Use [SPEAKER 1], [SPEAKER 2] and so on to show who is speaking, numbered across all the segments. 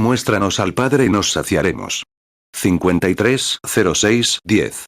[SPEAKER 1] muéstranos al Padre y nos saciaremos. 530610.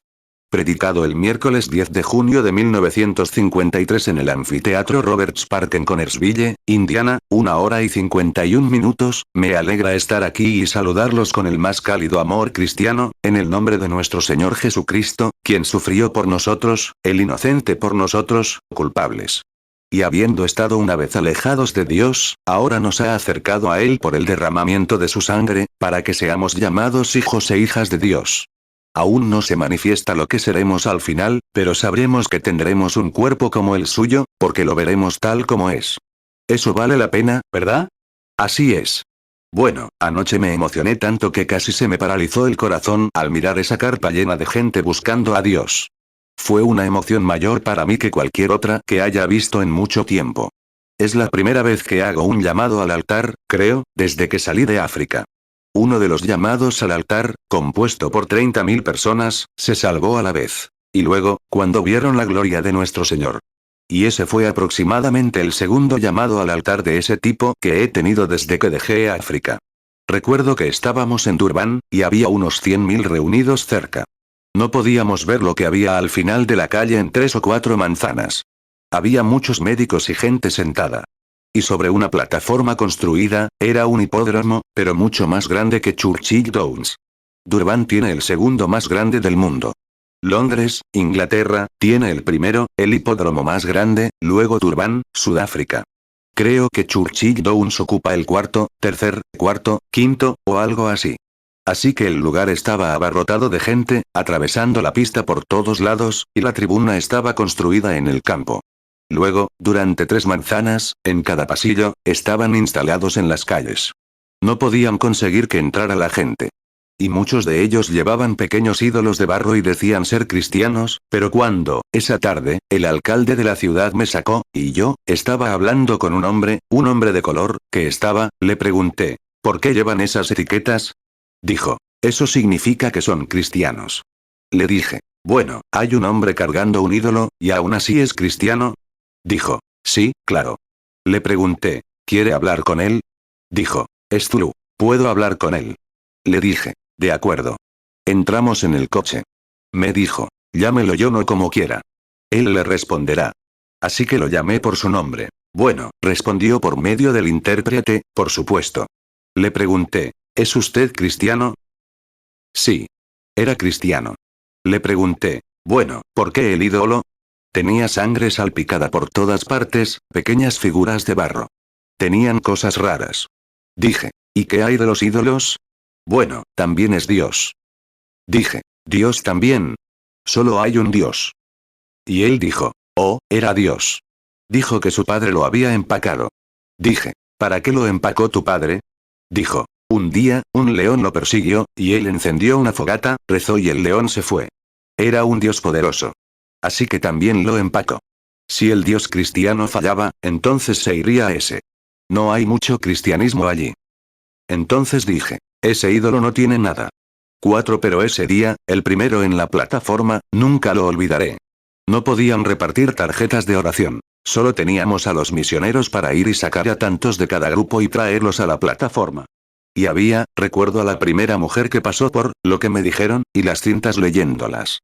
[SPEAKER 1] Predicado el miércoles 10 de junio de 1953 en el anfiteatro Roberts Park en Connersville, Indiana, 1 hora y 51 minutos, me alegra estar aquí y saludarlos con el más cálido amor cristiano, en el nombre de nuestro Señor Jesucristo, quien sufrió por nosotros, el inocente por nosotros, culpables. Y habiendo estado una vez alejados de Dios, ahora nos ha acercado a Él por el derramamiento de su sangre, para que seamos llamados hijos e hijas de Dios. Aún no se manifiesta lo que seremos al final, pero sabremos que tendremos un cuerpo como el suyo, porque lo veremos tal como es. Eso vale la pena, ¿verdad? Así es. Bueno, anoche me emocioné tanto que casi se me paralizó el corazón al mirar esa carpa llena de gente buscando a Dios. Fue una emoción mayor para mí que cualquier otra que haya visto en mucho tiempo. Es la primera vez que hago un llamado al altar, creo, desde que salí de África. Uno de los llamados al altar, compuesto por 30.000 personas, se salvó a la vez. Y luego, cuando vieron la gloria de nuestro Señor. Y ese fue aproximadamente el segundo llamado al altar de ese tipo que he tenido desde que dejé África. Recuerdo que estábamos en Durban, y había unos 100.000 reunidos cerca. No podíamos ver lo que había al final de la calle en 3 o 4 manzanas. Había muchos médicos y gente sentada. Y sobre una plataforma construida, era un hipódromo, pero mucho más grande que Churchill Downs. Durban tiene el segundo más grande del mundo. Londres, Inglaterra, tiene el primero, el hipódromo más grande, luego Durban, Sudáfrica. Creo que Churchill Downs ocupa el cuarto, tercer, cuarto, quinto, o algo así. Así que el lugar estaba abarrotado de gente, atravesando la pista por todos lados, y la tribuna estaba construida en el campo. Luego, durante 3 manzanas, en cada pasillo, estaban instalados en las calles. No podían conseguir que entrara la gente. Y muchos de ellos llevaban pequeños ídolos de barro y decían ser cristianos, pero cuando, esa tarde, el alcalde de la ciudad me sacó, y yo, estaba hablando con un hombre de color, que estaba, le pregunté, ¿por qué llevan esas etiquetas? Dijo, eso significa que son cristianos. Le dije, bueno, hay un hombre cargando un ídolo, y aún así es cristiano. Dijo, sí, claro. Le pregunté, ¿quiere hablar con él? Dijo, es Zulu, puedo hablar con él. Le dije, de acuerdo. Entramos en el coche. Me dijo, llámelo yo no como quiera. Él le responderá. Así que lo llamé por su nombre. Bueno, respondió por medio del intérprete, por supuesto. Le pregunté, ¿es usted cristiano? Sí. Era cristiano. Le pregunté, bueno, ¿por qué el ídolo? Tenía sangre salpicada por todas partes, pequeñas figuras de barro. Tenían cosas raras. Dije, ¿y qué hay de los ídolos? Bueno, también es Dios. Dije, ¿Dios también? Solo hay un Dios. Y él dijo, oh, era Dios. Dijo que su padre lo había empacado. Dije, ¿para qué lo empacó tu padre? Dijo, un día, un león lo persiguió, y él encendió una fogata, rezó y el león se fue. Era un Dios poderoso. Así que también lo empacó. Si el Dios cristiano fallaba, entonces se iría a ese. No hay mucho cristianismo allí. Entonces dije, ese ídolo no tiene nada. 4 Pero ese día, el primero en la plataforma, nunca lo olvidaré. No podían repartir tarjetas de oración. Solo teníamos a los misioneros para ir y sacar a tantos de cada grupo y traerlos a la plataforma. Y había, recuerdo a la primera mujer que pasó por, lo que me dijeron, y las cintas leyéndolas.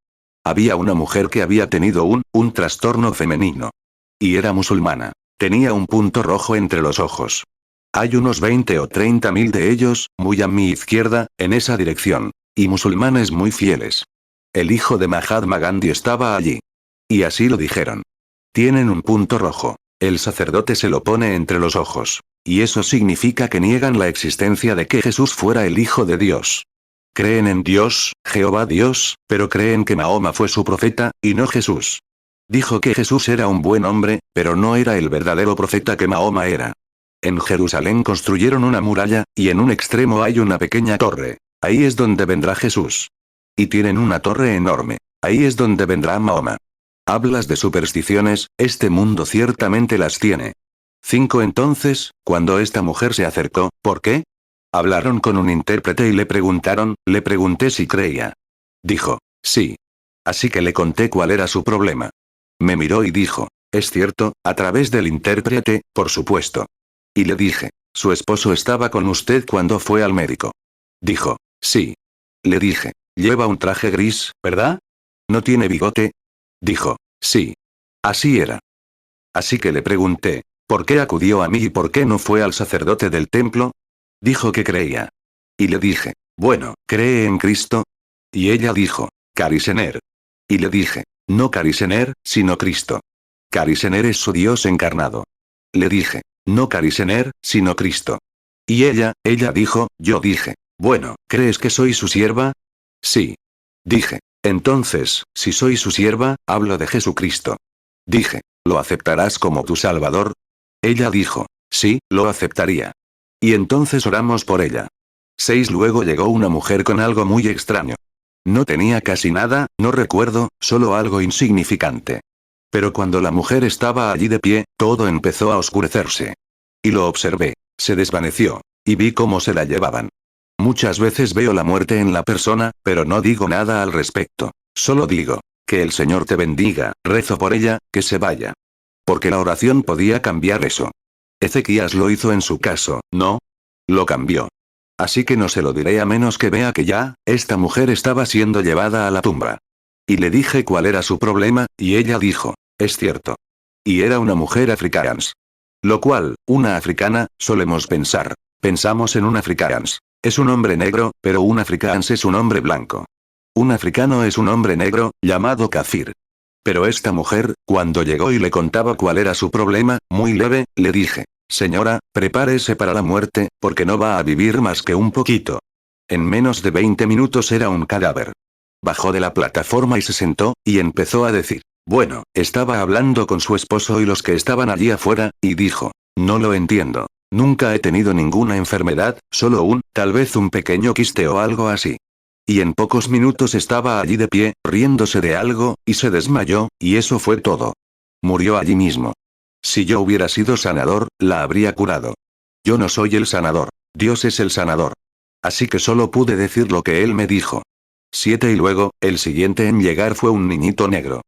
[SPEAKER 1] Había una mujer que había tenido un trastorno femenino. Y era musulmana. Tenía un punto rojo entre los ojos. Hay unos 20 o 30.000 de ellos, muy a mi izquierda, en esa dirección. Y musulmanes muy fieles. El hijo de Mahatma Gandhi estaba allí. Y así lo dijeron. Tienen un punto rojo. El sacerdote se lo pone entre los ojos. Y eso significa que niegan la existencia de que Jesús fuera el Hijo de Dios. Creen en Dios, Jehová Dios, pero creen que Mahoma fue su profeta, y no Jesús. Dijo que Jesús era un buen hombre, pero no era el verdadero profeta que Mahoma era. En Jerusalén construyeron una muralla, y en un extremo hay una pequeña torre. Ahí es donde vendrá Jesús. Y tienen una torre enorme. Ahí es donde vendrá Mahoma. Hablas de supersticiones, este mundo ciertamente las tiene. 5 Entonces, cuando esta mujer se acercó, ¿por qué? Hablaron con un intérprete y le pregunté si creía. Dijo, sí. Así que le conté cuál era su problema. Me miró y dijo, es cierto, a través del intérprete, por supuesto. Y le dije, ¿Su esposo estaba con usted cuando fue al médico? Dijo, sí. Le dije, lleva un traje gris, ¿verdad? ¿No tiene bigote? Dijo, sí. Así era. Así que le pregunté, ¿por qué acudió a mí y por qué no fue al sacerdote del templo? Dijo que creía. Y le dije, bueno, ¿cree en Cristo? Y ella dijo, Carisener. Y le dije, no Carisener, sino Cristo. Carisener es su Dios encarnado. Le dije, no Carisener, sino Cristo. Y ella dijo, yo dije, bueno, ¿crees que soy su sierva? Sí. Dije, entonces, si soy su sierva, hablo de Jesucristo. Dije, ¿lo aceptarás como tu Salvador? Ella dijo, sí, lo aceptaría. Y entonces oramos por ella. 6. Luego llegó una mujer con algo muy extraño. No tenía casi nada, no recuerdo, solo algo insignificante. Pero cuando la mujer estaba allí de pie, todo empezó a oscurecerse. Y lo observé. Se desvaneció. Y vi cómo se la llevaban. Muchas veces veo la muerte en la persona, pero no digo nada al respecto. Solo digo, que el Señor te bendiga, rezo por ella, que se vaya. Porque la oración podía cambiar eso. Ezequías lo hizo en su caso, ¿no? Lo cambió. Así que no se lo diré a menos que vea que ya, esta mujer estaba siendo llevada a la tumba. Y le dije cuál era su problema, y ella dijo, es cierto. Y era una mujer afrikaans. Lo cual, una africana, solemos pensar. Pensamos en un afrikaans. Es un hombre negro, pero un afrikaans es un hombre blanco. Un africano es un hombre negro, llamado kafir. Pero esta mujer, cuando llegó y le contaba cuál era su problema, muy leve, le dije, señora, prepárese para la muerte, porque no va a vivir más que un poquito. En menos de 20 minutos era un cadáver. Bajó de la plataforma y se sentó, y empezó a decir, bueno, estaba hablando con su esposo y los que estaban allí afuera, y dijo, no lo entiendo. Nunca he tenido ninguna enfermedad, solo tal vez un pequeño quiste o algo así. Y en pocos minutos estaba allí de pie, riéndose de algo, y se desmayó, y eso fue todo. Murió allí mismo. Si yo hubiera sido sanador, la habría curado. Yo no soy el sanador. Dios es el sanador. Así que solo pude decir lo que él me dijo. 7. Y luego, el siguiente en llegar fue un niñito negro.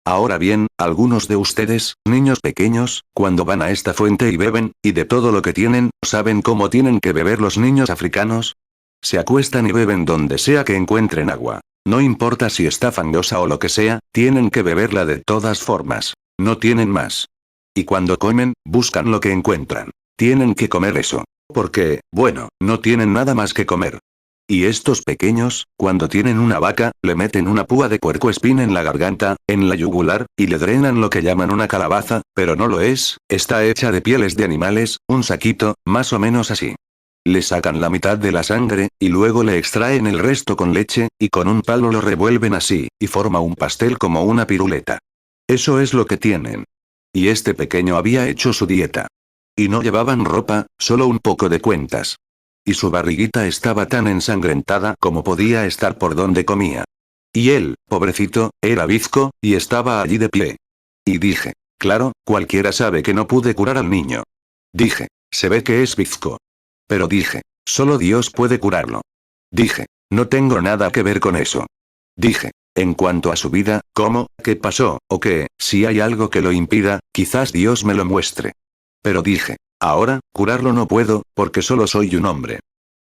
[SPEAKER 1] Ahora bien, algunos de ustedes, niños pequeños, cuando van a esta fuente y beben, y de todo lo que tienen, ¿saben cómo tienen que beber los niños africanos? Se acuestan y beben donde sea que encuentren agua. No importa si está fangosa o lo que sea, tienen que beberla de todas formas. No tienen más. Y cuando comen, buscan lo que encuentran. Tienen que comer eso. Porque, bueno, no tienen nada más que comer. Y estos pequeños, cuando tienen una vaca, le meten una púa de puercoespín en la garganta, en la yugular, y le drenan lo que llaman una calabaza, pero no lo es, está hecha de pieles de animales, un saquito, más o menos así. Le sacan la mitad de la sangre, y luego le extraen el resto con leche, y con un palo lo revuelven así, y forma un pastel como una piruleta. Eso es lo que tienen. Y este pequeño había hecho su dieta. Y no llevaban ropa, solo un poco de cuentas. Y su barriguita estaba tan ensangrentada como podía estar por donde comía. Y él, pobrecito, era bizco, y estaba allí de pie. Y dije, claro, cualquiera sabe que no pude curar al niño. Dije, se ve que es bizco. Pero dije, solo Dios puede curarlo. Dije, no tengo nada que ver con eso. Dije, en cuanto a su vida, ¿cómo, qué pasó, o qué, si hay algo que lo impida, quizás Dios me lo muestre. Pero dije, ahora, curarlo no puedo, porque solo soy un hombre.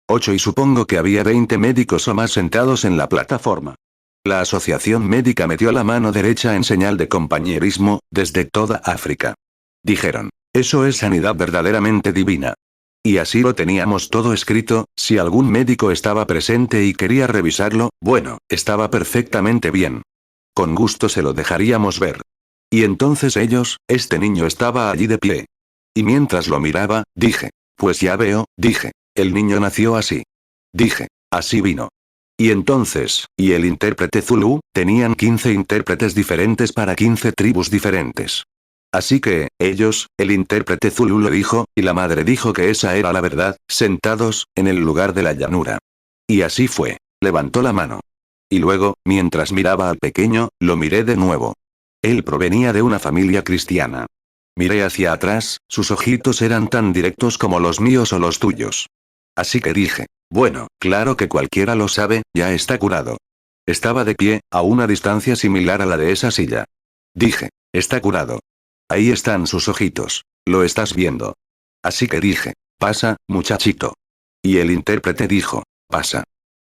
[SPEAKER 1] 8. Y supongo que había 20 médicos o más sentados en la plataforma. La asociación médica metió la mano derecha en señal de compañerismo, desde toda África. Dijeron, eso es sanidad verdaderamente divina. Y así lo teníamos todo escrito, si algún médico estaba presente y quería revisarlo, bueno, estaba perfectamente bien. Con gusto se lo dejaríamos ver. Y entonces ellos, este niño estaba allí de pie. Y mientras lo miraba, dije, pues ya veo, dije, el niño nació así. Dije, así vino. Y entonces, y el intérprete Zulú, tenían 15 intérpretes diferentes para 15 tribus diferentes. Así que, ellos, el intérprete Zulú lo dijo, y la madre dijo que esa era la verdad, sentados, en el lugar de la llanura. Y así fue. Levantó la mano. Y luego, mientras miraba al pequeño, lo miré de nuevo. Él provenía de una familia cristiana. Miré hacia atrás, sus ojitos eran tan directos como los míos o los tuyos. Así que dije, bueno, claro que cualquiera lo sabe, ya está curado. Estaba de pie, a una distancia similar a la de esa silla. Dije, está curado. Ahí están sus ojitos. Lo estás viendo. Así que dije, Pasa, muchachito. Y el intérprete dijo, pasa.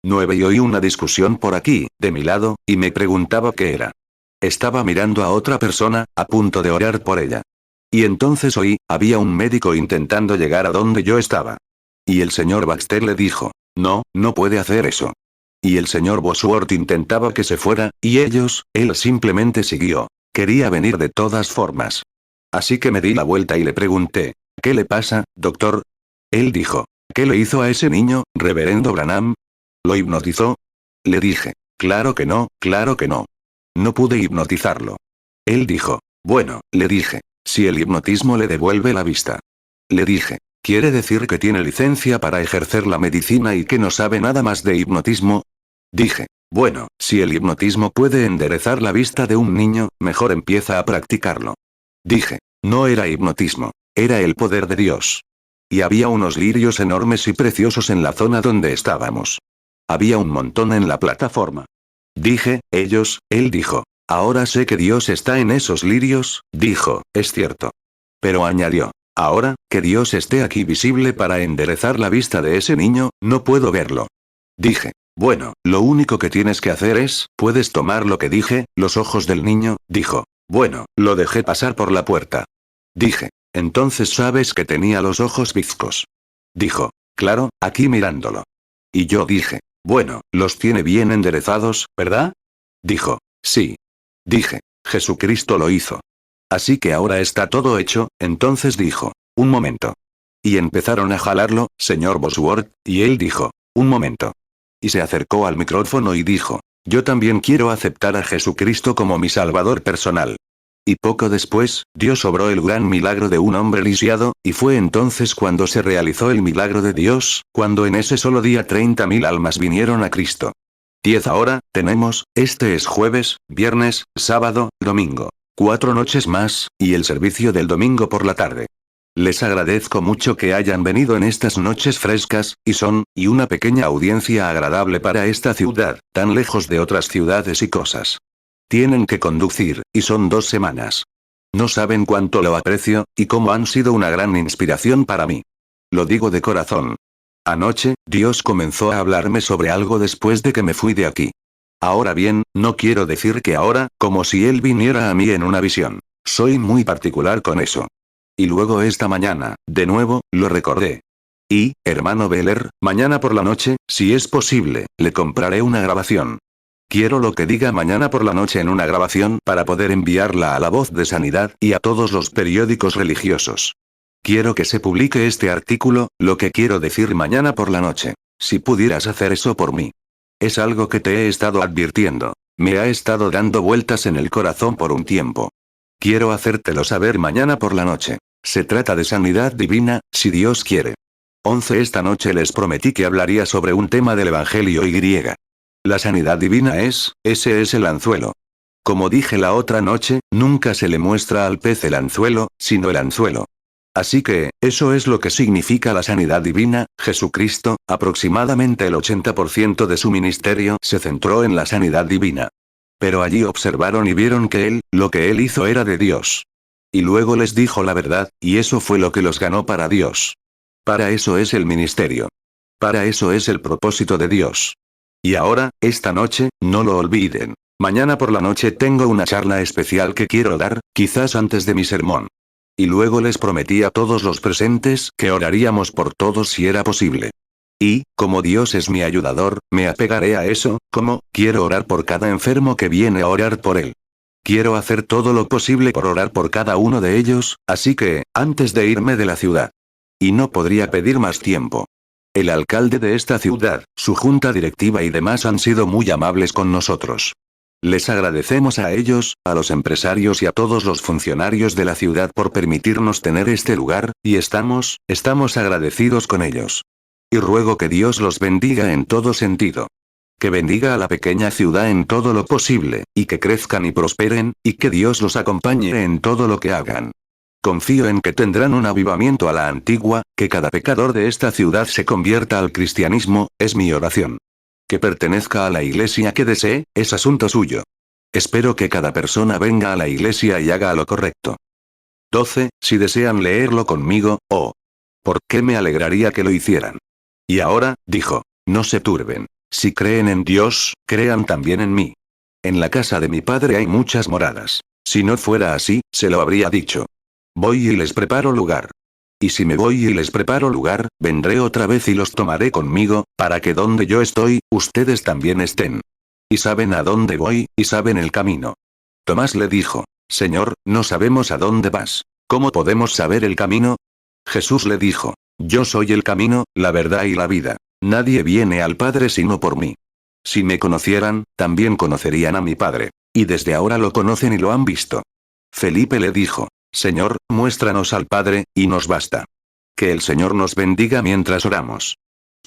[SPEAKER 1] 9 y oí una discusión por aquí, de mi lado, y me preguntaba qué era. Estaba mirando a otra persona, a punto de orar por ella. Y entonces oí, había un médico intentando llegar a donde yo estaba. Y el señor Baxter le dijo, no, no puede hacer eso. Y el señor Bosworth intentaba que se fuera, y él simplemente siguió. Quería venir de todas formas. Así que me di la vuelta y le pregunté, ¿qué le pasa, doctor? Él dijo, ¿qué le hizo a ese niño, reverendo Branham? ¿Lo hipnotizó? Le dije, claro que no, claro que no. No pude hipnotizarlo. Él dijo, bueno, le dije, si el hipnotismo le devuelve la vista. Le dije, ¿quiere decir que tiene licencia para ejercer la medicina y que no sabe nada más de hipnotismo? Dije, bueno, si el hipnotismo puede enderezar la vista de un niño, mejor empieza a practicarlo. Dije, no era hipnotismo, era el poder de Dios. Y había unos lirios enormes y preciosos en la zona donde estábamos. Había un montón en la plataforma. Dije, él dijo, ahora sé que Dios está en esos lirios, dijo, es cierto. Pero añadió, ahora, que Dios esté aquí visible para enderezar la vista de ese niño, no puedo verlo. Dije, bueno, lo único que tienes que hacer es, puedes tomar lo que dije, los ojos del niño, dijo. Bueno, lo dejé pasar por la puerta. Dije, entonces sabes que tenía los ojos bizcos. Dijo, claro, aquí mirándolo. Y yo dije, bueno, los tiene bien enderezados, ¿verdad? Dijo, sí. Dije, Jesucristo lo hizo. Así que ahora está todo hecho, entonces dijo, un momento. Y empezaron a jalarlo, señor Bosworth, y él dijo, un momento. Y se acercó al micrófono y dijo, yo también quiero aceptar a Jesucristo como mi Salvador personal. Y poco después, Dios obró el gran milagro de un hombre lisiado, y fue entonces cuando se realizó el milagro de Dios, cuando en ese solo día 30.000 almas vinieron a Cristo. 10 ahora, tenemos, este es jueves, viernes, sábado, domingo. 4 noches más, y el servicio del domingo por la tarde. Les agradezco mucho que hayan venido en estas noches frescas, y una pequeña audiencia agradable para esta ciudad, tan lejos de otras ciudades y cosas. Tienen que conducir, y son 2 semanas. No saben cuánto lo aprecio, y cómo han sido una gran inspiración para mí. Lo digo de corazón. Anoche, Dios comenzó a hablarme sobre algo después de que me fui de aquí. Ahora bien, no quiero decir que ahora, como si Él viniera a mí en una visión. Soy muy particular con eso. Y luego esta mañana, de nuevo, lo recordé. Y, hermano Beller, mañana por la noche, si es posible, le compraré una grabación. Quiero lo que diga mañana por la noche en una grabación para poder enviarla a La Voz de Sanidad y a todos los periódicos religiosos. Quiero que se publique este artículo, lo que quiero decir mañana por la noche. Si pudieras hacer eso por mí. Es algo que te he estado advirtiendo. Me ha estado dando vueltas en el corazón por un tiempo. Quiero hacértelo saber mañana por la noche. Se trata de sanidad divina, si Dios quiere. 11 Esta noche les prometí que hablaría sobre un tema del Evangelio y. La sanidad divina ese es el anzuelo. Como dije la otra noche, nunca se le muestra al pez el anzuelo, sino el anzuelo. Así que, eso es lo que significa la sanidad divina. Jesucristo, aproximadamente el 80% de su ministerio se centró en la sanidad divina. Pero allí observaron y vieron que lo que él hizo era de Dios. Y luego les dijo la verdad, y eso fue lo que los ganó para Dios. Para eso es el ministerio. Para eso es el propósito de Dios. Y ahora, esta noche, no lo olviden. Mañana por la noche tengo una charla especial que quiero dar, quizás antes de mi sermón. Y luego les prometí a todos los presentes que oraríamos por todos si era posible. Y, como Dios es mi ayudador, me apegaré a eso, quiero orar por cada enfermo que viene a orar por él. Quiero hacer todo lo posible por orar por cada uno de ellos, así que, antes de irme de la ciudad. Y no podría pedir más tiempo. El alcalde de esta ciudad, su junta directiva y demás han sido muy amables con nosotros. Les agradecemos a ellos, a los empresarios y a todos los funcionarios de la ciudad por permitirnos tener este lugar, y estamos agradecidos con ellos. Y ruego que Dios los bendiga en todo sentido. Que bendiga a la pequeña ciudad en todo lo posible, y que crezcan y prosperen, y que Dios los acompañe en todo lo que hagan. Confío en que tendrán un avivamiento a la antigua, que cada pecador de esta ciudad se convierta al cristianismo, es mi oración. Que pertenezca a la iglesia que desee, es asunto suyo. Espero que cada persona venga a la iglesia y haga lo correcto. 12. Si desean leerlo conmigo, ¿Por qué me alegraría que lo hicieran? Y ahora, dijo, no se turben. Si creen en Dios, crean también en mí. En la casa de mi padre hay muchas moradas. Si no fuera así, se lo habría dicho. Voy y les preparo lugar. Y si me voy y les preparo lugar, vendré otra vez y los tomaré conmigo, para que donde yo estoy, ustedes también estén. Y saben a dónde voy, y saben el camino. Tomás le dijo, Señor, no sabemos a dónde vas. ¿Cómo podemos saber el camino? Jesús le dijo, yo soy el camino, la verdad y la vida. Nadie viene al Padre sino por mí. Si me conocieran, también conocerían a mi Padre. Y desde ahora lo conocen y lo han visto. Felipe le dijo, Señor, muéstranos al Padre, y nos basta. Que el Señor nos bendiga mientras oramos.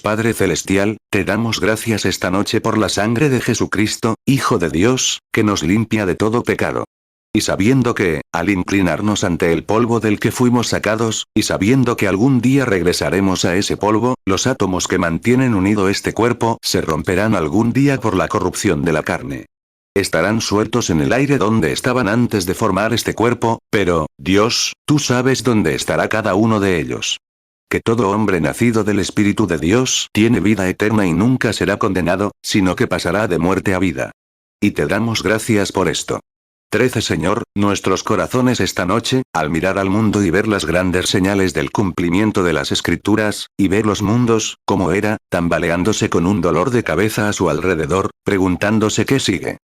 [SPEAKER 1] Padre Celestial, te damos gracias esta noche por la sangre de Jesucristo, Hijo de Dios, que nos limpia de todo pecado. Y sabiendo que, al inclinarnos ante el polvo del que fuimos sacados, y sabiendo que algún día regresaremos a ese polvo, los átomos que mantienen unido este cuerpo se romperán algún día por la corrupción de la carne. Estarán sueltos en el aire donde estaban antes de formar este cuerpo, pero, Dios, tú sabes dónde estará cada uno de ellos. Que todo hombre nacido del Espíritu de Dios tiene vida eterna y nunca será condenado, sino que pasará de muerte a vida. Y te damos gracias por esto. 13 Señor, nuestros corazones esta noche, al mirar al mundo y ver las grandes señales del cumplimiento de las Escrituras, y ver los mundos, como era, tambaleándose con un dolor de cabeza a su alrededor, preguntándose qué sigue.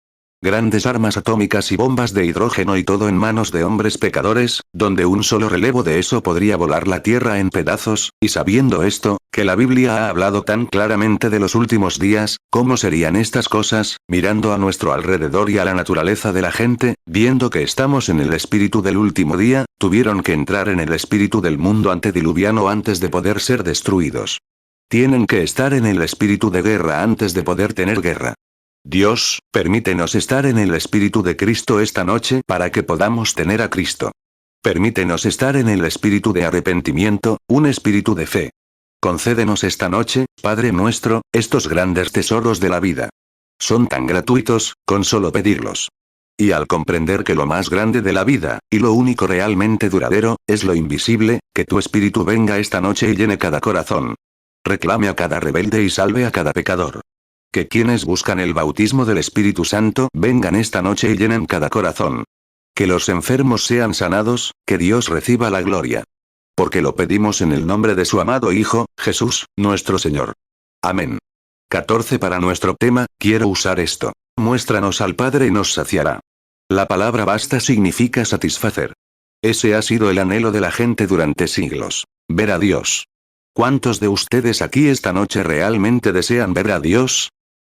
[SPEAKER 1] Grandes armas atómicas y bombas de hidrógeno y todo en manos de hombres pecadores, donde un solo relevo de eso podría volar la tierra en pedazos, y sabiendo esto, que la Biblia ha hablado tan claramente de los últimos días, ¿cómo serían estas cosas? Mirando a nuestro alrededor y a la naturaleza de la gente, viendo que estamos en el espíritu del último día, tuvieron que entrar en el espíritu del mundo antediluviano antes de poder ser destruidos. Tienen que estar en el espíritu de guerra antes de poder tener guerra. Dios, permítenos estar en el Espíritu de Cristo esta noche para que podamos tener a Cristo. Permítenos estar en el espíritu de arrepentimiento, un espíritu de fe. Concédenos esta noche, Padre nuestro, estos grandes tesoros de la vida. Son tan gratuitos, con solo pedirlos. Y al comprender que lo más grande de la vida, y lo único realmente duradero, es lo invisible, que tu Espíritu venga esta noche y llene cada corazón. Reclame a cada rebelde y salve a cada pecador. Que quienes buscan el bautismo del Espíritu Santo vengan esta noche y llenen cada corazón. Que los enfermos sean sanados, que Dios reciba la gloria. Porque lo pedimos en el nombre de su amado Hijo, Jesús, nuestro Señor. Amén. 14 Para nuestro tema, quiero usar esto. Muéstranos al Padre y nos saciará. La palabra basta significa satisfacer. Ese ha sido el anhelo de la gente durante siglos. Ver a Dios. ¿Cuántos de ustedes aquí esta noche realmente desean ver a Dios?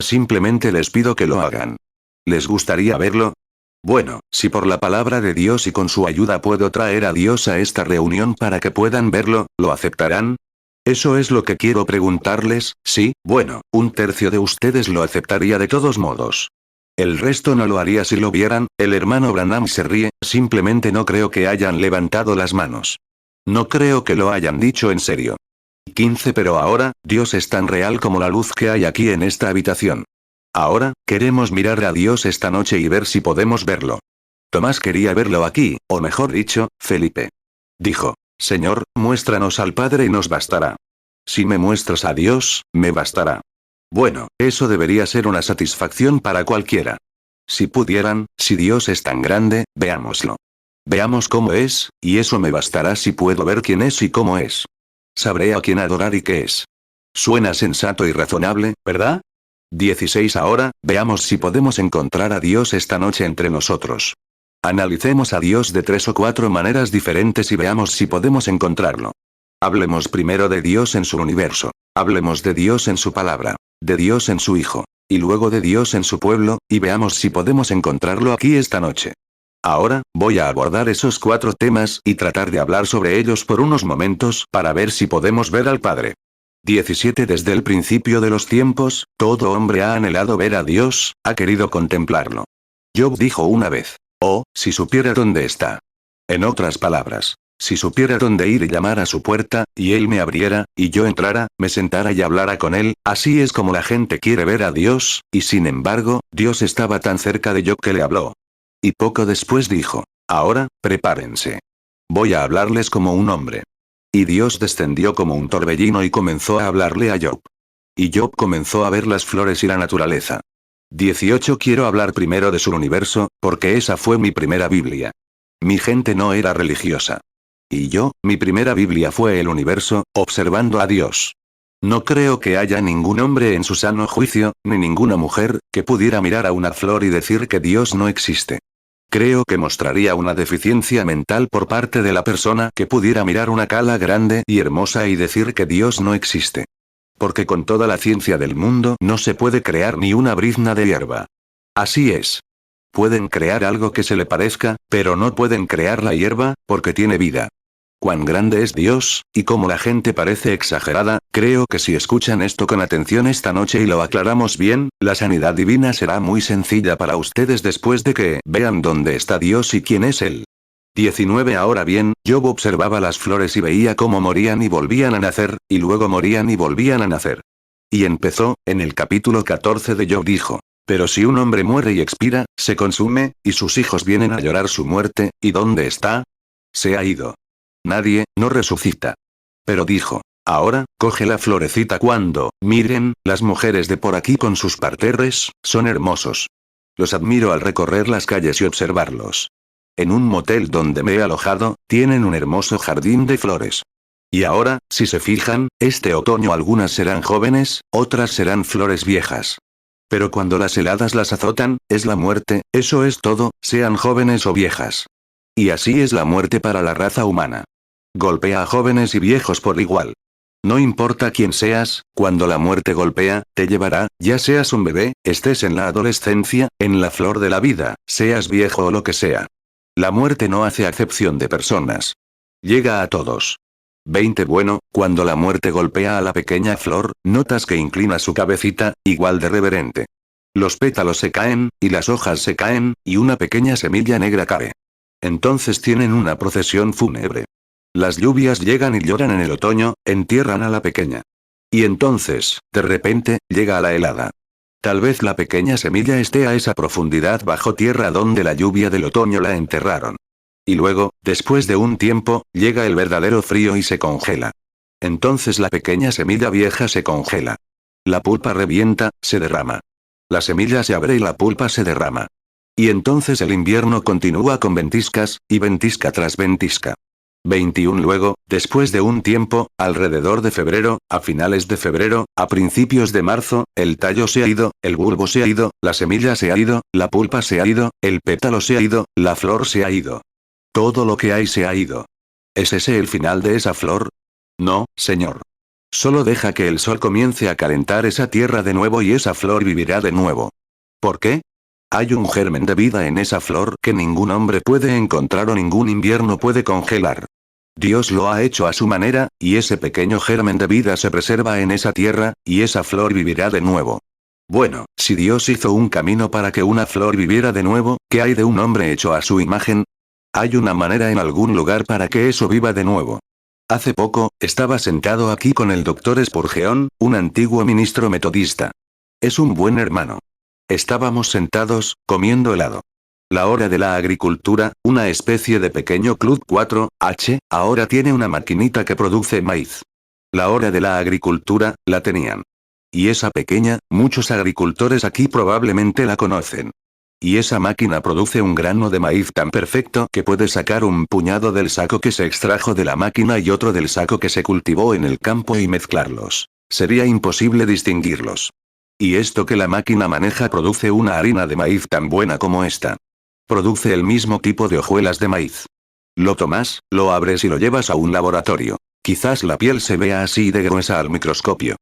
[SPEAKER 1] Simplemente les pido que lo hagan. ¿Les gustaría verlo? Bueno, si por la palabra de Dios y con su ayuda puedo traer a Dios a esta reunión para que puedan verlo, ¿lo aceptarán? Eso es lo que quiero preguntarles. Sí, bueno, un tercio de ustedes lo aceptaría de todos modos. El resto no lo haría si lo vieran. El hermano Branham se ríe, simplemente no creo que hayan levantado las manos. No creo que lo hayan dicho en serio. 15 Pero ahora, Dios es tan real como la luz que hay aquí en esta habitación. Ahora, queremos mirar a Dios esta noche y ver si podemos verlo. Tomás quería verlo aquí, o mejor dicho, Felipe. Dijo, Señor, muéstranos al Padre y nos bastará. Si me muestras a Dios, me bastará. Bueno, eso debería ser una satisfacción para cualquiera. Si pudieran, si Dios es tan grande, veámoslo. Veamos cómo es, y eso me bastará si puedo ver quién es y cómo es. Sabré a quién adorar y qué es. Suena sensato y razonable, ¿verdad? 16 Ahora, veamos si podemos encontrar a Dios esta noche entre nosotros. Analicemos a Dios de 3 o 4 maneras diferentes y veamos si podemos encontrarlo. Hablemos primero de Dios en su universo. Hablemos de Dios en su palabra. De Dios en su Hijo. Y luego de Dios en su pueblo, y veamos si podemos encontrarlo aquí esta noche. Ahora, voy a abordar esos 4 temas y tratar de hablar sobre ellos por unos momentos para ver si podemos ver al Padre. 17 Desde el principio de los tiempos, todo hombre ha anhelado ver a Dios, ha querido contemplarlo. Job dijo una vez, oh, si supiera dónde está. En otras palabras, si supiera dónde ir y llamar a su puerta, y él me abriera, y yo entrara, me sentara y hablara con él, así es como la gente quiere ver a Dios, y sin embargo, Dios estaba tan cerca de Job que le habló. Y poco después dijo, ahora, prepárense. Voy a hablarles como un hombre. Y Dios descendió como un torbellino y comenzó a hablarle a Job. Y Job comenzó a ver las flores y la naturaleza. 18 Quiero hablar primero de su universo, porque esa fue mi primera Biblia. Mi gente no era religiosa. Y yo, mi primera Biblia fue el universo, observando a Dios. No creo que haya ningún hombre en su sano juicio, ni ninguna mujer, que pudiera mirar a una flor y decir que Dios no existe. Creo que mostraría una deficiencia mental por parte de la persona que pudiera mirar una cala grande y hermosa y decir que Dios no existe. Porque con toda la ciencia del mundo no se puede crear ni una brizna de hierba. Así es. Pueden crear algo que se le parezca, pero no pueden crear la hierba, porque tiene vida. Cuán grande es Dios, y cómo la gente parece exagerada, creo que si escuchan esto con atención esta noche y lo aclaramos bien, la sanidad divina será muy sencilla para ustedes después de que vean dónde está Dios y quién es Él. 19 Ahora bien, Job observaba las flores y veía cómo morían y volvían a nacer, y luego morían y volvían a nacer. Y empezó, en el capítulo 14 de Job dijo: pero si un hombre muere y expira, se consume, y sus hijos vienen a llorar su muerte, ¿y dónde está? Se ha ido. Nadie, no resucita. Pero dijo: ahora, coge la florecita cuando, miren, las mujeres de por aquí con sus parterres, son hermosos. Los admiro al recorrer las calles y observarlos. En un motel donde me he alojado, tienen un hermoso jardín de flores. Y ahora, si se fijan, este otoño algunas serán jóvenes, otras serán flores viejas. Pero cuando las heladas las azotan, es la muerte, eso es todo, sean jóvenes o viejas. Y así es la muerte para la raza humana. Golpea a jóvenes y viejos por igual. No importa quién seas, cuando la muerte golpea, te llevará, ya seas un bebé, estés en la adolescencia, en la flor de la vida, seas viejo o lo que sea. La muerte no hace acepción de personas. Llega a todos. 20 Bueno, cuando la muerte golpea a la pequeña flor, notas que inclina su cabecita, igual de reverente. Los pétalos se caen, y las hojas se caen, y una pequeña semilla negra cae. Entonces tienen una procesión fúnebre. Las lluvias llegan y lloran en el otoño, entierran a la pequeña. Y entonces, de repente, llega la helada. Tal vez la pequeña semilla esté a esa profundidad bajo tierra donde la lluvia del otoño la enterraron. Y luego, después de un tiempo, llega el verdadero frío y se congela. Entonces la pequeña semilla vieja se congela. La pulpa revienta, se derrama. La semilla se abre y la pulpa se derrama. Y entonces el invierno continúa con ventiscas, y ventisca tras ventisca. 21 Luego, después de un tiempo, alrededor de febrero, a finales de febrero, a principios de marzo, el tallo se ha ido, el bulbo se ha ido, la semilla se ha ido, la pulpa se ha ido, el pétalo se ha ido, la flor se ha ido. Todo lo que hay se ha ido. ¿Es ese el final de esa flor? No, señor. Solo deja que el sol comience a calentar esa tierra de nuevo y esa flor vivirá de nuevo. ¿Por qué? Hay un germen de vida en esa flor que ningún hombre puede encontrar o ningún invierno puede congelar. Dios lo ha hecho a su manera, y ese pequeño germen de vida se preserva en esa tierra, y esa flor vivirá de nuevo. Bueno, si Dios hizo un camino para que una flor viviera de nuevo, ¿qué hay de un hombre hecho a su imagen? Hay una manera en algún lugar para que eso viva de nuevo. Hace poco, estaba sentado aquí con el Dr. Spurgeon, un antiguo ministro metodista. Es un buen hermano. Estábamos sentados, comiendo helado. La hora de la agricultura, una especie de pequeño club 4H, ahora tiene una maquinita que produce maíz. La hora de la agricultura, la tenían. Y esa pequeña, muchos agricultores aquí probablemente la conocen. Y esa máquina produce un grano de maíz tan perfecto que puede sacar un puñado del saco que se extrajo de la máquina y otro del saco que se cultivó en el campo y mezclarlos. Sería imposible distinguirlos. Y esto que la máquina maneja produce una harina de maíz tan buena como esta. Produce el mismo tipo de hojuelas de maíz. Lo tomas, lo abres y lo llevas a un laboratorio. Quizás la piel se vea así de gruesa al microscopio.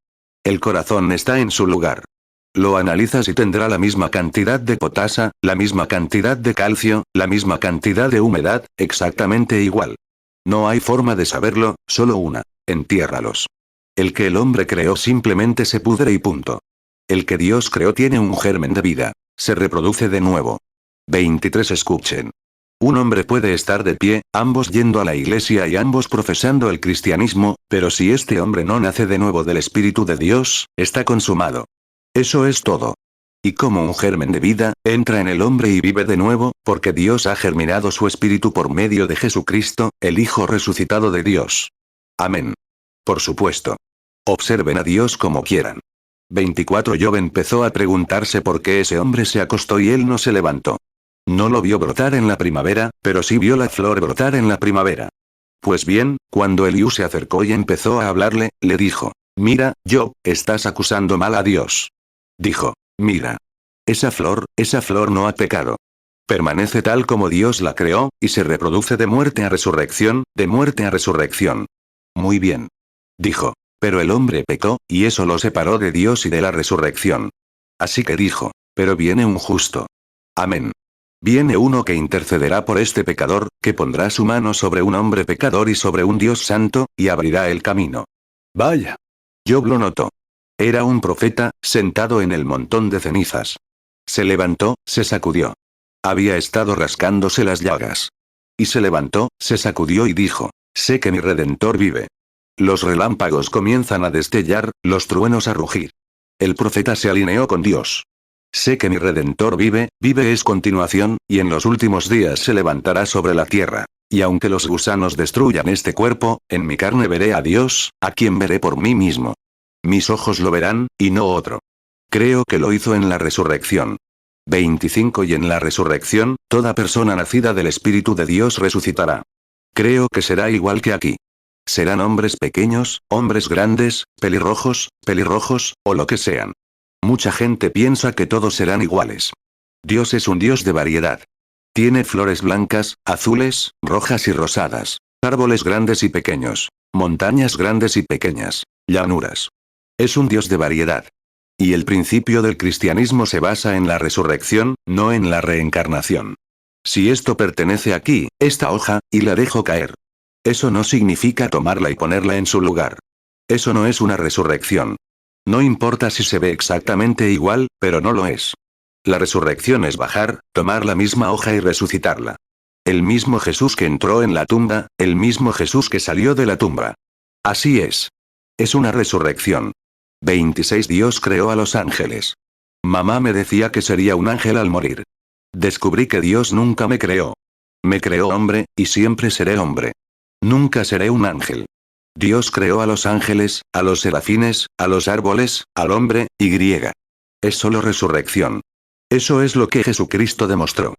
[SPEAKER 1] El corazón está en su lugar. Lo analizas y tendrá la misma cantidad de potasa, la misma cantidad de calcio, la misma cantidad de humedad, exactamente igual. No hay forma de saberlo, solo una: entiérralos. El que el hombre creó simplemente se pudre y punto. El que Dios creó tiene un germen de vida. Se reproduce de nuevo. 23 Escuchen. Un hombre puede estar de pie, ambos yendo a la iglesia y ambos profesando el cristianismo, pero si este hombre no nace de nuevo del Espíritu de Dios, está consumado. Eso es todo. Y como un germen de vida, entra en el hombre y vive de nuevo, porque Dios ha germinado su espíritu por medio de Jesucristo, el Hijo resucitado de Dios. Amén. Por supuesto. Observen a Dios como quieran. 24 Job empezó a preguntarse por qué ese hombre se acostó y él no se levantó. No lo vio brotar en la primavera, pero sí vio la flor brotar en la primavera. Pues bien, cuando Eliú se acercó y empezó a hablarle, le dijo: mira, Job, estás acusando mal a Dios. Dijo: mira. Esa flor no ha pecado. Permanece tal como Dios la creó, y se reproduce de muerte a resurrección, de muerte a resurrección. Muy bien. Dijo: pero el hombre pecó, y eso lo separó de Dios y de la resurrección. Así que dijo: pero viene un justo. Amén. Viene uno que intercederá por este pecador, que pondrá su mano sobre un hombre pecador y sobre un Dios santo, y abrirá el camino. Vaya. Job lo notó. Era un profeta, sentado en el montón de cenizas. Se levantó, se sacudió. Había estado rascándose las llagas. Y se levantó, se sacudió y dijo: sé que mi Redentor vive. Los relámpagos comienzan a destellar, los truenos a rugir. El profeta se alineó con Dios. Sé que mi Redentor vive, vive es continuación, y en los últimos días se levantará sobre la tierra. Y aunque los gusanos destruyan este cuerpo, en mi carne veré a Dios, a quien veré por mí mismo. Mis ojos lo verán, y no otro. Creo que lo hizo en la resurrección. 25 Y en la resurrección, toda persona nacida del Espíritu de Dios resucitará. Creo que será igual que aquí. Serán hombres pequeños, hombres grandes, pelirrojos, o lo que sean. Mucha gente piensa que todos serán iguales. Dios es un Dios de variedad. Tiene flores blancas, azules, rojas y rosadas. Árboles grandes y pequeños. Montañas grandes y pequeñas. Llanuras. Es un Dios de variedad. Y el principio del cristianismo se basa en la resurrección, no en la reencarnación. Si esto pertenece aquí, esta hoja, y la dejo caer. Eso no significa tomarla y ponerla en su lugar. Eso no es una resurrección. No importa si se ve exactamente igual, pero no lo es. La resurrección es bajar, tomar la misma hoja y resucitarla. El mismo Jesús que entró en la tumba, el mismo Jesús que salió de la tumba. Así es. Es una resurrección. 26 Dios creó a los ángeles. Mamá me decía que sería un ángel al morir. Descubrí que Dios nunca me creó. Me creó hombre, y siempre seré hombre. Nunca seré un ángel. Dios creó a los ángeles, a los serafines, a los árboles, al hombre, y. Es solo resurrección. Eso es lo que Jesucristo demostró.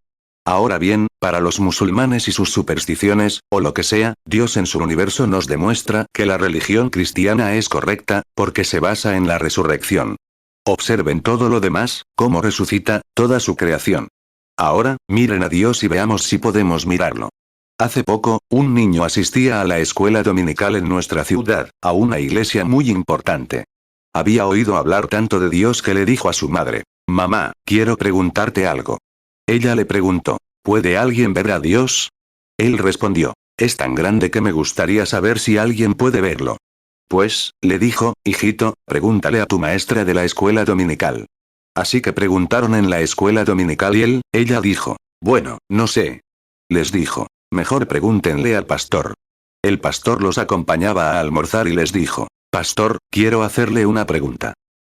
[SPEAKER 1] Ahora bien, para los musulmanes y sus supersticiones, o lo que sea, Dios en su universo nos demuestra que la religión cristiana es correcta, porque se basa en la resurrección. Observen todo lo demás, cómo resucita, toda su creación. Ahora, miren a Dios y veamos si podemos mirarlo. Hace poco, un niño asistía a la escuela dominical en nuestra ciudad, a una iglesia muy importante. Había oído hablar tanto de Dios que le dijo a su madre: mamá, quiero preguntarte algo. Ella le preguntó: ¿puede alguien ver a Dios? Él respondió: es tan grande que me gustaría saber si alguien puede verlo. Pues, le dijo, hijito, pregúntale a tu maestra de la escuela dominical. Así que preguntaron en la escuela dominical y ella dijo: bueno, no sé. Les dijo: mejor pregúntenle al pastor. El pastor los acompañaba a almorzar y les dijo: pastor, quiero hacerle una pregunta.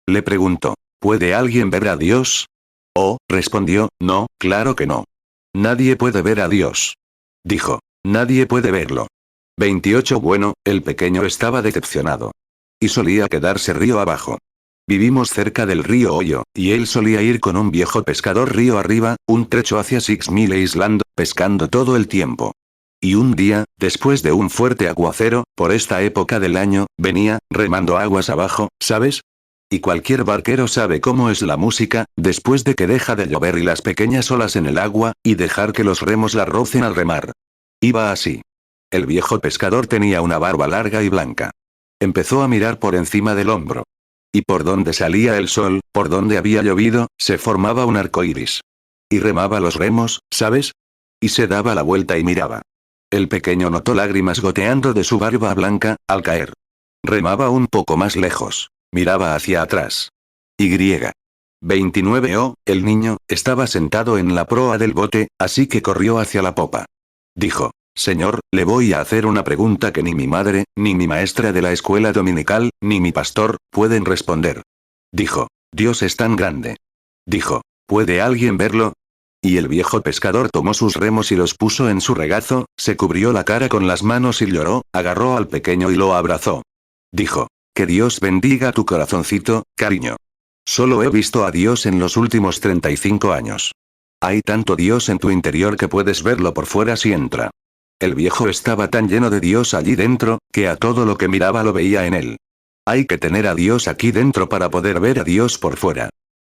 [SPEAKER 1] Le preguntó: ¿puede alguien ver a Dios? Oh, respondió: no, claro que no. Nadie puede ver a Dios. Dijo: nadie puede verlo. 28 Bueno, el pequeño estaba decepcionado. Y solía quedarse río abajo. Vivimos cerca del río Hoyo, y él solía ir con un viejo pescador río arriba, un trecho hacia Six Mile Island, pescando todo el tiempo. Y un día, después de un fuerte aguacero, por esta época del año, venía, remando aguas abajo, ¿sabes? Y cualquier barquero sabe cómo es la música, después de que deja de llover y las pequeñas olas en el agua, y dejar que los remos la rocen al remar. Iba así. El viejo pescador tenía una barba larga y blanca. Empezó a mirar por encima del hombro. Y por donde salía el sol, por donde había llovido, se formaba un arco iris. Y remaba los remos, ¿sabes? Y se daba la vuelta y miraba. El pequeño notó lágrimas goteando de su barba blanca, al caer. Remaba un poco más lejos. Miraba hacia atrás. Y. 29 el niño, estaba sentado en la proa del bote, así que corrió hacia la popa. Dijo: señor, le voy a hacer una pregunta que ni mi madre, ni mi maestra de la escuela dominical, ni mi pastor, pueden responder. Dijo: Dios es tan grande. Dijo: ¿puede alguien verlo? Y el viejo pescador tomó sus remos y los puso en su regazo, se cubrió la cara con las manos y lloró, agarró al pequeño y lo abrazó. Dijo: que Dios bendiga tu corazoncito, cariño. Solo he visto a Dios en los últimos 35 años. Hay tanto Dios en tu interior que puedes verlo por fuera si entra. El viejo estaba tan lleno de Dios allí dentro, que a todo lo que miraba lo veía en él. Hay que tener a Dios aquí dentro para poder ver a Dios por fuera.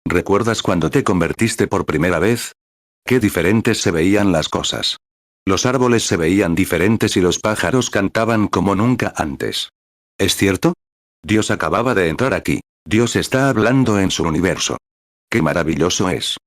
[SPEAKER 1] ¿Recuerdas cuando te convertiste por primera vez? Qué diferentes se veían las cosas. Los árboles se veían diferentes y los pájaros cantaban como nunca antes. ¿Es cierto? Dios acababa de entrar aquí. Dios está hablando en su universo. ¡Qué maravilloso es!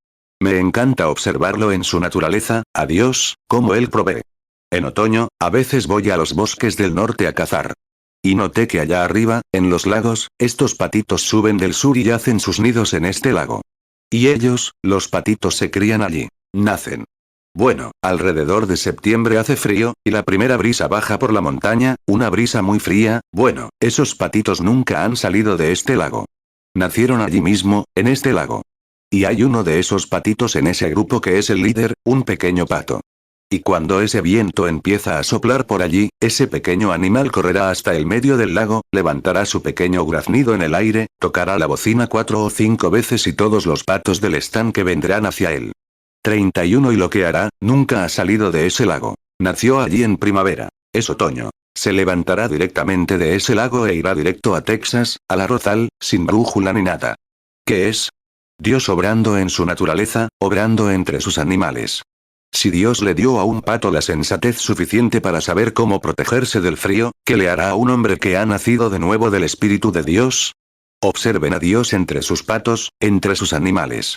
[SPEAKER 1] Me encanta observarlo en su naturaleza, a Dios, como Él provee. En otoño, a veces voy a los bosques del norte a cazar. Y noté que allá arriba, en los lagos, estos patitos suben del sur y hacen sus nidos en este lago. Y ellos, los patitos se crían allí. Nacen. Bueno, alrededor de septiembre hace frío, y la primera brisa baja por la montaña, una brisa muy fría. Bueno, esos patitos nunca han salido de este lago. Nacieron allí mismo, en este lago. Y hay uno de esos patitos en ese grupo que es el líder, un pequeño pato. Y cuando ese viento empieza a soplar por allí, ese pequeño animal correrá hasta el medio del lago, levantará su pequeño graznido en el aire, tocará la bocina 4 o 5 veces y todos los patos del estanque vendrán hacia él. 31 y lo que hará, nunca ha salido de ese lago. Nació allí en primavera. Es otoño. Se levantará directamente de ese lago e irá directo a Texas, al arrozal, sin brújula ni nada. ¿Qué es? Dios obrando en su naturaleza, obrando entre sus animales. Si Dios le dio a un pato la sensatez suficiente para saber cómo protegerse del frío, ¿qué le hará a un hombre que ha nacido de nuevo del Espíritu de Dios? Observen a Dios entre sus patos, entre sus animales.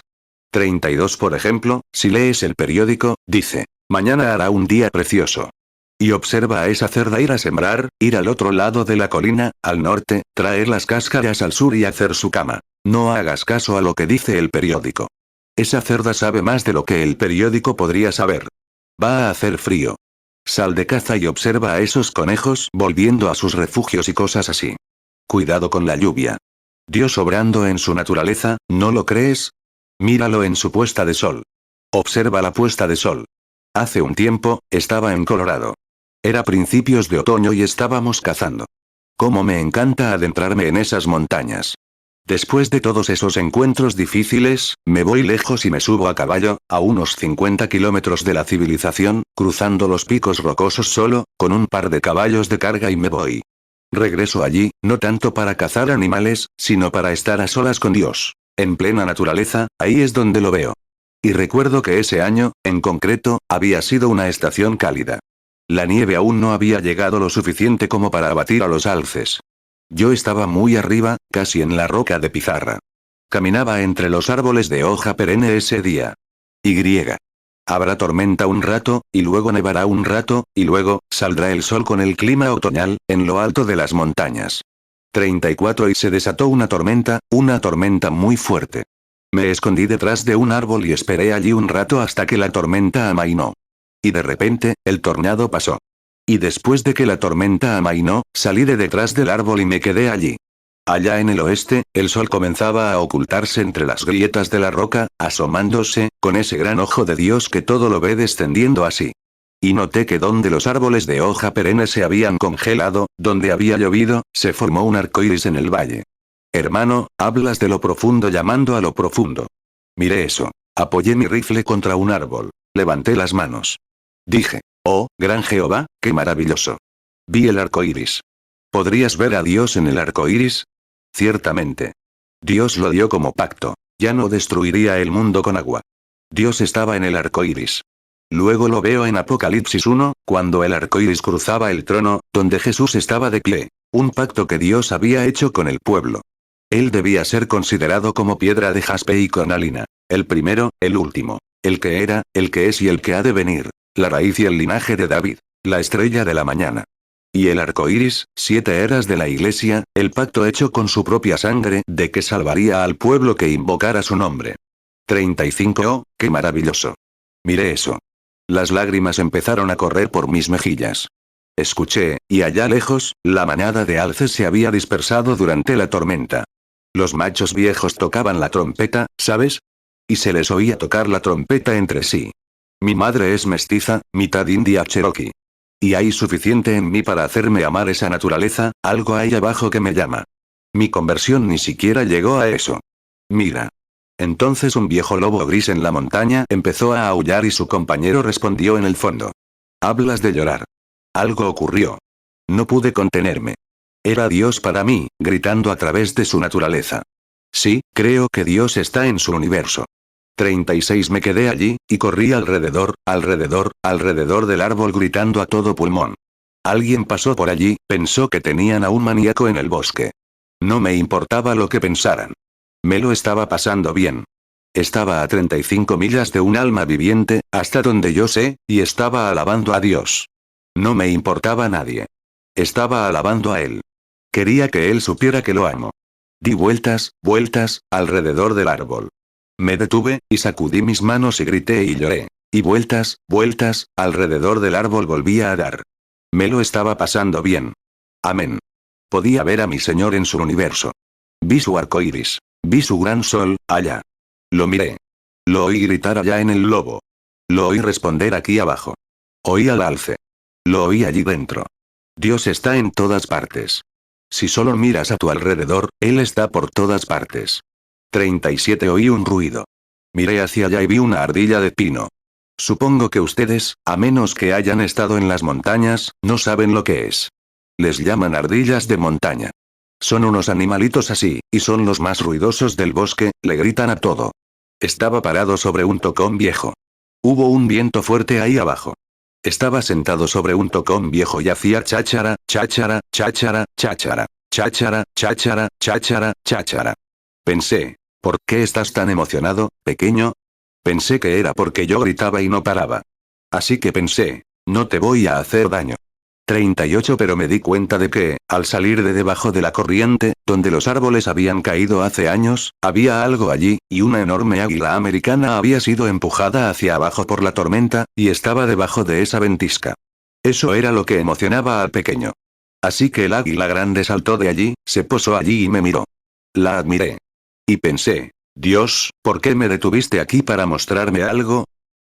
[SPEAKER 1] 32 por ejemplo, si lees el periódico, dice: mañana hará un día precioso. Y observa a esa cerda ir a sembrar, ir al otro lado de la colina, al norte, traer las cáscaras al sur y hacer su cama. No hagas caso a lo que dice el periódico. Esa cerda sabe más de lo que el periódico podría saber. Va a hacer frío. Sal de caza y observa a esos conejos volviendo a sus refugios y cosas así. Cuidado con la lluvia. Dios obrando en su naturaleza, ¿no lo crees? Míralo en su puesta de sol. Observa la puesta de sol. Hace un tiempo, estaba en Colorado. Era principios de otoño y estábamos cazando. Cómo me encanta adentrarme en esas montañas. Después de todos esos encuentros difíciles, me voy lejos y me subo a caballo, a unos 50 kilómetros de la civilización, cruzando los picos rocosos solo, con un par de caballos de carga y me voy. Regreso allí, no tanto para cazar animales, sino para estar a solas con Dios. En plena naturaleza, ahí es donde lo veo. Y recuerdo que ese año, en concreto, había sido una estación cálida. La nieve aún no había llegado lo suficiente como para abatir a los alces. Yo estaba muy arriba, casi en la roca de pizarra. Caminaba entre los árboles de hoja perenne ese día. Y. Habrá tormenta un rato, y luego nevará un rato, y luego, saldrá el sol con el clima otoñal, en lo alto de las montañas. 34 y se desató una tormenta muy fuerte. Me escondí detrás de un árbol y esperé allí un rato hasta que la tormenta amainó. Y de repente, el tornado pasó. Y después de que la tormenta amainó, salí de detrás del árbol y me quedé allí. Allá en el oeste, el sol comenzaba a ocultarse entre las grietas de la roca, asomándose, con ese gran ojo de Dios que todo lo ve descendiendo así. Y noté que donde los árboles de hoja perenne se habían congelado, donde había llovido, se formó un arco iris en el valle. Hermano, hablas de lo profundo llamando a lo profundo. Miré eso. Apoyé mi rifle contra un árbol. Levanté las manos. Dije: oh, gran Jehová, qué maravilloso. Vi el arco iris. ¿Podrías ver a Dios en el arco iris? Ciertamente. Dios lo dio como pacto. Ya no destruiría el mundo con agua. Dios estaba en el arco iris. Luego lo veo en Apocalipsis 1, cuando el arco iris cruzaba el trono, donde Jesús estaba de pie. Un pacto que Dios había hecho con el pueblo. Él debía ser considerado como piedra de jaspe y cornalina. El primero, el último. El que era, el que es y el que ha de venir. La raíz y el linaje de David. La estrella de la mañana. Y el arco iris, 7 eras de la iglesia, el pacto hecho con su propia sangre, de que salvaría al pueblo que invocara su nombre. 35 Oh, qué maravilloso. Miré eso. Las lágrimas empezaron a correr por mis mejillas. Escuché, y allá lejos, la manada de alces se había dispersado durante la tormenta. Los machos viejos tocaban la trompeta, ¿sabes? y se les oía tocar la trompeta entre sí. Mi madre es mestiza, mitad india cherokee. Y hay suficiente en mí para hacerme amar esa naturaleza, algo ahí abajo que me llama. Mi conversión ni siquiera llegó a eso. Mira. Entonces un viejo lobo gris en la montaña empezó a aullar y su compañero respondió en el fondo. Hablas de llorar. Algo ocurrió. No pude contenerme. Era Dios para mí, gritando a través de su naturaleza. Sí, creo que Dios está en su universo. 36 Me quedé allí, y corrí alrededor, alrededor del árbol gritando a todo pulmón. Alguien pasó por allí, pensó que tenían a un maníaco en el bosque. No me importaba lo que pensaran. Me lo estaba pasando bien. Estaba a 35 millas de un alma viviente, hasta donde yo sé, y estaba alabando a Dios. No me importaba nadie. Estaba alabando a Él. Quería que Él supiera que lo amo. Di vueltas, alrededor del árbol. Me detuve, y sacudí mis manos y grité y lloré. Y vueltas, alrededor del árbol volvía a dar. Me lo estaba pasando bien. Amén. Podía ver a mi Señor en su universo. Vi su arco iris. Vi su gran sol, allá. Lo miré. Lo oí gritar allá en el lobo. Lo oí responder aquí abajo. Oí al alce. Lo oí allí dentro. Dios está en todas partes. Si solo miras a tu alrededor, Él está por todas partes. 37 Oí un ruido. Miré hacia allá y vi una ardilla de pino. Supongo que ustedes, a menos que hayan estado en las montañas, no saben lo que es. Les llaman ardillas de montaña. Son unos animalitos así, y son los más ruidosos del bosque, le gritan a todo. Estaba parado sobre un tocón viejo. Hubo un viento fuerte ahí abajo. Estaba sentado sobre un tocón viejo y hacía cháchara, cháchara, cháchara, cháchara, cháchara, cháchara, cháchara, cháchara. Pensé, ¿por qué estás tan emocionado, pequeño? Pensé que era porque yo gritaba y no paraba. Así que pensé, no te voy a hacer daño. 38 Pero me di cuenta de que, al salir de debajo de la corriente, donde los árboles habían caído hace años, había algo allí, y una enorme águila americana había sido empujada hacia abajo por la tormenta, y estaba debajo de esa ventisca. Eso era lo que emocionaba al pequeño. Así que el águila grande saltó de allí, se posó allí y me miró. La admiré. Y pensé, Dios, ¿por qué me detuviste aquí para mostrarme algo?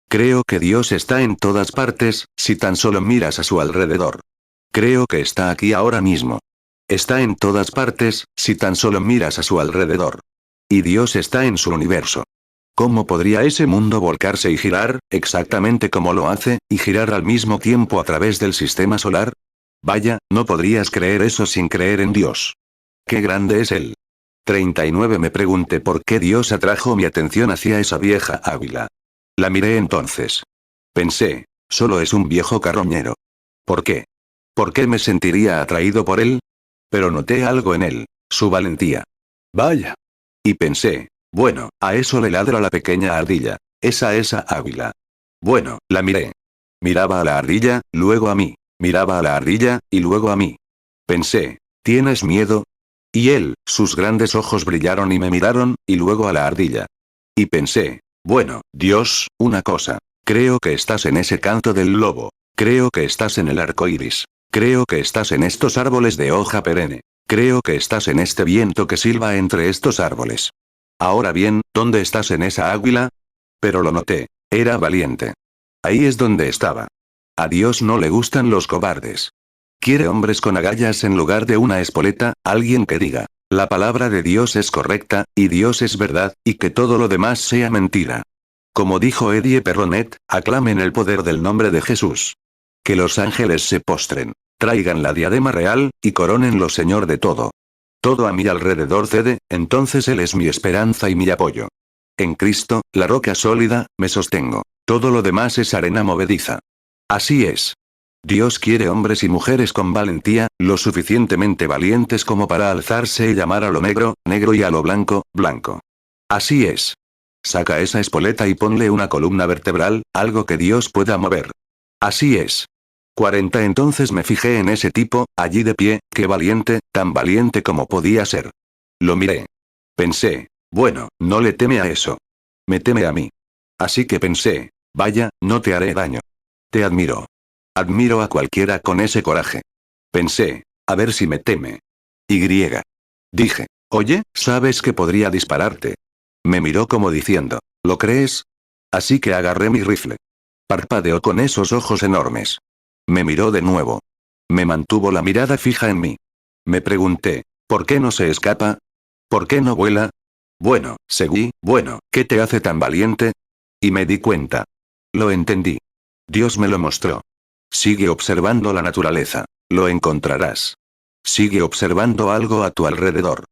[SPEAKER 1] Creo que Dios está en todas partes, si tan solo miras a su alrededor. Creo que está aquí ahora mismo. Está en todas partes, si tan solo miras a su alrededor. Y Dios está en su universo. ¿Cómo podría ese mundo volcarse y girar, exactamente como lo hace, y girar al mismo tiempo a través del sistema solar? Vaya, no podrías creer eso sin creer en Dios. ¡Qué grande es Él! 39 Me pregunté por qué Dios atrajo mi atención hacia esa vieja águila. La miré entonces. Pensé, solo es un viejo carroñero. ¿Por qué? ¿Por qué me sentiría atraído por él? Pero noté algo en él, su valentía. Vaya. Y pensé, bueno, a eso le ladra la pequeña ardilla. Esa águila. Bueno, la miré. Miraba a la ardilla, luego a mí. Miraba a la ardilla, y luego a mí. Pensé, ¿tienes miedo? Y él, sus grandes ojos brillaron y me miraron, y luego a la ardilla. Y pensé, bueno, Dios, una cosa. Creo que estás en ese canto del lobo. Creo que estás en el arco iris. Creo que estás en estos árboles de hoja perenne. Creo que estás en este viento que silba entre estos árboles. Ahora bien, ¿dónde estás en esa águila? Pero lo noté. Era valiente. Ahí es donde estaba. A Dios no le gustan los cobardes. Quiere hombres con agallas en lugar de una espoleta, alguien que diga, la palabra de Dios es correcta, y Dios es verdad, y que todo lo demás sea mentira. Como dijo Eddie Perronet, aclamen el poder del nombre de Jesús. Que los ángeles se postren, traigan la diadema real, y corónenlo Señor de todo. Todo a mi alrededor cede, entonces Él es mi esperanza y mi apoyo. En Cristo, la roca sólida, me sostengo. Todo lo demás es arena movediza. Así es. Dios quiere hombres y mujeres con valentía, lo suficientemente valientes como para alzarse y llamar a lo negro, negro y a lo blanco, blanco. Así es. Saca esa espoleta y ponle una columna vertebral, algo que Dios pueda mover. Así es. 40 Entonces me fijé en ese tipo, allí de pie, qué valiente, tan valiente como podía ser. Lo miré. Pensé, bueno, no le teme a eso. Me teme a mí. Así que pensé, vaya, no te haré daño. Te admiro. Admiro a cualquiera con ese coraje. Pensé, a ver si me teme. Y. Dije, oye, ¿sabes que podría dispararte? Me miró como diciendo, ¿Lo crees? Así que agarré mi rifle. Parpadeó con esos ojos enormes. Me miró de nuevo. Me mantuvo la mirada fija en mí. Me pregunté, ¿por qué no se escapa? ¿Por qué no vuela? Bueno, seguí, bueno, ¿qué te hace tan valiente? Y me di cuenta. Lo entendí. Dios me lo mostró. Sigue observando la naturaleza. Lo encontrarás. Sigue observando algo a tu alrededor.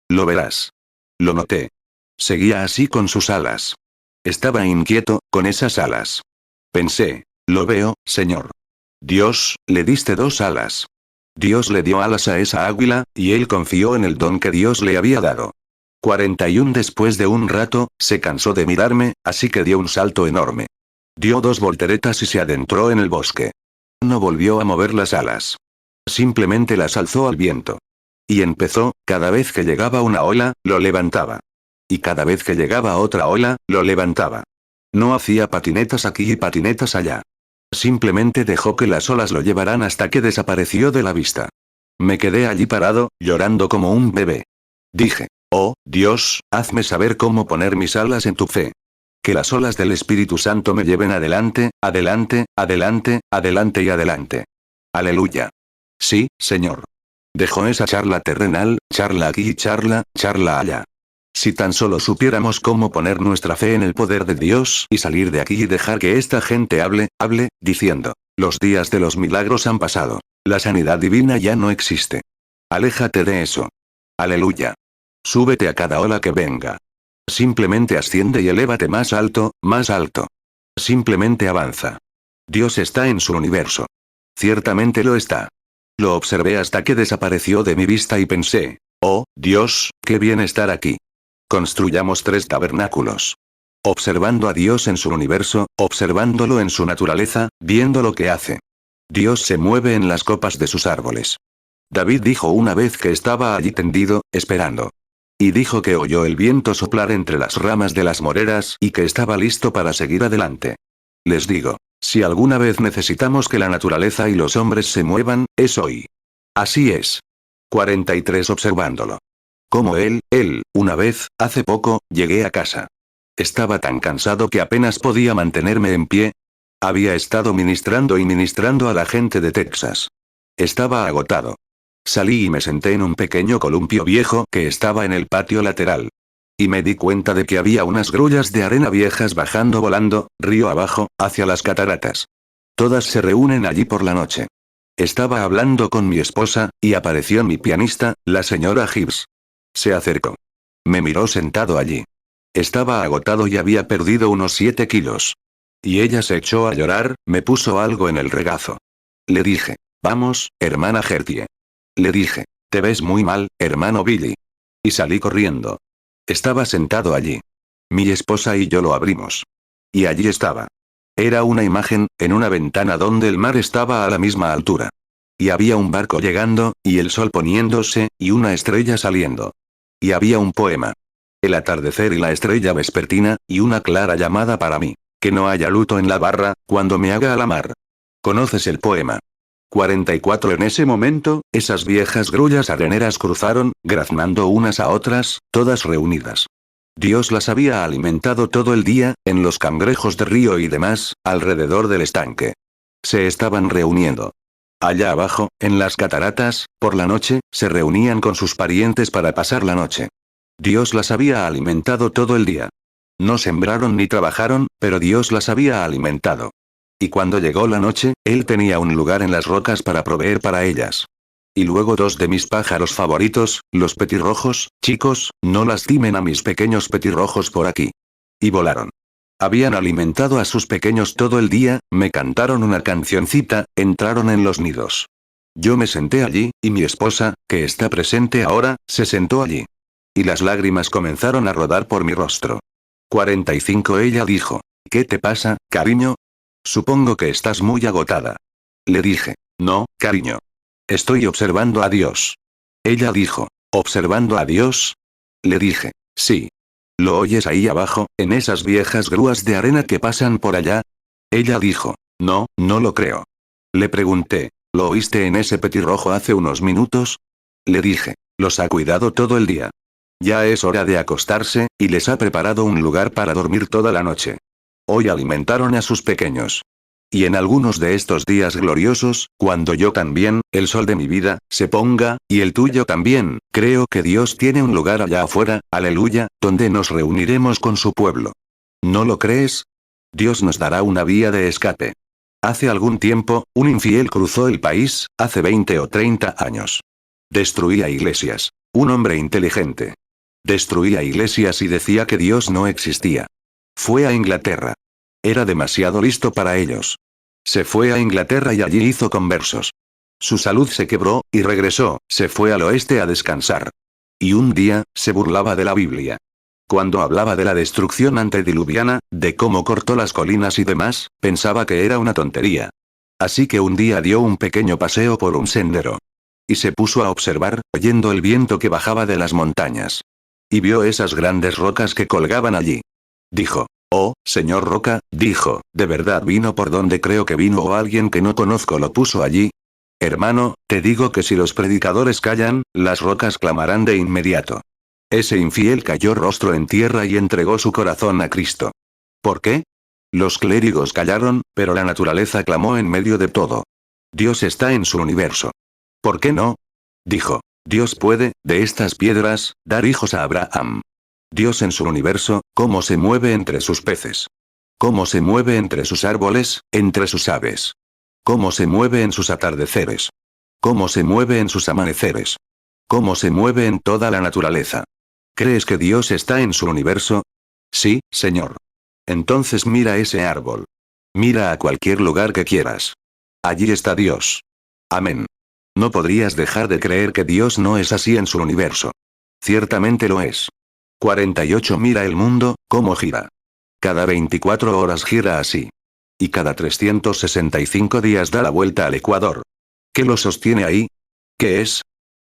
[SPEAKER 1] Lo verás. Lo noté. Seguía así con sus alas. Estaba inquieto, con esas alas. Pensé, lo veo, Señor. Dios, le diste 2 alas. Dios le dio alas a esa águila, y él confió en el don que Dios le había dado. 41 después de un rato, se cansó de mirarme, así que dio un salto enorme. Dio 2 volteretas y se adentró en el bosque. No volvió a mover las alas. Simplemente las alzó al viento. Y empezó, cada vez que llegaba una ola, lo levantaba. Y cada vez que llegaba otra ola, lo levantaba. No hacía patinetas aquí y patinetas allá. Simplemente dejó que las olas lo llevaran hasta que desapareció de la vista. Me quedé allí parado, llorando como un bebé. Dije, oh, Dios, hazme saber cómo poner mis alas en tu fe. Que las olas del Espíritu Santo me lleven adelante, adelante, adelante, adelante y adelante. Aleluya. Sí, Señor. Dejó esa charla terrenal, charla aquí y charla allá. Si tan solo supiéramos cómo poner nuestra fe en el poder de Dios y salir de aquí y dejar que esta gente hable, diciendo, los días de los milagros han pasado. La sanidad divina ya no existe. Aléjate de eso. Aleluya. Súbete a cada ola que venga. Simplemente asciende y elévate más alto, más alto. Simplemente avanza. Dios está en su universo. Ciertamente lo está. Lo observé hasta que desapareció de mi vista y pensé, oh, Dios, qué bien estar aquí. Construyamos 3 tabernáculos. Observando a Dios en su universo, observándolo en su naturaleza, viendo lo que hace. Dios se mueve en las copas de sus árboles. David dijo una vez que estaba allí tendido, esperando. Y dijo que oyó el viento soplar entre las ramas de las moreras y que estaba listo para seguir adelante. Les digo, si alguna vez necesitamos que la naturaleza y los hombres se muevan, es hoy. Así es. 43 observándolo. Como una vez, hace poco, llegué a casa. Estaba tan cansado que apenas podía mantenerme en pie. Había estado ministrando y ministrando a la gente de Texas. Estaba agotado. Salí y me senté en un pequeño columpio viejo que estaba en el patio lateral. Y me di cuenta de que había unas grullas de arena viejas bajando volando, río abajo, hacia las cataratas. Todas se reúnen allí por la noche. Estaba hablando con mi esposa, y apareció mi pianista, la señora Gibbs. Se acercó. Me miró sentado allí. Estaba agotado y había perdido unos 7 kilos. Y ella se echó a llorar, me puso algo en el regazo. Le dije, vamos, hermana Gertie. Le dije, te ves muy mal, hermano Billy. Y salí corriendo. Estaba sentado allí. Mi esposa y yo lo abrimos. Y allí estaba. Era una imagen, en una ventana donde el mar estaba a la misma altura. Y había un barco llegando, y el sol poniéndose, y una estrella saliendo. Y había un poema. El atardecer y la estrella vespertina, y una clara llamada para mí. Que no haya luto en la barra, cuando me haga a la mar. ¿Conoces el poema? 44 En ese momento, esas viejas grullas areneras cruzaron, graznando unas a otras, todas reunidas. Dios las había alimentado todo el día, en los cangrejos de río y demás, alrededor del estanque. Se estaban reuniendo. Allá abajo, en las cataratas, por la noche, se reunían con sus parientes para pasar la noche. Dios las había alimentado todo el día. No sembraron ni trabajaron, pero Dios las había alimentado. Y cuando llegó la noche, él tenía un lugar en las rocas para proveer para ellas. Y luego 2 de mis pájaros favoritos, los petirrojos, chicos, no lastimen a mis pequeños petirrojos por aquí. Y volaron. Habían alimentado a sus pequeños todo el día, me cantaron una cancioncita, entraron en los nidos. Yo me senté allí, y mi esposa, que está presente ahora, se sentó allí. Y las lágrimas comenzaron a rodar por mi rostro. 45 Ella dijo, ¿qué te pasa, cariño? Supongo que estás muy agotada. Le dije, no, cariño. Estoy observando a Dios. Ella dijo, ¿observando a Dios? Le dije, sí. ¿Lo oyes ahí abajo, en esas viejas grúas de arena que pasan por allá? Ella dijo, no, no lo creo. Le pregunté, ¿lo oíste en ese petirrojo hace unos minutos? Le dije, los ha cuidado todo el día. Ya es hora de acostarse, y les ha preparado un lugar para dormir toda la noche. Hoy alimentaron a sus pequeños. Y en algunos de estos días gloriosos, cuando yo también, el sol de mi vida, se ponga, y el tuyo también, creo que Dios tiene un lugar allá afuera, aleluya, donde nos reuniremos con su pueblo. ¿No lo crees? Dios nos dará una vía de escape. Hace algún tiempo, un infiel cruzó el país, hace 20 o 30 años. Destruía iglesias. Un hombre inteligente. Destruía iglesias y decía que Dios no existía. Fue a Inglaterra. Era demasiado listo para ellos. Se fue a Inglaterra y allí hizo conversos. Su salud se quebró, y regresó, se fue al oeste a descansar. Y un día, se burlaba de la Biblia. Cuando hablaba de la destrucción antediluviana, de cómo cortó las colinas y demás, pensaba que era una tontería. Así que un día dio un pequeño paseo por un sendero. Y se puso a observar, oyendo el viento que bajaba de las montañas. Y vio esas grandes rocas que colgaban allí. Dijo: «Oh, señor Roca», dijo, «¿de verdad vino por donde creo que vino o alguien que no conozco lo puso allí?» Hermano, te digo que si los predicadores callan, las rocas clamarán de inmediato. Ese infiel cayó rostro en tierra y entregó su corazón a Cristo. ¿Por qué? Los clérigos callaron, pero la naturaleza clamó en medio de todo. Dios está en su universo. ¿Por qué no? Dijo: Dios puede, de estas piedras, dar hijos a Abraham. Dios en su universo, cómo se mueve entre sus peces. Cómo se mueve entre sus árboles, entre sus aves. Cómo se mueve en sus atardeceres. Cómo se mueve en sus amaneceres. Cómo se mueve en toda la naturaleza. ¿Crees que Dios está en su universo? Sí, Señor. Entonces mira ese árbol. Mira a cualquier lugar que quieras. Allí está Dios. Amén. No podrías dejar de creer que Dios no es así en su universo. Ciertamente lo es. 48 Mira el mundo, cómo gira. Cada 24 horas gira así. Y cada 365 días da la vuelta al ecuador. ¿Qué lo sostiene ahí? ¿Qué es?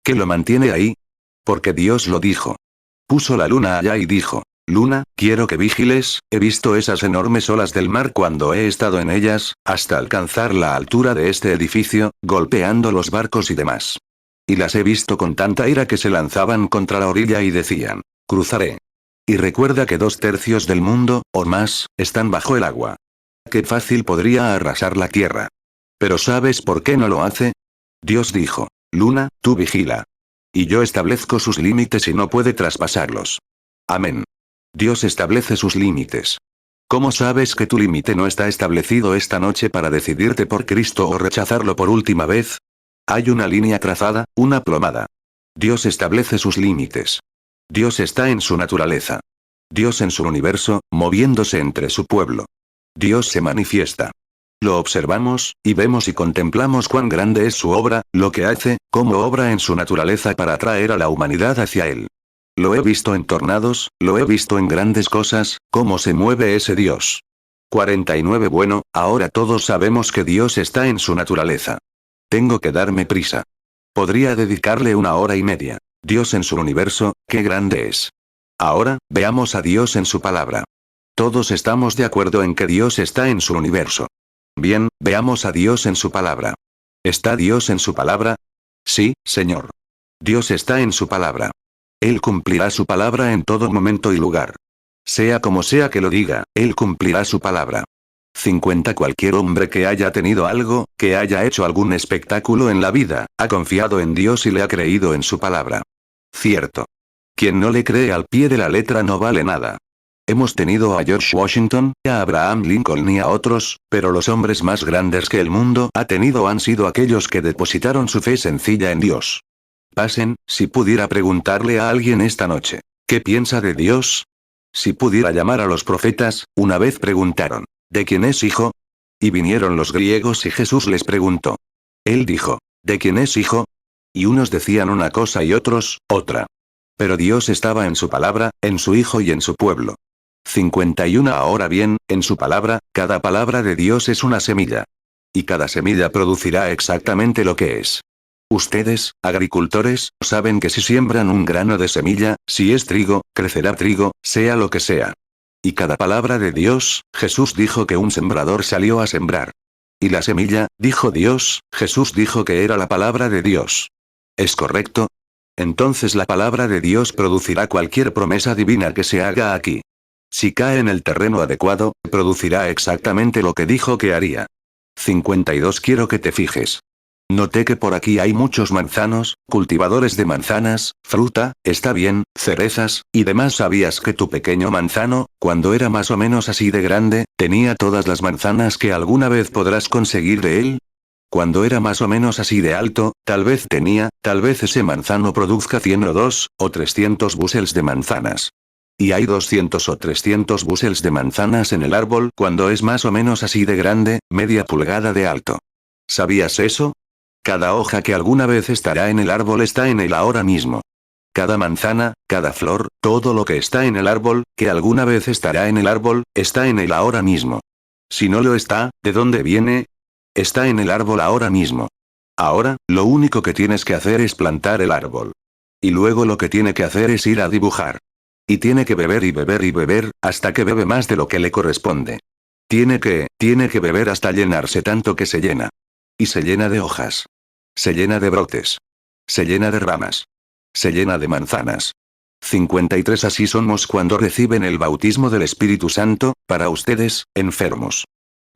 [SPEAKER 1] ¿Qué lo mantiene ahí? Porque Dios lo dijo. Puso la luna allá y dijo: Luna, quiero que vigiles, he visto esas enormes olas del mar cuando he estado en ellas, hasta alcanzar la altura de este edificio, golpeando los barcos y demás. Y las he visto con tanta ira que se lanzaban contra la orilla y decían: cruzaré. Y recuerda que 2/3 del mundo, o más, están bajo el agua. Qué fácil podría arrasar la tierra. Pero ¿sabes por qué no lo hace? Dios dijo: Luna, tú vigila. Y yo establezco sus límites y no puede traspasarlos. Amén. Dios establece sus límites. ¿Cómo sabes que tu límite no está establecido esta noche para decidirte por Cristo o rechazarlo por última vez? Hay una línea trazada, una plomada. Dios establece sus límites. Dios está en su naturaleza. Dios en su universo, moviéndose entre su pueblo. Dios se manifiesta. Lo observamos, y vemos y contemplamos cuán grande es su obra, lo que hace, cómo obra en su naturaleza para atraer a la humanidad hacia él. Lo he visto en tornados, lo he visto en grandes cosas, cómo se mueve ese Dios. 49 Bueno, ahora todos sabemos que Dios está en su naturaleza. Tengo que darme prisa. Podría dedicarle 1 hora y media. Dios en su universo, qué grande es. Ahora, veamos a Dios en su palabra. Todos estamos de acuerdo en que Dios está en su universo. Bien, veamos a Dios en su palabra. ¿Está Dios en su palabra? Sí, Señor. Dios está en su palabra. Él cumplirá su palabra en todo momento y lugar. Sea como sea que lo diga, Él cumplirá su palabra. 50 Cualquier hombre que haya tenido algo, que haya hecho algún espectáculo en la vida, ha confiado en Dios y le ha creído en su palabra. Cierto. Quien no le cree al pie de la letra no vale nada. Hemos tenido a George Washington, a Abraham Lincoln y a otros, pero los hombres más grandes que el mundo ha tenido han sido aquellos que depositaron su fe sencilla en Dios. Pasen, si pudiera preguntarle a alguien esta noche, ¿qué piensa de Dios? Si pudiera llamar a los profetas, una vez preguntaron, ¿de quién es hijo? Y vinieron los griegos y Jesús les preguntó. Él dijo, ¿de quién es hijo? Y unos decían una cosa y otros, otra. Pero Dios estaba en su palabra, en su Hijo y en su pueblo. 51 Ahora bien, en su palabra, cada palabra de Dios es una semilla. Y cada semilla producirá exactamente lo que es. Ustedes, agricultores, saben que si siembran un grano de semilla, si es trigo, crecerá trigo, sea lo que sea. Y cada palabra de Dios, Jesús dijo que un sembrador salió a sembrar. Y la semilla, dijo Dios, Jesús dijo que era la palabra de Dios. ¿Es correcto? entonces la palabra de Dios producirá cualquier promesa divina que se haga aquí. Si cae en el terreno adecuado, producirá exactamente lo que dijo que haría. 52. Quiero que te fijes. Noté que por aquí hay muchos manzanos, cultivadores de manzanas, fruta, está bien, cerezas, y demás. ¿Sabías que tu pequeño manzano, cuando era más o menos así de grande, tenía todas las manzanas que alguna vez podrás conseguir de él? Cuando era más o menos así de alto, tal vez ese manzano produzca 100 o 2, o 300 bushels de manzanas. Y hay 200 o 300 bushels de manzanas en el árbol cuando es más o menos así de grande, media pulgada de alto. ¿Sabías eso? Cada hoja que alguna vez estará en el árbol está en él ahora mismo. Cada manzana, cada flor, todo lo que está en el árbol, que alguna vez estará en el árbol, está en él ahora mismo. Si no lo está, ¿de dónde viene? Está en el árbol ahora mismo. Ahora, lo único que tienes que hacer es plantar el árbol. Y luego lo que tiene que hacer es ir a dibujar. Y tiene que beber y beber y beber, hasta que bebe más de lo que le corresponde. Tiene que beber hasta llenarse tanto que se llena. Y se llena de hojas. Se llena de brotes. Se llena de ramas. Se llena de manzanas. 53. Así somos cuando reciben el bautismo del Espíritu Santo, para ustedes, enfermos.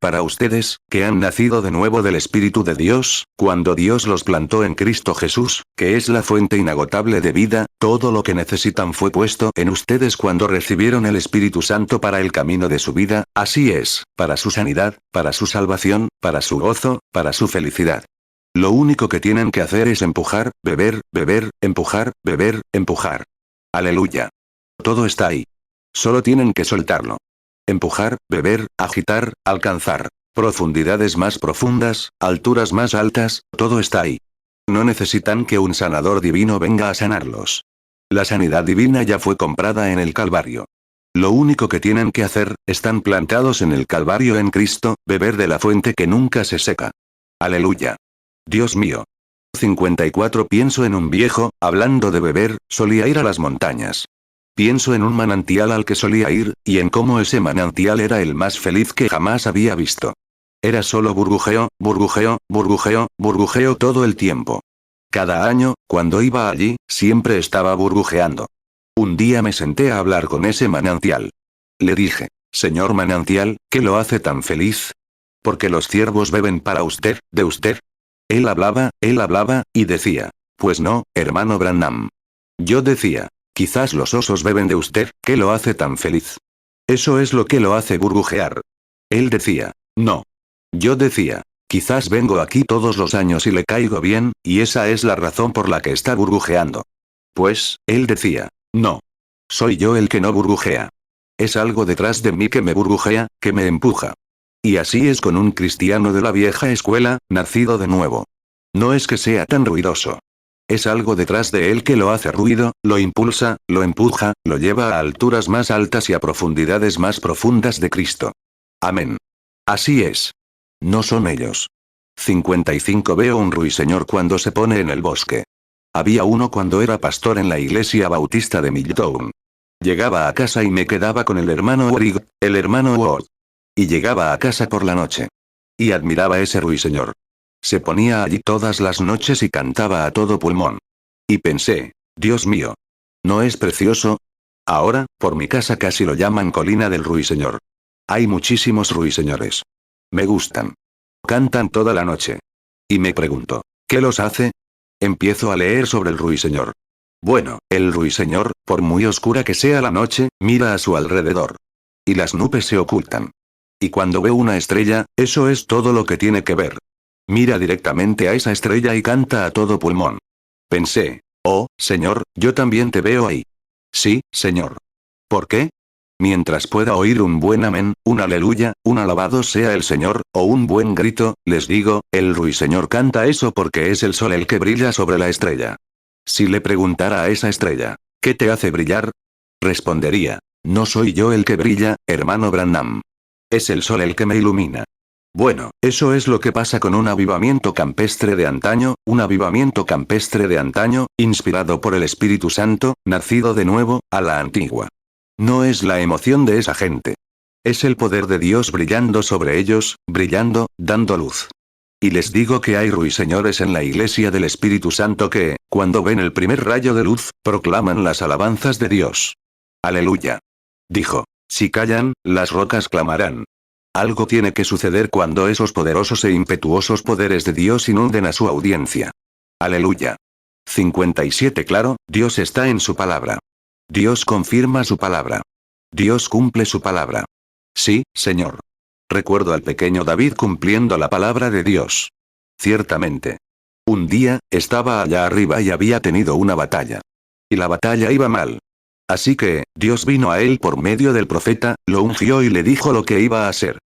[SPEAKER 1] Para ustedes, que han nacido de nuevo del Espíritu de Dios, cuando Dios los plantó en Cristo Jesús, que es la fuente inagotable de vida, todo lo que necesitan fue puesto en ustedes cuando recibieron el Espíritu Santo para el camino de su vida, así es, para su sanidad, para su salvación, para su gozo, para su felicidad. Lo único que tienen que hacer es empujar, beber, beber, empujar, beber, empujar. Aleluya. Todo está ahí. Solo tienen que soltarlo. Empujar, beber, agitar, alcanzar. Profundidades más profundas, alturas más altas, todo está ahí. No necesitan que un sanador divino venga a sanarlos. La sanidad divina ya fue comprada en el Calvario. Lo único que tienen que hacer, están plantados en el Calvario en Cristo, beber de la fuente que nunca se seca. Aleluya. Dios mío. 54. Pienso en un viejo, hablando de beber, solía ir a las montañas. Pienso en un manantial al que solía ir, y en cómo ese manantial era el más feliz que jamás había visto. Era solo burbujeo, burbujeo, burbujeo, burbujeo todo el tiempo. Cada año, cuando iba allí, siempre estaba burbujeando. Un día me senté a hablar con ese manantial. Le dije, señor manantial, ¿qué lo hace tan feliz? Porque los ciervos beben para usted, de usted. Él hablaba, y decía, pues no, hermano Branham. Yo decía, quizás los osos beben de usted, ¿qué lo hace tan feliz? Eso es lo que lo hace burbujear. Él decía, no. Yo decía, quizás vengo aquí todos los años y le caigo bien, y esa es la razón por la que está burbujeando. Pues, él decía, no. Soy yo el que no burbujea. Es algo detrás de mí que me burbujea, que me empuja. Y así es con un cristiano de la vieja escuela, nacido de nuevo. No es que sea tan ruidoso. Es algo detrás de él que lo hace ruido, lo impulsa, lo empuja, lo lleva a alturas más altas y a profundidades más profundas de Cristo. Amén. Así es. No son ellos. 55. Veo un ruiseñor cuando se pone en el bosque. Había uno cuando era pastor en la iglesia bautista de Milltown. Llegaba a casa y me quedaba con el hermano Warig, el hermano Ward. Y llegaba a casa por la noche. Y admiraba ese ruiseñor. Se ponía allí todas las noches y cantaba a todo pulmón. Y pensé, Dios mío. ¿No es precioso? Ahora, por mi casa casi lo llaman colina del ruiseñor. Hay muchísimos ruiseñores. Me gustan. Cantan toda la noche. Y me pregunto, ¿qué los hace? Empiezo a leer sobre el ruiseñor. Bueno, el ruiseñor, por muy oscura que sea la noche, mira a su alrededor. Y las nubes se ocultan. Y cuando ve una estrella, eso es todo lo que tiene que ver. Mira directamente a esa estrella y canta a todo pulmón. Pensé, oh, Señor, yo también te veo ahí. Sí, Señor. ¿Por qué? Mientras pueda oír un buen amén, un aleluya, un alabado sea el Señor, o un buen grito, les digo, el ruiseñor canta eso porque es el sol el que brilla sobre la estrella. Si le preguntara a esa estrella, ¿qué te hace brillar? Respondería, no soy yo el que brilla, hermano Branham. Es el sol el que me ilumina. Bueno, eso es lo que pasa con un avivamiento campestre de antaño, inspirado por el Espíritu Santo, nacido de nuevo, a la antigua. No es la emoción de esa gente. Es el poder de Dios brillando sobre ellos, brillando, dando luz. Y les digo que hay ruiseñores en la iglesia del Espíritu Santo que, cuando ven el primer rayo de luz, proclaman las alabanzas de Dios. Aleluya. Dijo. Si callan, las rocas clamarán. Algo tiene que suceder cuando esos poderosos e impetuosos poderes de Dios inunden a su audiencia. Aleluya. 57 Claro, Dios está en su palabra. Dios confirma su palabra. Dios cumple su palabra. Sí, Señor. Recuerdo al pequeño David cumpliendo la palabra de Dios. Ciertamente. Un día, estaba allá arriba y había tenido una batalla. Y la batalla iba mal. Así que, Dios vino a él por medio del profeta, lo ungió y le dijo lo que iba a hacer.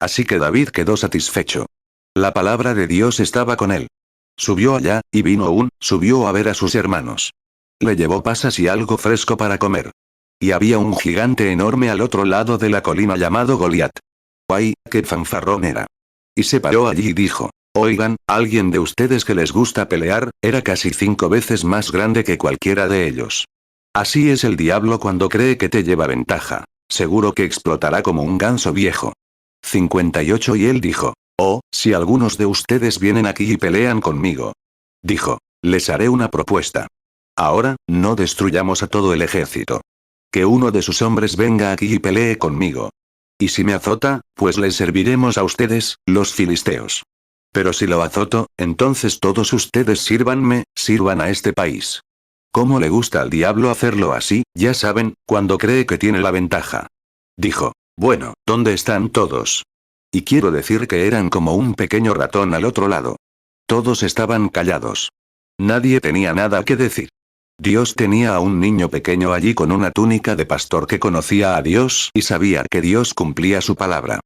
[SPEAKER 1] Así que David quedó satisfecho. La palabra de Dios estaba con él. Subió allá, y subió a ver a sus hermanos. Le llevó pasas y algo fresco para comer. Y había un gigante enorme al otro lado de la colina llamado Goliat. ¡Ay, qué fanfarrón era! Y se paró allí y dijo, oigan, alguien de ustedes que les gusta pelear, era casi 5 veces más grande que cualquiera de ellos. Así es el diablo cuando cree que te lleva ventaja. Seguro que explotará como un ganso viejo. 58 Y él dijo, oh, si algunos de ustedes vienen aquí y pelean conmigo. Dijo, les haré una propuesta. Ahora, no destruyamos a todo el ejército. Que uno de sus hombres venga aquí y pelee conmigo. Y si me azota, pues les serviremos a ustedes, los filisteos. Pero si lo azoto, entonces todos ustedes sirvan a este país. ¿Cómo le gusta al diablo hacerlo así? Ya saben, cuando cree que tiene la ventaja. Dijo, bueno, ¿dónde están todos? Y quiero decir que eran como un pequeño ratón al otro lado. Todos estaban callados. Nadie tenía nada que decir. Dios tenía a un niño pequeño allí con una túnica de pastor que conocía a Dios y sabía que Dios cumplía su palabra.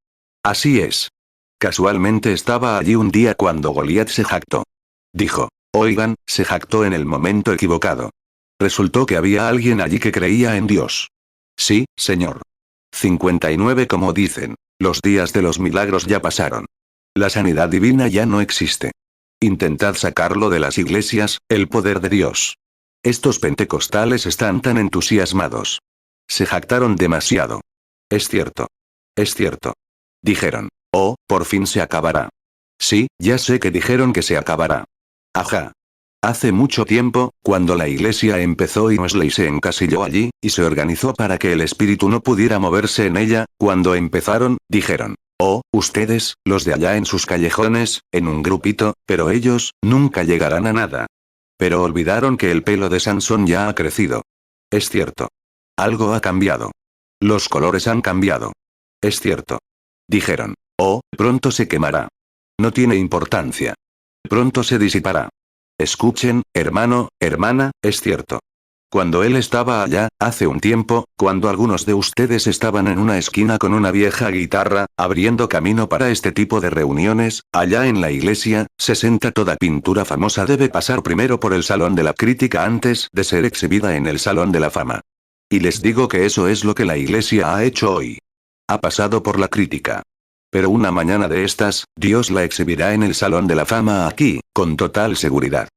[SPEAKER 1] Así es. Casualmente estaba allí un día cuando Goliat se jactó. Dijo, oigan, se jactó en el momento equivocado. Resultó que había alguien allí que creía en Dios. Sí, Señor. 59 Como dicen, los días de los milagros ya pasaron. La sanidad divina ya no existe. Intentad sacarlo de las iglesias, el poder de Dios. Estos pentecostales están tan entusiasmados. Se jactaron demasiado. Es cierto. Es cierto. Dijeron, oh, por fin se acabará. Sí, ya sé que dijeron que se acabará. Ajá. Hace mucho tiempo, cuando la iglesia empezó y Wesley se encasilló allí, y se organizó para que el espíritu no pudiera moverse en ella, cuando empezaron, dijeron, oh, ustedes, los de allá en sus callejones, en un grupito, pero ellos, nunca llegarán a nada. Pero olvidaron que el pelo de Sansón ya ha crecido. Es cierto. Algo ha cambiado. Los colores han cambiado. Es cierto. Dijeron, oh, pronto se quemará. No tiene importancia. Pronto se disipará. Escuchen, hermano, hermana, es cierto. Cuando él estaba allá, hace un tiempo, cuando algunos de ustedes estaban en una esquina con una vieja guitarra, abriendo camino para este tipo de reuniones, allá en la iglesia, 60 Toda pintura famosa debe pasar primero por el Salón de la Crítica antes de ser exhibida en el Salón de la Fama. Y les digo que eso es lo que la iglesia ha hecho hoy. Ha pasado por la crítica. Pero una mañana de estas, Dios la exhibirá en el Salón de la Fama aquí, con total seguridad.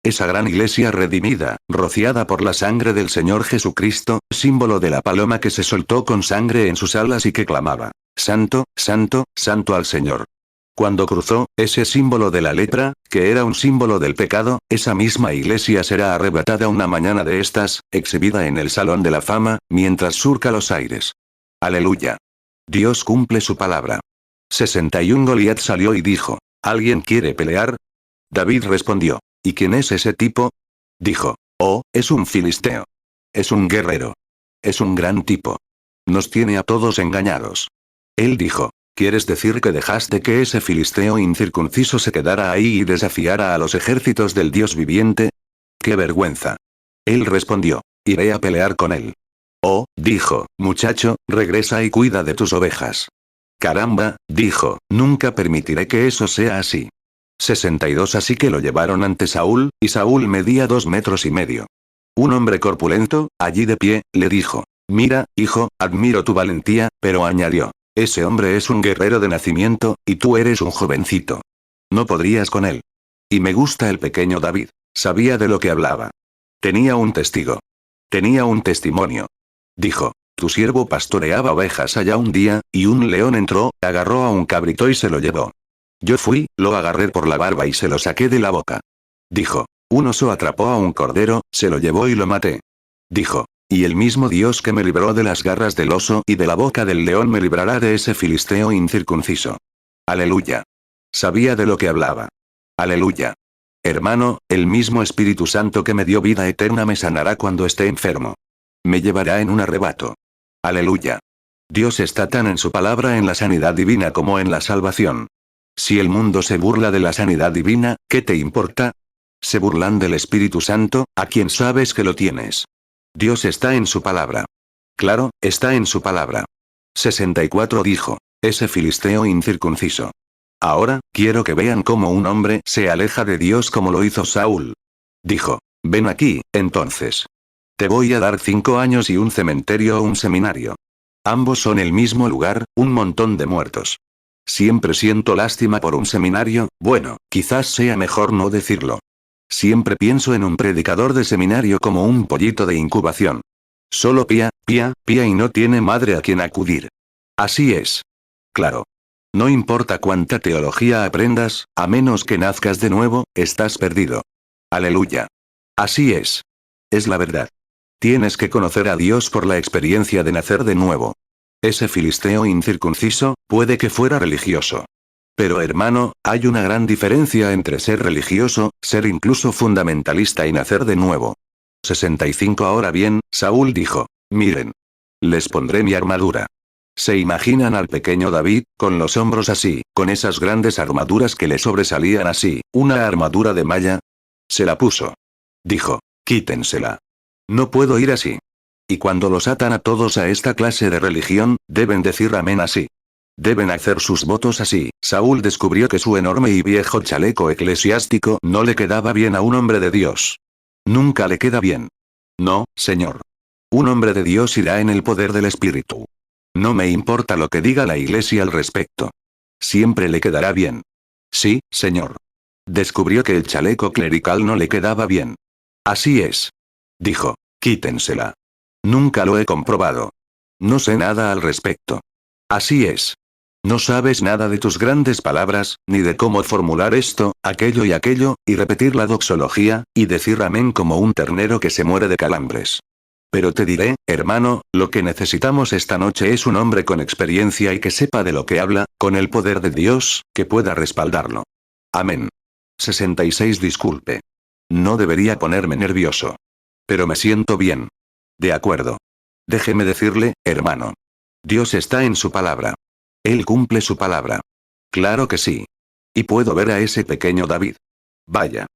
[SPEAKER 1] Esa gran iglesia redimida, rociada por la sangre del Señor Jesucristo, símbolo de la paloma que se soltó con sangre en sus alas y que clamaba, Santo, Santo, Santo al Señor. Cuando cruzó, ese símbolo de la lepra, que era un símbolo del pecado, esa misma iglesia será arrebatada una mañana de estas, exhibida en el Salón de la Fama, mientras surca los aires. Aleluya. Dios cumple su palabra. 61 Goliat salió y dijo, ¿alguien quiere pelear? David respondió, ¿y quién es ese tipo? Dijo, oh, es un filisteo. Es un guerrero. Es un gran tipo. Nos tiene a todos engañados. Él dijo, ¿quieres decir que dejaste que ese filisteo incircunciso se quedara ahí y desafiara a los ejércitos del Dios viviente? ¡Qué vergüenza! Él respondió, iré a pelear con él. Oh, dijo, muchacho, regresa y cuida de tus ovejas. Caramba, dijo, nunca permitiré que eso sea así. 62 Así que lo llevaron ante Saúl, y Saúl medía 2,5 metros. Un hombre corpulento, allí de pie, le dijo, mira, hijo, admiro tu valentía, pero añadió, ese hombre es un guerrero de nacimiento, y tú eres un jovencito. No podrías con él. Y me gusta el pequeño David, sabía de lo que hablaba. Tenía un testigo. Tenía un testimonio. Dijo, tu siervo pastoreaba ovejas allá un día, y un león entró, agarró a un cabrito y se lo llevó. Yo fui, lo agarré por la barba y se lo saqué de la boca. Dijo. Un oso atrapó a un cordero, se lo llevó y lo maté. Dijo. Y el mismo Dios que me libró de las garras del oso y de la boca del león me librará de ese filisteo incircunciso. Aleluya. Sabía de lo que hablaba. Aleluya. Hermano, el mismo Espíritu Santo que me dio vida eterna me sanará cuando esté enfermo. Me llevará en un arrebato. Aleluya. Dios está tan en su palabra en la sanidad divina como en la salvación. Si el mundo se burla de la sanidad divina, ¿qué te importa? Se burlan del Espíritu Santo, a quien sabes que lo tienes. Dios está en su palabra. Claro, está en su palabra. 64 dijo. Ese filisteo incircunciso. Ahora, quiero que vean cómo un hombre se aleja de Dios como lo hizo Saúl. Dijo. Ven aquí, entonces. Te voy a dar 5 años y un cementerio o un seminario. Ambos son el mismo lugar, un montón de muertos. Siempre siento lástima por un seminario, bueno, quizás sea mejor no decirlo. Siempre pienso en un predicador de seminario como un pollito de incubación. Solo pía, pía, pía y no tiene madre a quien acudir. Así es. Claro. No importa cuánta teología aprendas, a menos que nazcas de nuevo, estás perdido. Aleluya. Así es. Es la verdad. Tienes que conocer a Dios por la experiencia de nacer de nuevo. Ese filisteo incircunciso, puede que fuera religioso. Pero hermano, hay una gran diferencia entre ser religioso, ser incluso fundamentalista y nacer de nuevo. 65 Ahora bien, Saúl dijo. Miren. Les pondré mi armadura. ¿Se imaginan al pequeño David, con los hombros así, con esas grandes armaduras que le sobresalían así, una armadura de malla? Se la puso. Dijo. Quítensela. No puedo ir así. Y cuando los atan a todos a esta clase de religión, deben decir amén así. Deben hacer sus votos así. Saúl descubrió que su enorme y viejo chaleco eclesiástico no le quedaba bien a un hombre de Dios. Nunca le queda bien. No, señor. Un hombre de Dios irá en el poder del Espíritu. No me importa lo que diga la iglesia al respecto. Siempre le quedará bien. Sí, señor. Descubrió que el chaleco clerical no le quedaba bien. Así es. Dijo. Quítensela. Nunca lo he comprobado. No sé nada al respecto. Así es. No sabes nada de tus grandes palabras, ni de cómo formular esto, aquello, y repetir la doxología, y decir amén como un ternero que se muere de calambres. Pero te diré, hermano, lo que necesitamos esta noche es un hombre con experiencia y que sepa de lo que habla, con el poder de Dios, que pueda respaldarlo. Amén. 66 Disculpe. No debería ponerme nervioso. Pero me siento bien. De acuerdo. Déjeme decirle, hermano. Dios está en su palabra. Él cumple su palabra. Claro que sí. Y puedo ver a ese pequeño David. Vaya.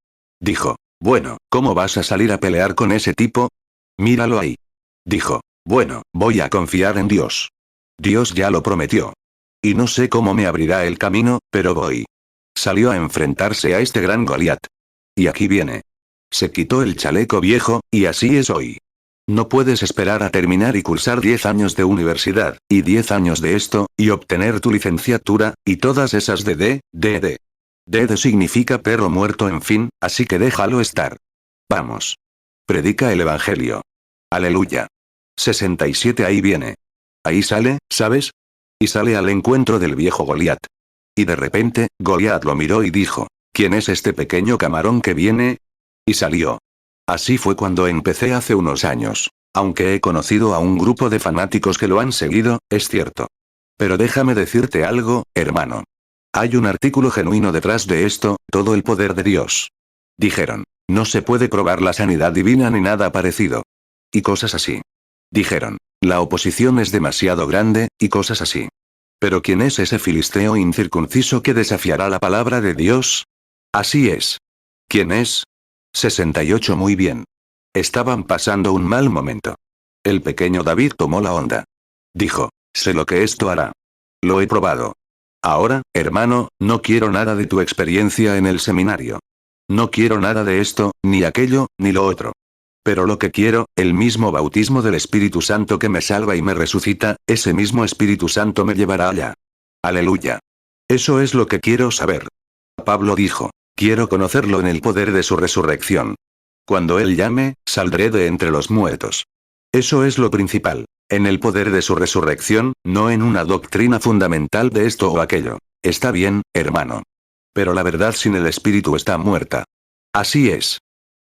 [SPEAKER 1] Dijo. Bueno, ¿cómo vas a salir a pelear con ese tipo? Míralo ahí. Dijo. Bueno, voy a confiar en Dios. Dios ya lo prometió. Y no sé cómo me abrirá el camino, pero voy. Salió a enfrentarse a este gran Goliat. Y aquí viene. Se quitó el chaleco viejo, y así es hoy. No puedes esperar a terminar y cursar 10 años de universidad, y 10 años de esto, y obtener tu licenciatura, y todas esas de. DD significa perro muerto, en fin, así que déjalo estar. Vamos. Predica el Evangelio. Aleluya. 67 Ahí viene. Ahí sale, ¿sabes? Y sale al encuentro del viejo Goliat. Y de repente, Goliat lo miró y dijo, ¿quién es este pequeño camarón que viene? Y salió. Así fue cuando empecé hace unos años. Aunque he conocido a un grupo de fanáticos que lo han seguido, es cierto. Pero déjame decirte algo, hermano. Hay un artículo genuino detrás de esto, todo el poder de Dios. Dijeron, no se puede probar la sanidad divina ni nada parecido. Y cosas así. Dijeron, la oposición es demasiado grande, y cosas así. Pero ¿quién es ese filisteo incircunciso que desafiará la palabra de Dios? Así es. ¿Quién es? 68 Muy bien. Estaban pasando un mal momento. El pequeño David tomó la onda. Dijo, sé lo que esto hará. Lo he probado. Ahora, hermano, no quiero nada de tu experiencia en el seminario. No quiero nada de esto, ni aquello, ni lo otro. Pero lo que quiero, el mismo bautismo del Espíritu Santo que me salva y me resucita, ese mismo Espíritu Santo me llevará allá. Aleluya. Eso es lo que quiero saber. Pablo dijo, quiero conocerlo en el poder de su resurrección. Cuando Él llame, saldré de entre los muertos. Eso es lo principal. En el poder de su resurrección, no en una doctrina fundamental de esto o aquello. Está bien, hermano. Pero la verdad sin el espíritu está muerta. Así es.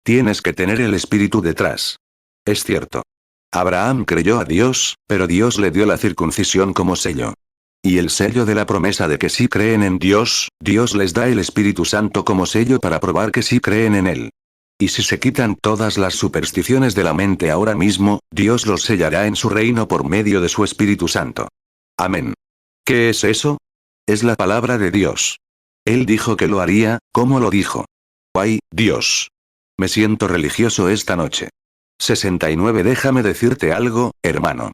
[SPEAKER 1] Tienes que tener el espíritu detrás. Es cierto. Abraham creyó a Dios, pero Dios le dio la circuncisión como sello. Y el sello de la promesa de que sí creen en Dios, Dios les da el Espíritu Santo como sello para probar que sí creen en Él. Y si se quitan todas las supersticiones de la mente ahora mismo, Dios los sellará en su reino por medio de su Espíritu Santo. Amén. ¿Qué es eso? Es la palabra de Dios. Él dijo que lo haría, ¿cómo lo dijo? ¡Ay, Dios! Me siento religioso esta noche. 69. Déjame decirte algo, hermano.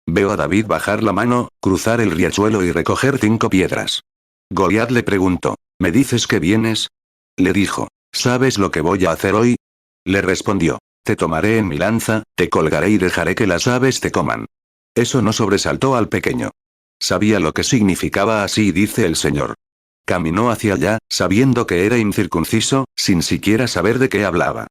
[SPEAKER 1] Veo a David bajar la mano, cruzar el riachuelo y recoger 5 piedras. Goliat le preguntó, ¿me dices que vienes? Le dijo, ¿sabes lo que voy a hacer hoy? Le respondió, te tomaré en mi lanza, te colgaré y dejaré que las aves te coman. Eso no sobresaltó al pequeño. Sabía lo que significaba así, dice el Señor. Caminó hacia allá, sabiendo que era incircunciso, sin siquiera saber de qué hablaba.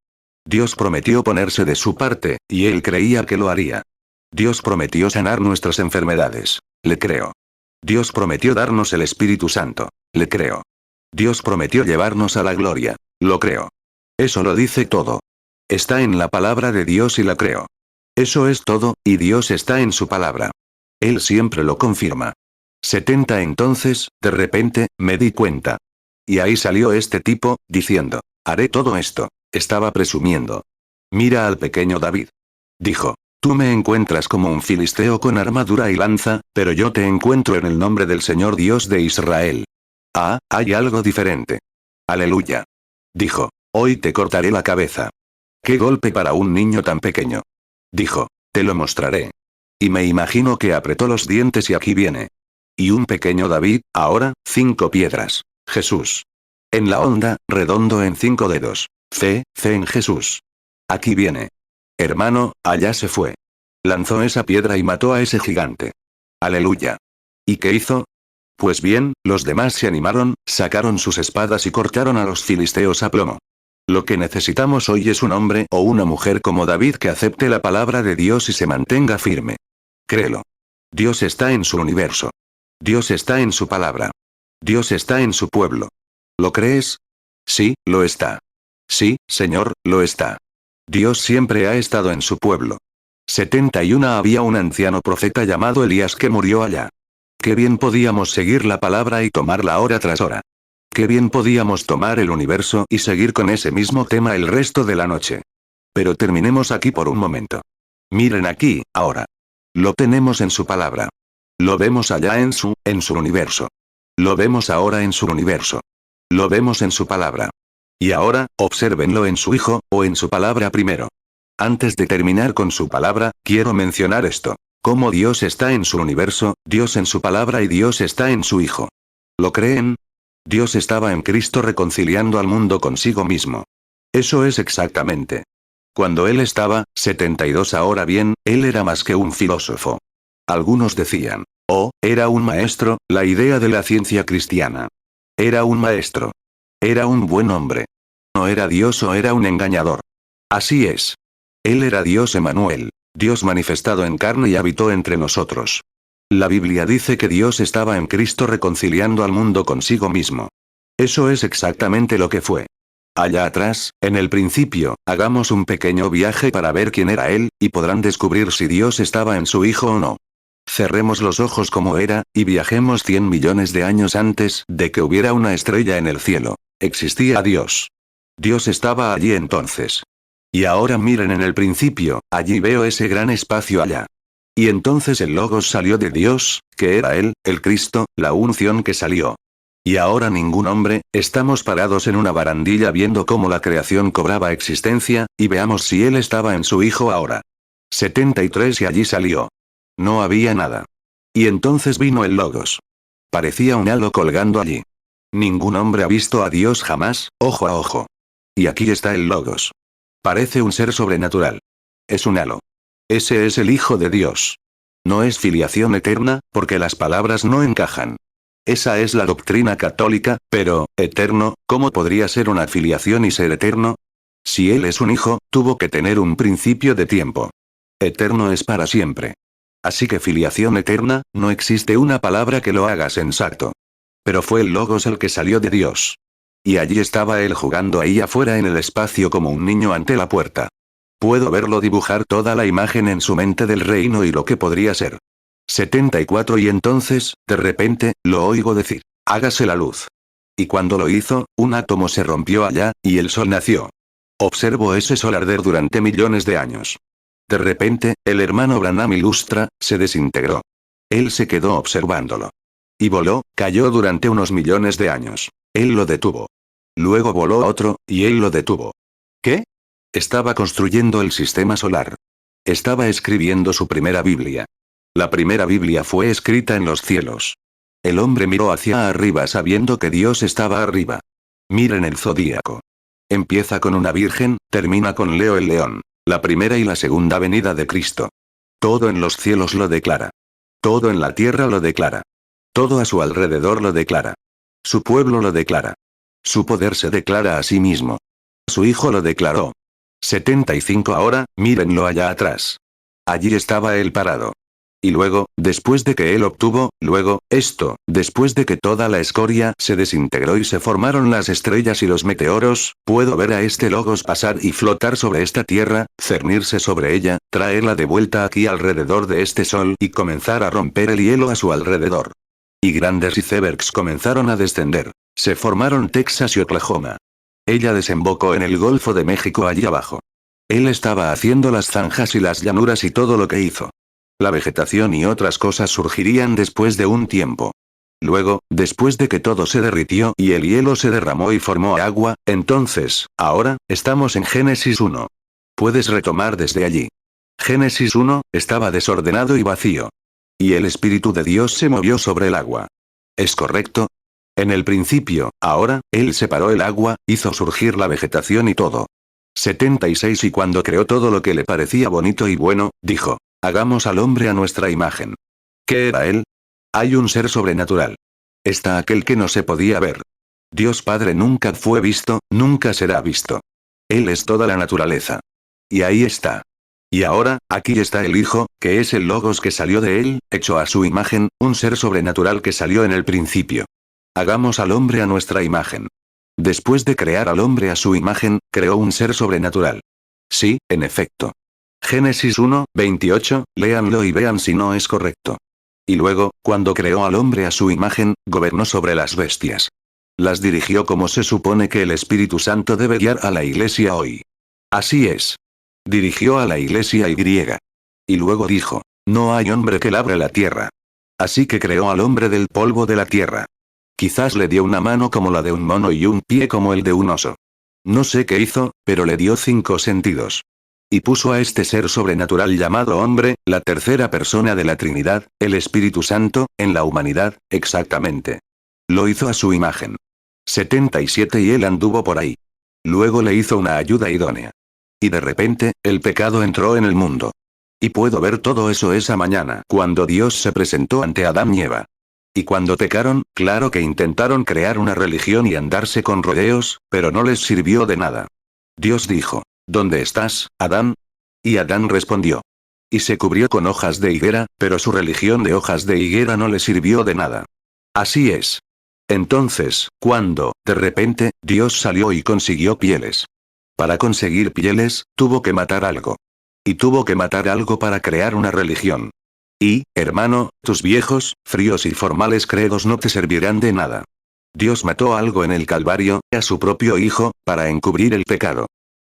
[SPEAKER 1] Dios prometió ponerse de su parte, y él creía que lo haría. Dios prometió sanar nuestras enfermedades. Le creo. Dios prometió darnos el Espíritu Santo. Le creo. Dios prometió llevarnos a la gloria. Lo creo. Eso lo dice todo. Está en la palabra de Dios y la creo. Eso es todo, y Dios está en su palabra. Él siempre lo confirma. 70. Entonces, de repente, me di cuenta. Y ahí salió este tipo, diciendo, haré todo esto. Estaba presumiendo. Mira al pequeño David. Dijo, tú me encuentras como un filisteo con armadura y lanza, pero yo te encuentro en el nombre del Señor Dios de Israel. Ah, hay algo diferente. Aleluya. Dijo, hoy te cortaré la cabeza. Qué golpe para un niño tan pequeño. Dijo, te lo mostraré. Y me imagino que apretó los dientes y aquí viene. Y un pequeño David, ahora, 5 piedras. Jesús. En la onda, redondo en 5 dedos. Fe en Jesús. Aquí viene. Hermano, allá se fue. Lanzó esa piedra y mató a ese gigante. Aleluya. ¿Y qué hizo? Pues bien, los demás se animaron, sacaron sus espadas y cortaron a los filisteos a plomo. Lo que necesitamos hoy es un hombre o una mujer como David que acepte la palabra de Dios y se mantenga firme. Créelo. Dios está en su universo. Dios está en su palabra. Dios está en su pueblo. ¿Lo crees? Sí, lo está. Sí, Señor, lo está. Dios siempre ha estado en su pueblo. 71. Había un anciano profeta llamado Elías que murió allá. Qué bien podíamos seguir la palabra y tomarla hora tras hora. Qué bien podíamos tomar el universo y seguir con ese mismo tema el resto de la noche. Pero terminemos aquí por un momento. Miren aquí, ahora. Lo tenemos en su palabra. Lo vemos allá en su universo. Lo vemos ahora en su universo. Lo vemos en su palabra. Y ahora, obsérvenlo en su Hijo, o en su palabra primero. Antes de terminar con su palabra, quiero mencionar esto. Cómo Dios está en su universo, Dios en su palabra y Dios está en su Hijo. ¿Lo creen? Dios estaba en Cristo reconciliando al mundo consigo mismo. Eso es exactamente. Cuando Él estaba, 72. Ahora bien, Él era más que un filósofo. Algunos decían, oh, era un maestro, la idea de la ciencia cristiana. Era un maestro. Era un buen hombre. No era Dios o era un engañador. Así es. Él era Dios Emanuel, Dios manifestado en carne y habitó entre nosotros. La Biblia dice que Dios estaba en Cristo reconciliando al mundo consigo mismo. Eso es exactamente lo que fue. Allá atrás, en el principio, hagamos un pequeño viaje para ver quién era Él, y podrán descubrir si Dios estaba en su Hijo o no. Cerremos los ojos como era, y viajemos 100 millones de años antes de que hubiera una estrella en el cielo. Existía Dios. Dios estaba allí entonces. Y ahora miren en el principio, allí veo ese gran espacio allá. Y entonces el Logos salió de Dios, que era Él, el Cristo, la unción que salió. Y ahora ningún hombre, estamos parados en una barandilla viendo cómo la creación cobraba existencia, y veamos si Él estaba en su Hijo ahora. 73. Y allí salió. No había nada. Y entonces vino el Logos. Parecía un halo colgando allí. Ningún hombre ha visto a Dios jamás, ojo a ojo. Y aquí está el Logos. Parece un ser sobrenatural. Es un halo. Ese es el Hijo de Dios. No es filiación eterna, porque las palabras no encajan. Esa es la doctrina católica, pero, eterno, ¿cómo podría ser una filiación y ser eterno? Si Él es un hijo, tuvo que tener un principio de tiempo. Eterno es para siempre. Así que filiación eterna, no existe una palabra que lo haga sensato. Pero fue el Logos el que salió de Dios. Y allí estaba él jugando ahí afuera en el espacio como un niño ante la puerta. Puedo verlo dibujar toda la imagen en su mente del reino y lo que podría ser. 74 Y entonces, de repente, lo oigo decir, hágase la luz. Y cuando lo hizo, un átomo se rompió allá, y el sol nació. Observo ese sol arder durante millones de años. De repente, el hermano Branham ilustra, se desintegró. Él se quedó observándolo. Y voló, cayó durante unos millones de años. Él lo detuvo. Luego voló otro, y él lo detuvo. ¿Qué? Estaba construyendo el sistema solar. Estaba escribiendo su primera Biblia. La primera Biblia fue escrita en los cielos. El hombre miró hacia arriba sabiendo que Dios estaba arriba. Miren el zodíaco. Empieza con una virgen, termina con Leo el león. La primera y la segunda venida de Cristo. Todo en los cielos lo declara. Todo en la tierra lo declara. Todo a su alrededor lo declara. Su pueblo lo declara. Su poder se declara a sí mismo. Su hijo lo declaró. 75 Ahora, mírenlo allá atrás. Allí estaba él parado. Y luego, después de que él obtuvo, después de que toda la escoria se desintegró y se formaron las estrellas y los meteoros, puedo ver a este logos pasar y flotar sobre esta tierra, cernirse sobre ella, traerla de vuelta aquí alrededor de este sol y comenzar a romper el hielo a su alrededor. Y grandes icebergs comenzaron a descender. Se formaron Texas y Oklahoma. Ella desembocó en el Golfo de México allí abajo. Él estaba haciendo las zanjas y las llanuras y todo lo que hizo. La vegetación y otras cosas surgirían después de un tiempo. Luego, después de que todo se derritió y el hielo se derramó y formó agua, entonces, ahora, estamos en Génesis 1. Puedes retomar desde allí. Génesis 1, estaba desordenado y vacío. Y el Espíritu de Dios se movió sobre el agua. ¿Es correcto? En el principio, ahora, Él separó el agua, hizo surgir la vegetación y todo. 76 Y cuando creó todo lo que le parecía bonito y bueno, dijo, hagamos al hombre a nuestra imagen. ¿Qué era él? Hay un ser sobrenatural. Está aquel que no se podía ver. Dios Padre nunca fue visto, nunca será visto. Él es toda la naturaleza. Y ahí está. Y ahora, aquí está el Hijo, que es el Logos que salió de él, hecho a su imagen, un ser sobrenatural que salió en el principio. Hagamos al hombre a nuestra imagen. Después de crear al hombre a su imagen, creó un ser sobrenatural. Sí, en efecto. Génesis 1, 28, léanlo y vean si no es correcto. Y luego, cuando creó al hombre a su imagen, gobernó sobre las bestias. Las dirigió como se supone que el Espíritu Santo debe guiar a la iglesia hoy. Así es. Dirigió a la iglesia y griega. Y luego dijo, no hay hombre que labre la tierra. Así que creó al hombre del polvo de la tierra. Quizás le dio una mano como la de un mono y un pie como el de un oso. No sé qué hizo, pero le dio 5 sentidos. Y puso a este ser sobrenatural llamado hombre, la tercera persona de la Trinidad, el Espíritu Santo, en la humanidad, exactamente. Lo hizo a su imagen. 77 Y él anduvo por ahí. Luego le hizo una ayuda idónea. Y de repente, el pecado entró en el mundo. Y puedo ver todo eso esa mañana, cuando Dios se presentó ante Adán y Eva. Y cuando pecaron, claro que intentaron crear una religión y andarse con rodeos, pero no les sirvió de nada. Dios dijo, ¿dónde estás, Adán? Y Adán respondió. Y se cubrió con hojas de higuera, pero su religión de hojas de higuera no le sirvió de nada. Así es. Entonces, cuando, de repente, Dios salió y consiguió pieles. Para conseguir pieles, tuvo que matar algo. Y tuvo que matar algo para crear una religión. Y, hermano, tus viejos, fríos y formales credos no te servirán de nada. Dios mató algo en el Calvario, a su propio Hijo, para encubrir el pecado.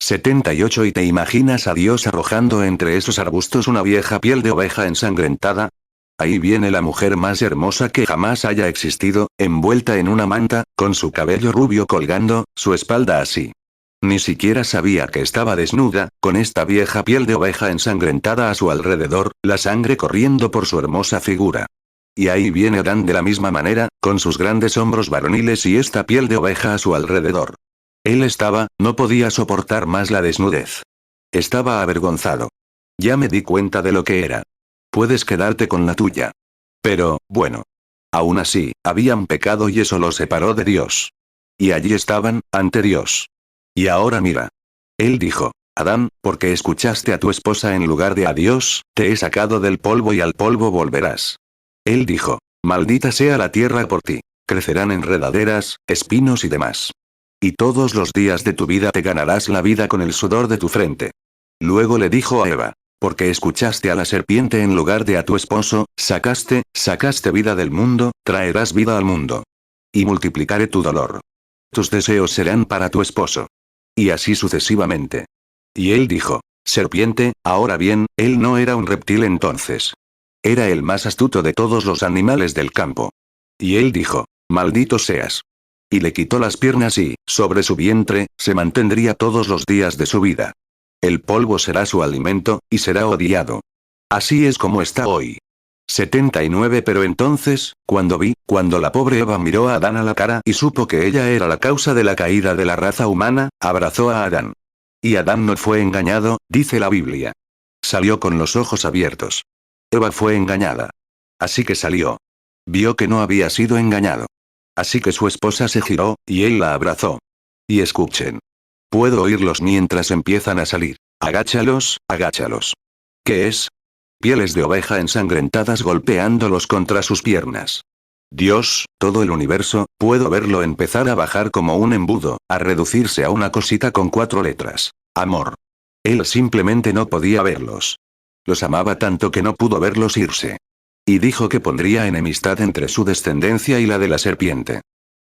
[SPEAKER 1] 78 Y te imaginas a Dios arrojando entre esos arbustos una vieja piel de oveja ensangrentada. Ahí viene la mujer más hermosa que jamás haya existido, envuelta en una manta, con su cabello rubio colgando, su espalda así. Ni siquiera sabía que estaba desnuda, con esta vieja piel de oveja ensangrentada a su alrededor, la sangre corriendo por su hermosa figura. Y ahí viene Adán de la misma manera, con sus grandes hombros varoniles y esta piel de oveja a su alrededor. Él no podía soportar más la desnudez. Estaba avergonzado. Ya me di cuenta de lo que era. Puedes quedarte con la tuya. Pero, bueno. Aún así, habían pecado y eso los separó de Dios. Y allí estaban, ante Dios. Y ahora mira. Él dijo, Adán, porque escuchaste a tu esposa en lugar de a Dios, te he sacado del polvo y al polvo volverás. Él dijo, maldita sea la tierra por ti. Crecerán enredaderas, espinos y demás. Y todos los días de tu vida te ganarás la vida con el sudor de tu frente. Luego le dijo a Eva, porque escuchaste a la serpiente en lugar de a tu esposo, sacaste vida del mundo, traerás vida al mundo. Y multiplicaré tu dolor. Tus deseos serán para tu esposo. Y así sucesivamente. Y él dijo, serpiente, ahora bien, él no era un reptil entonces. Era el más astuto de todos los animales del campo. Y él dijo, maldito seas. Y le quitó las piernas y, sobre su vientre, se mantendría todos los días de su vida. El polvo será su alimento, y será odiado. Así es como está hoy. 79 Pero entonces, cuando la pobre Eva miró a Adán a la cara y supo que ella era la causa de la caída de la raza humana, abrazó a Adán. Y Adán no fue engañado, dice la Biblia. Salió con los ojos abiertos. Eva fue engañada. Así que salió. Vio que no había sido engañado. Así que su esposa se giró, y él la abrazó. Y escuchen. Puedo oírlos mientras empiezan a salir. Agáchalos, agáchalos. ¿Qué es? Pieles de oveja ensangrentadas golpeándolos contra sus piernas. Dios, todo el universo, puedo verlo empezar a bajar como un embudo, a reducirse a una cosita con 4 letras. Amor. Él simplemente no podía verlos. Los amaba tanto que no pudo verlos irse. Y dijo que pondría enemistad entre su descendencia y la de la serpiente.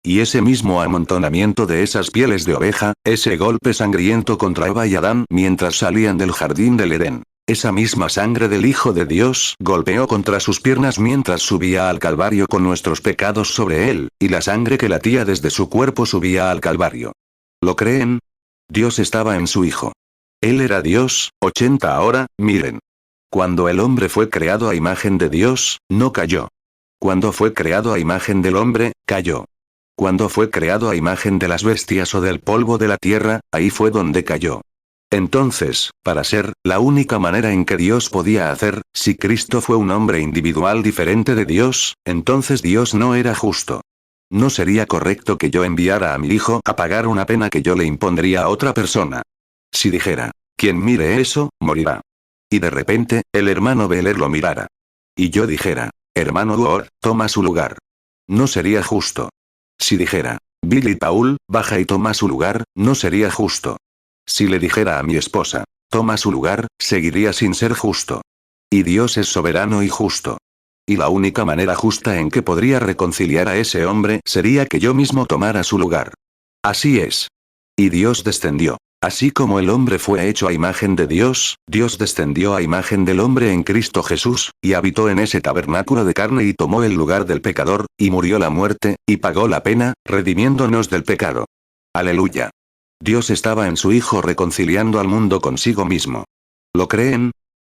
[SPEAKER 1] Y ese mismo amontonamiento de esas pieles de oveja, ese golpe sangriento contra Eva y Adán mientras salían del jardín del Edén. Esa misma sangre del Hijo de Dios golpeó contra sus piernas mientras subía al Calvario con nuestros pecados sobre él, y la sangre que latía desde su cuerpo subía al Calvario. ¿Lo creen? Dios estaba en su Hijo. Él era Dios. 80 Ahora, miren. Cuando el hombre fue creado a imagen de Dios, no cayó. Cuando fue creado a imagen del hombre, cayó. Cuando fue creado a imagen de las bestias o del polvo de la tierra, ahí fue donde cayó. Entonces, para ser la única manera en que Dios podía hacer, si Cristo fue un hombre individual diferente de Dios, entonces Dios no era justo. No sería correcto que yo enviara a mi hijo a pagar una pena que yo le impondría a otra persona. Si dijera, quien mire eso, morirá. Y de repente, el hermano Beler lo mirara. Y yo dijera, hermano Ward, toma su lugar. No sería justo. Si dijera, Billy Paul, baja y toma su lugar, no sería justo. Si le dijera a mi esposa, toma su lugar, seguiría sin ser justo. Y Dios es soberano y justo. Y la única manera justa en que podría reconciliar a ese hombre sería que yo mismo tomara su lugar. Así es. Y Dios descendió. Así como el hombre fue hecho a imagen de Dios, Dios descendió a imagen del hombre en Cristo Jesús, y habitó en ese tabernáculo de carne y tomó el lugar del pecador, y murió la muerte, y pagó la pena, redimiéndonos del pecado. Aleluya. Dios estaba en su Hijo reconciliando al mundo consigo mismo. ¿Lo creen?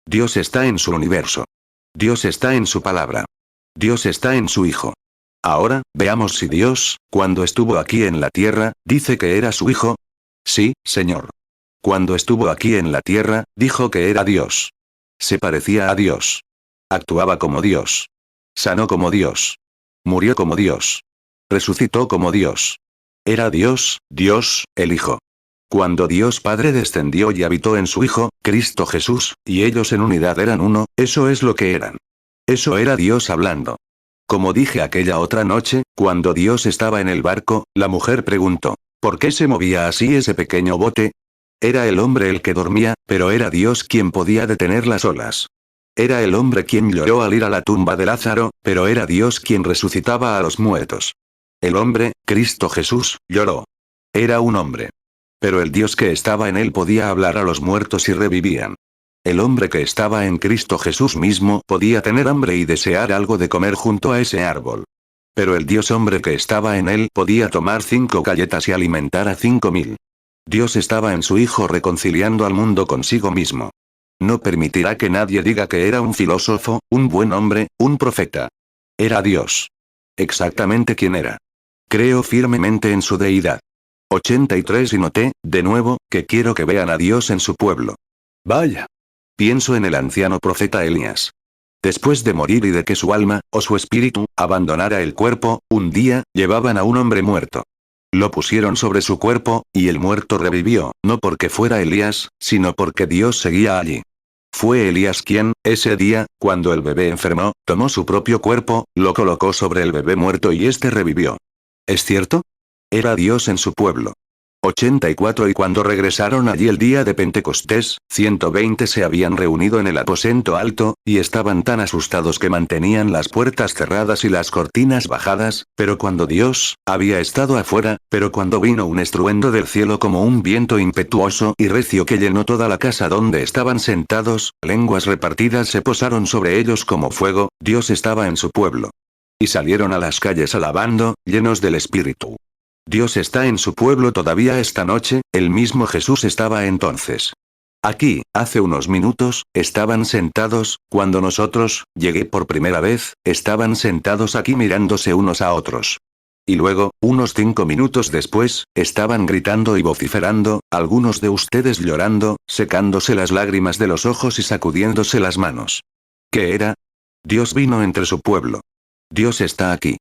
[SPEAKER 1] Dios está en su universo. Dios está en su palabra. Dios está en su Hijo. Ahora, veamos si Dios, cuando estuvo aquí en la tierra, dice que era su Hijo. Sí, Señor. Cuando estuvo aquí en la tierra, dijo que era Dios. Se parecía a Dios. Actuaba como Dios. Sanó como Dios. Murió como Dios. Resucitó como Dios. Era Dios, Dios, el Hijo. Cuando Dios Padre descendió y habitó en su Hijo, Cristo Jesús, y ellos en unidad eran uno, eso es lo que eran. Eso era Dios hablando. Como dije aquella otra noche, cuando Dios estaba en el barco, la mujer preguntó, ¿por qué se movía así ese pequeño bote? Era el hombre el que dormía, pero era Dios quien podía detener las olas. Era el hombre quien lloró al ir a la tumba de Lázaro, pero era Dios quien resucitaba a los muertos. El hombre, Cristo Jesús, lloró. Era un hombre. Pero el Dios que estaba en él podía hablar a los muertos y revivían. El hombre que estaba en Cristo Jesús mismo podía tener hambre y desear algo de comer junto a ese árbol. Pero el Dios hombre que estaba en él podía tomar 5 galletas y alimentar a 5000. Dios estaba en su Hijo reconciliando al mundo consigo mismo. No permitirá que nadie diga que era un filósofo, un buen hombre, un profeta. Era Dios. Exactamente quién era. Creo firmemente en su deidad. 83 Y noté, de nuevo, que quiero que vean a Dios en su pueblo. Vaya. Pienso en el anciano profeta Elías. Después de morir y de que su alma, o su espíritu, abandonara el cuerpo, un día, llevaban a un hombre muerto. Lo pusieron sobre su cuerpo, y el muerto revivió, no porque fuera Elías, sino porque Dios seguía allí. Fue Elías quien, ese día, cuando el bebé enfermó, tomó su propio cuerpo, lo colocó sobre el bebé muerto y éste revivió. ¿Es cierto? Era Dios en su pueblo. 84 Y cuando regresaron allí el día de Pentecostés, 120 se habían reunido en el aposento alto, y estaban tan asustados que mantenían las puertas cerradas y las cortinas bajadas, pero cuando Dios había estado afuera, pero cuando vino un estruendo del cielo como un viento impetuoso y recio que llenó toda la casa donde estaban sentados, lenguas repartidas se posaron sobre ellos como fuego, Dios estaba en su pueblo. Y salieron a las calles alabando, llenos del Espíritu. Dios está en su pueblo todavía esta noche, el mismo Jesús estaba entonces. Aquí, hace unos minutos, estaban sentados, cuando nosotros, llegué por primera vez, estaban sentados aquí mirándose unos a otros. Y luego, unos 5 minutos después, estaban gritando y vociferando, algunos de ustedes llorando, secándose las lágrimas de los ojos y sacudiéndose las manos. ¿Qué era? Dios vino entre su pueblo. Dios está aquí.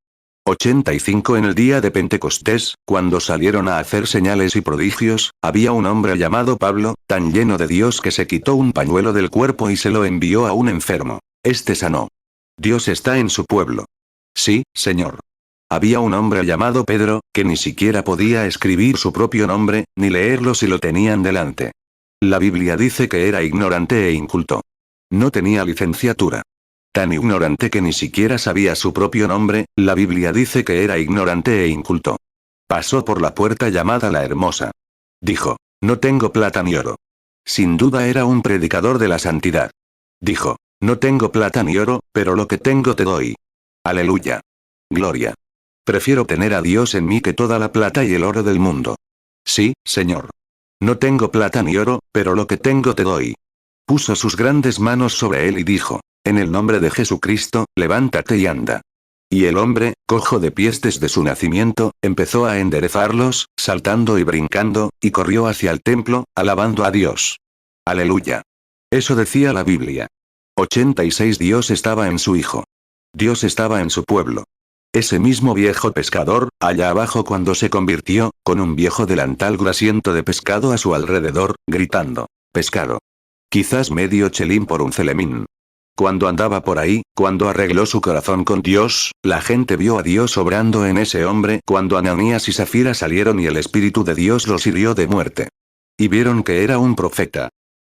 [SPEAKER 1] 85 En el día de Pentecostés, cuando salieron a hacer señales y prodigios, había un hombre llamado Pablo, tan lleno de Dios que se quitó un pañuelo del cuerpo y se lo envió a un enfermo. Este sanó. Dios está en su pueblo. Sí, Señor. Había un hombre llamado Pedro, que ni siquiera podía escribir su propio nombre, ni leerlo si lo tenían delante. La Biblia dice que era ignorante e inculto. No tenía licenciatura. Tan ignorante que ni siquiera sabía su propio nombre, la Biblia dice que era ignorante e inculto. Pasó por la puerta llamada la Hermosa. Dijo, no tengo plata ni oro. Sin duda era un predicador de la santidad. Dijo, no tengo plata ni oro, pero lo que tengo te doy. Aleluya. Gloria. Prefiero tener a Dios en mí que toda la plata y el oro del mundo. Sí, Señor. No tengo plata ni oro, pero lo que tengo te doy. Puso sus grandes manos sobre él y dijo, en el nombre de Jesucristo, levántate y anda. Y el hombre, cojo de pies desde su nacimiento, empezó a enderezarlos, saltando y brincando, y corrió hacia el templo, alabando a Dios. Aleluya. Eso decía la Biblia. 86 Dios estaba en su Hijo. Dios estaba en su pueblo. Ese mismo viejo pescador, allá abajo cuando se convirtió, con un viejo delantal grasiento de pescado a su alrededor, gritando, pescado. Quizás medio chelín por un celemín. Cuando andaba por ahí, cuando arregló su corazón con Dios, la gente vio a Dios obrando en ese hombre cuando Ananías y Zafira salieron y el Espíritu de Dios los hirió de muerte. Y vieron que era un profeta.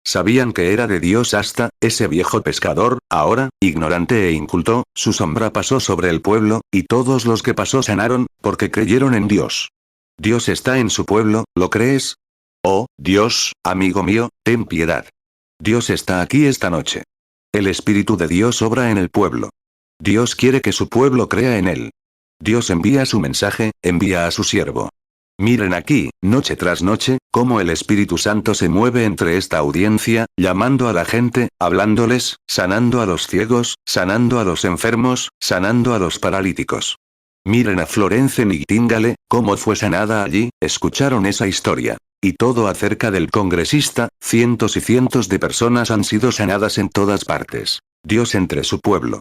[SPEAKER 1] Sabían que era de Dios hasta, ese viejo pescador, ahora, ignorante e inculto, su sombra pasó sobre el pueblo, y todos los que pasó sanaron, porque creyeron en Dios. Dios está en su pueblo, ¿lo crees? Oh, Dios, amigo mío, ten piedad. Dios está aquí esta noche. El Espíritu de Dios obra en el pueblo. Dios quiere que su pueblo crea en él. Dios envía su mensaje, envía a su siervo. Miren aquí, noche tras noche, cómo el Espíritu Santo se mueve entre esta audiencia, llamando a la gente, hablándoles, sanando a los ciegos, sanando a los enfermos, sanando a los paralíticos. Miren a Florence Nightingale, cómo fue sanada allí, escucharon esa historia. Y todo acerca del congresista, cientos y cientos de personas han sido sanadas en todas partes. Dios entre su pueblo.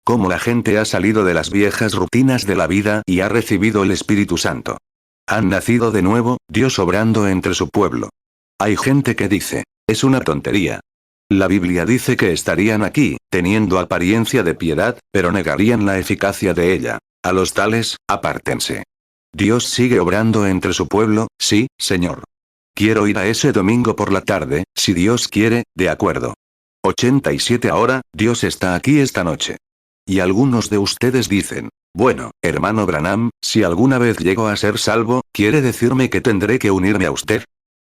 [SPEAKER 1] Cómo la gente ha salido de las viejas rutinas de la vida y ha recibido el Espíritu Santo. Han nacido de nuevo, Dios obrando entre su pueblo. Hay gente que dice, es una tontería. La Biblia dice que estarían aquí, teniendo apariencia de piedad, pero negarían la eficacia de ella. A los tales, apártense. Dios sigue obrando entre su pueblo, sí, Señor. Quiero ir a ese domingo por la tarde, si Dios quiere, de acuerdo. 87 Ahora, Dios está aquí esta noche. Y algunos de ustedes dicen, bueno, hermano Branham, si alguna vez llego a ser salvo, ¿quiere decirme que tendré que unirme a usted?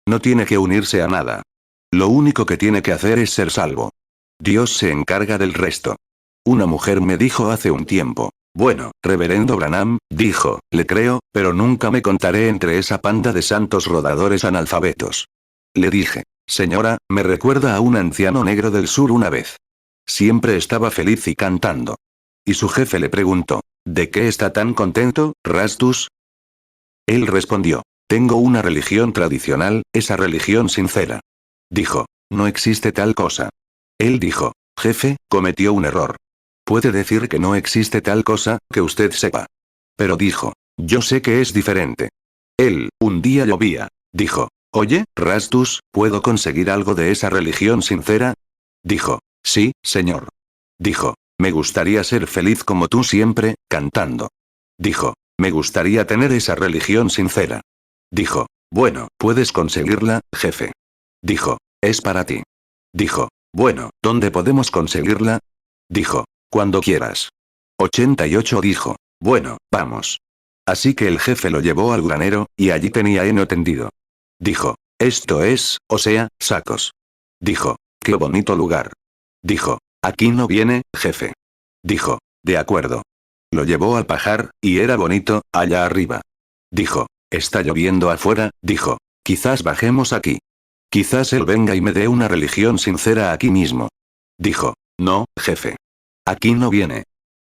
[SPEAKER 1] No tiene que unirse a nada. Lo único que tiene que hacer es ser salvo. Dios se encarga del resto. Una mujer me dijo hace un tiempo, bueno, reverendo Branham, dijo, le creo, pero nunca me contaré entre esa panda de santos rodadores analfabetos. Le dije, señora, me recuerda a un anciano negro del sur una vez. Siempre estaba feliz y cantando. Y su jefe le preguntó, ¿de qué está tan contento, Rastus? Él respondió, tengo una religión tradicional, esa religión sincera. Dijo, no existe tal cosa. Él dijo, jefe, cometió un error. Puede decir que no existe tal cosa, que usted sepa. Pero dijo, yo sé que es diferente. Él, un día llovía. Dijo, oye, Rastus, ¿puedo conseguir algo de esa religión sincera? Dijo, sí, señor. Dijo, me gustaría ser feliz como tú siempre, cantando. Dijo, me gustaría tener esa religión sincera. Dijo, Bueno, puedes conseguirla, jefe. Dijo, es para ti. Dijo, bueno, ¿dónde podemos conseguirla? Dijo, cuando quieras. 88 dijo, bueno, vamos. Así que el jefe lo llevó al granero, y allí tenía heno tendido. Dijo, esto es, o sea, sacos. Dijo, qué bonito lugar. Dijo, aquí no viene, jefe. Dijo, de acuerdo. Lo llevó al pajar, y era bonito, allá arriba. Dijo, está lloviendo afuera, dijo, quizás bajemos aquí. Quizás él venga y me dé una religión sincera aquí mismo. Dijo, no, jefe. Aquí no viene.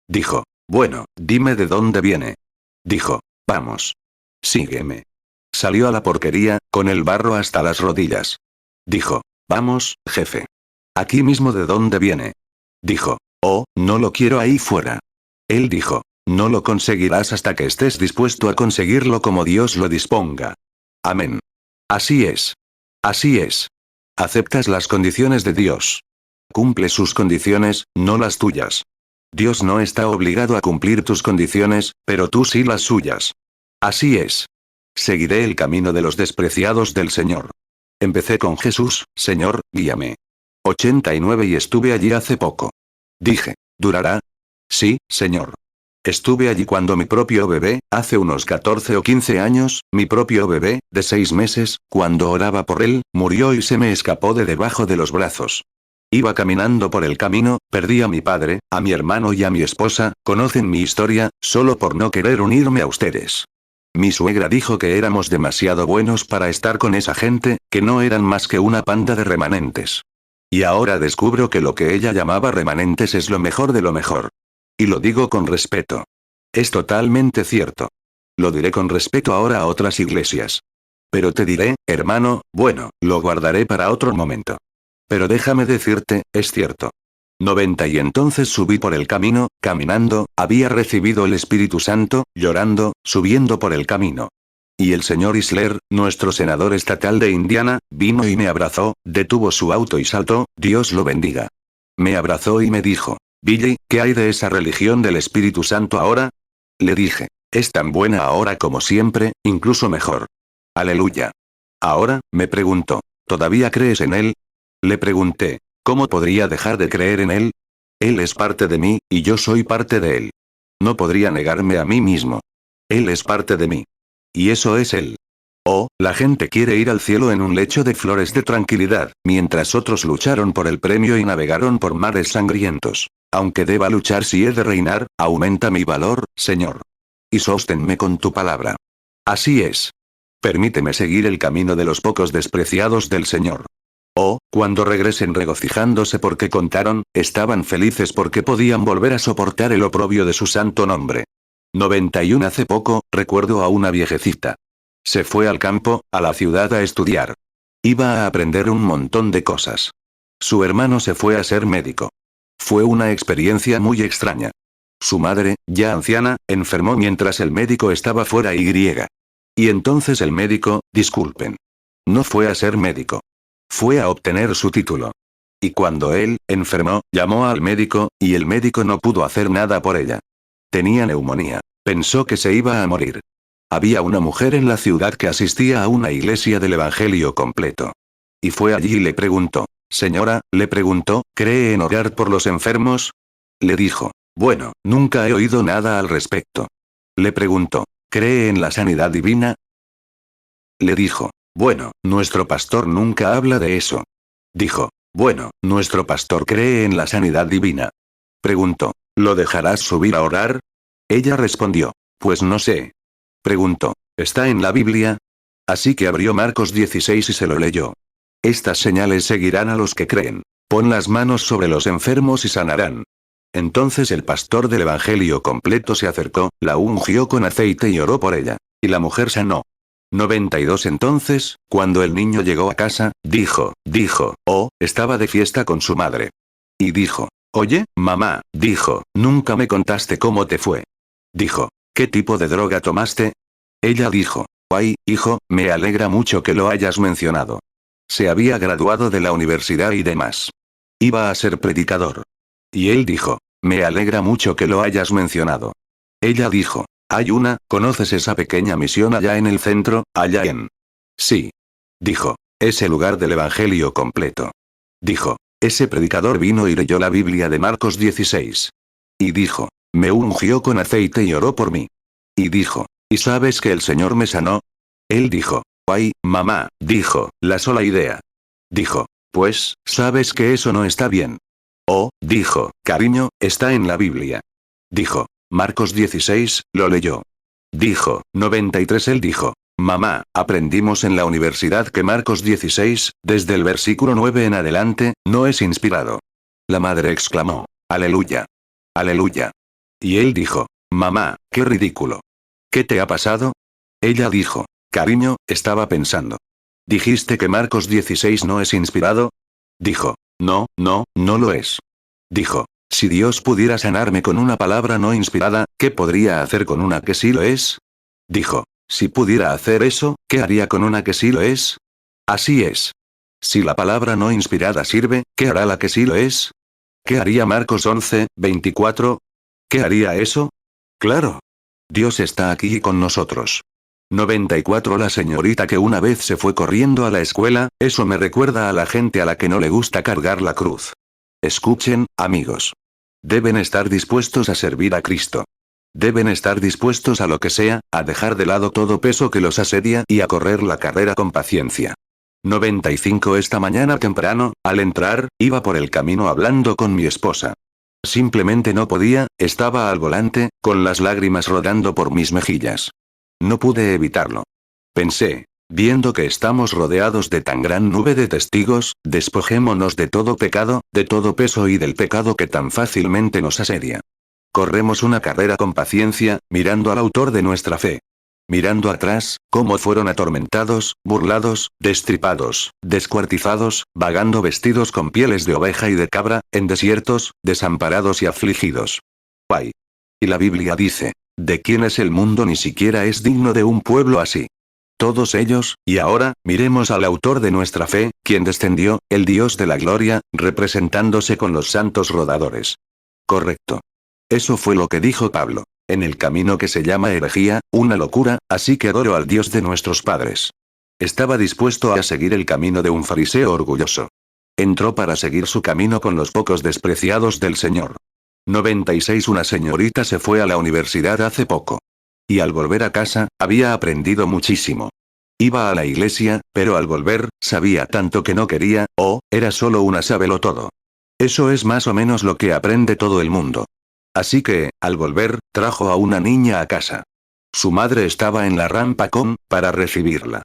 [SPEAKER 1] Dijo, bueno, dime de dónde viene. Dijo, vamos. Sígueme. Salió a la porquería, con el barro hasta las rodillas. Dijo, vamos, jefe. Aquí mismo de dónde viene. Dijo, oh, no lo quiero ahí fuera. Él dijo, no lo conseguirás hasta que estés dispuesto a conseguirlo como Dios lo disponga. Amén. Así es. Así es. Aceptas las condiciones de Dios. Cumple sus condiciones, no las tuyas. Dios no está obligado a cumplir tus condiciones, pero tú sí las suyas. Así es. Seguiré el camino de los despreciados del Señor. Empecé con Jesús, Señor, guíame. 89 y estuve allí hace poco. Dije, ¿durará? Sí, Señor. Estuve allí cuando mi propio bebé, hace unos 14 o 15 años, mi propio bebé, de 6 meses, cuando oraba por él, murió y se me escapó de debajo de los brazos. Iba caminando por el camino, perdí a mi padre, a mi hermano y a mi esposa, conocen mi historia, solo por no querer unirme a ustedes. Mi suegra dijo que éramos demasiado buenos para estar con esa gente, que no eran más que una panda de remanentes. Y ahora descubro que lo que ella llamaba remanentes es lo mejor de lo mejor. Y lo digo con respeto. Es totalmente cierto. Lo diré con respeto ahora a otras iglesias. Pero te diré, hermano, bueno, lo guardaré para otro momento. Pero déjame decirte, es cierto. 90 y entonces subí por el camino, caminando, había recibido el Espíritu Santo, llorando, subiendo por el camino. Y el señor Isler, nuestro senador estatal de Indiana, vino y me abrazó, detuvo su auto y saltó, Dios lo bendiga. Me abrazó y me dijo, Billy, ¿qué hay de esa religión del Espíritu Santo ahora? Le dije, es tan buena ahora como siempre, incluso mejor. Aleluya. Ahora, me preguntó, ¿todavía crees en él? Le pregunté, ¿cómo podría dejar de creer en él? Él es parte de mí, y yo soy parte de él. No podría negarme a mí mismo. Él es parte de mí. Y eso es él. Oh, la gente quiere ir al cielo en un lecho de flores de tranquilidad, mientras otros lucharon por el premio y navegaron por mares sangrientos. Aunque deba luchar si he de reinar, aumenta mi valor, Señor. Y sóstenme con tu palabra. Así es. Permíteme seguir el camino de los pocos despreciados del Señor. Oh, cuando regresen regocijándose porque contaron, estaban felices porque podían volver a soportar el oprobio de su santo nombre. 91 hace poco, recuerdo a una viejecita. Se fue al campo, a la ciudad a estudiar. Iba a aprender un montón de cosas. Su hermano se fue a ser médico. Fue una experiencia muy extraña. Su madre, ya anciana, enfermó mientras el médico estaba fuera y entonces el médico, disculpen. No fue a ser médico. Fue a obtener su título. Y cuando él, enfermó, llamó al médico, y el médico no pudo hacer nada por ella. Tenía neumonía. Pensó que se iba a morir. Había una mujer en la ciudad que asistía a una iglesia del Evangelio completo. Y fue allí y le preguntó, señora, le preguntó, ¿cree en orar por los enfermos? Le dijo, bueno, nunca he oído nada al respecto. Le preguntó, ¿cree en la sanidad divina? Le dijo, bueno, nuestro pastor nunca habla de eso. Dijo, bueno, nuestro pastor cree en la sanidad divina. Preguntó, ¿lo dejarás subir a orar? Ella respondió, pues no sé. Preguntó, ¿está en la Biblia? Así que abrió Marcos 16 y se lo leyó. Estas señales seguirán a los que creen. Pon las manos sobre los enfermos y sanarán. Entonces el pastor del Evangelio completo se acercó, la ungió con aceite y oró por ella. Y la mujer sanó. 92 Entonces, cuando el niño llegó a casa, dijo, oh, estaba de fiesta con su madre. Y dijo, oye, mamá, dijo, nunca me contaste cómo te fue. Dijo, ¿qué tipo de droga tomaste? Ella dijo, ay, hijo, me alegra mucho que lo hayas mencionado. Se había graduado de la universidad y demás. Iba a ser predicador. Y él dijo, me alegra mucho que lo hayas mencionado. Ella dijo, ¿conoces esa pequeña misión allá en el centro, allá en Sí. Dijo. Ese lugar del Evangelio completo. Dijo. Ese predicador vino y leyó la Biblia de Marcos 16. Y dijo. Me ungió con aceite y oró por mí. Y dijo. ¿Y sabes que el Señor me sanó? Él dijo. Ay, mamá, dijo, la sola idea. Dijo. Pues, sabes que eso no está bien. Oh, dijo, cariño, está en la Biblia. Dijo. Marcos 16, lo leyó. Dijo, 93 él dijo. Mamá, aprendimos en la universidad que Marcos 16, desde el versículo 9 en adelante, no es inspirado. La madre exclamó. Aleluya. Aleluya. Y él dijo. Mamá, qué ridículo. ¿Qué te ha pasado? Ella dijo. Cariño, estaba pensando. ¿Dijiste que Marcos 16 no es inspirado? Dijo. No, no, no lo es. Dijo. Si Dios pudiera sanarme con una palabra no inspirada, ¿qué podría hacer con una que sí lo es? Dijo. Si pudiera hacer eso, ¿qué haría con una que sí lo es? Así es. Si la palabra no inspirada sirve, ¿qué hará la que sí lo es? ¿Qué haría Marcos 11, 24? ¿Qué haría eso? Claro. Dios está aquí con nosotros. 94 La señorita que una vez se fue corriendo a la escuela, eso me recuerda a la gente a la que no le gusta cargar la cruz. Escuchen, amigos. Deben estar dispuestos a servir a Cristo. Deben estar dispuestos a lo que sea, a dejar de lado todo peso que los asedia y a correr la carrera con paciencia. 95 Esta mañana temprano, al entrar, iba por el camino hablando con mi esposa. Simplemente no podía, estaba al volante, con las lágrimas rodando por mis mejillas. No pude evitarlo. Pensé, viendo que estamos rodeados de tan gran nube de testigos, despojémonos de todo pecado, de todo peso y del pecado que tan fácilmente nos asedia. Corremos una carrera con paciencia, mirando al autor de nuestra fe. Mirando atrás, cómo fueron atormentados, burlados, destripados, descuartizados, vagando vestidos con pieles de oveja y de cabra, en desiertos, desamparados y afligidos. ¡Ay! Y la Biblia dice, ¿de quién es el mundo? Ni siquiera es digno de un pueblo así. Todos ellos, y ahora, miremos al autor de nuestra fe, quien descendió, el Dios de la gloria, representándose con los santos rodadores. Correcto. Eso fue lo que dijo Pablo. En el camino que se llama herejía, una locura, así que adoro al Dios de nuestros padres. Estaba dispuesto a seguir el camino de un fariseo orgulloso. Entró para seguir su camino con los pocos despreciados del Señor. 96 Una señorita se fue a la universidad hace poco. Y al volver a casa, había aprendido muchísimo. Iba a la iglesia, pero al volver, sabía tanto que no quería, era solo una sabelotodo. Eso es más o menos lo que aprende todo el mundo. Así que, al volver, trajo a una niña a casa. Su madre estaba en la rampa para recibirla.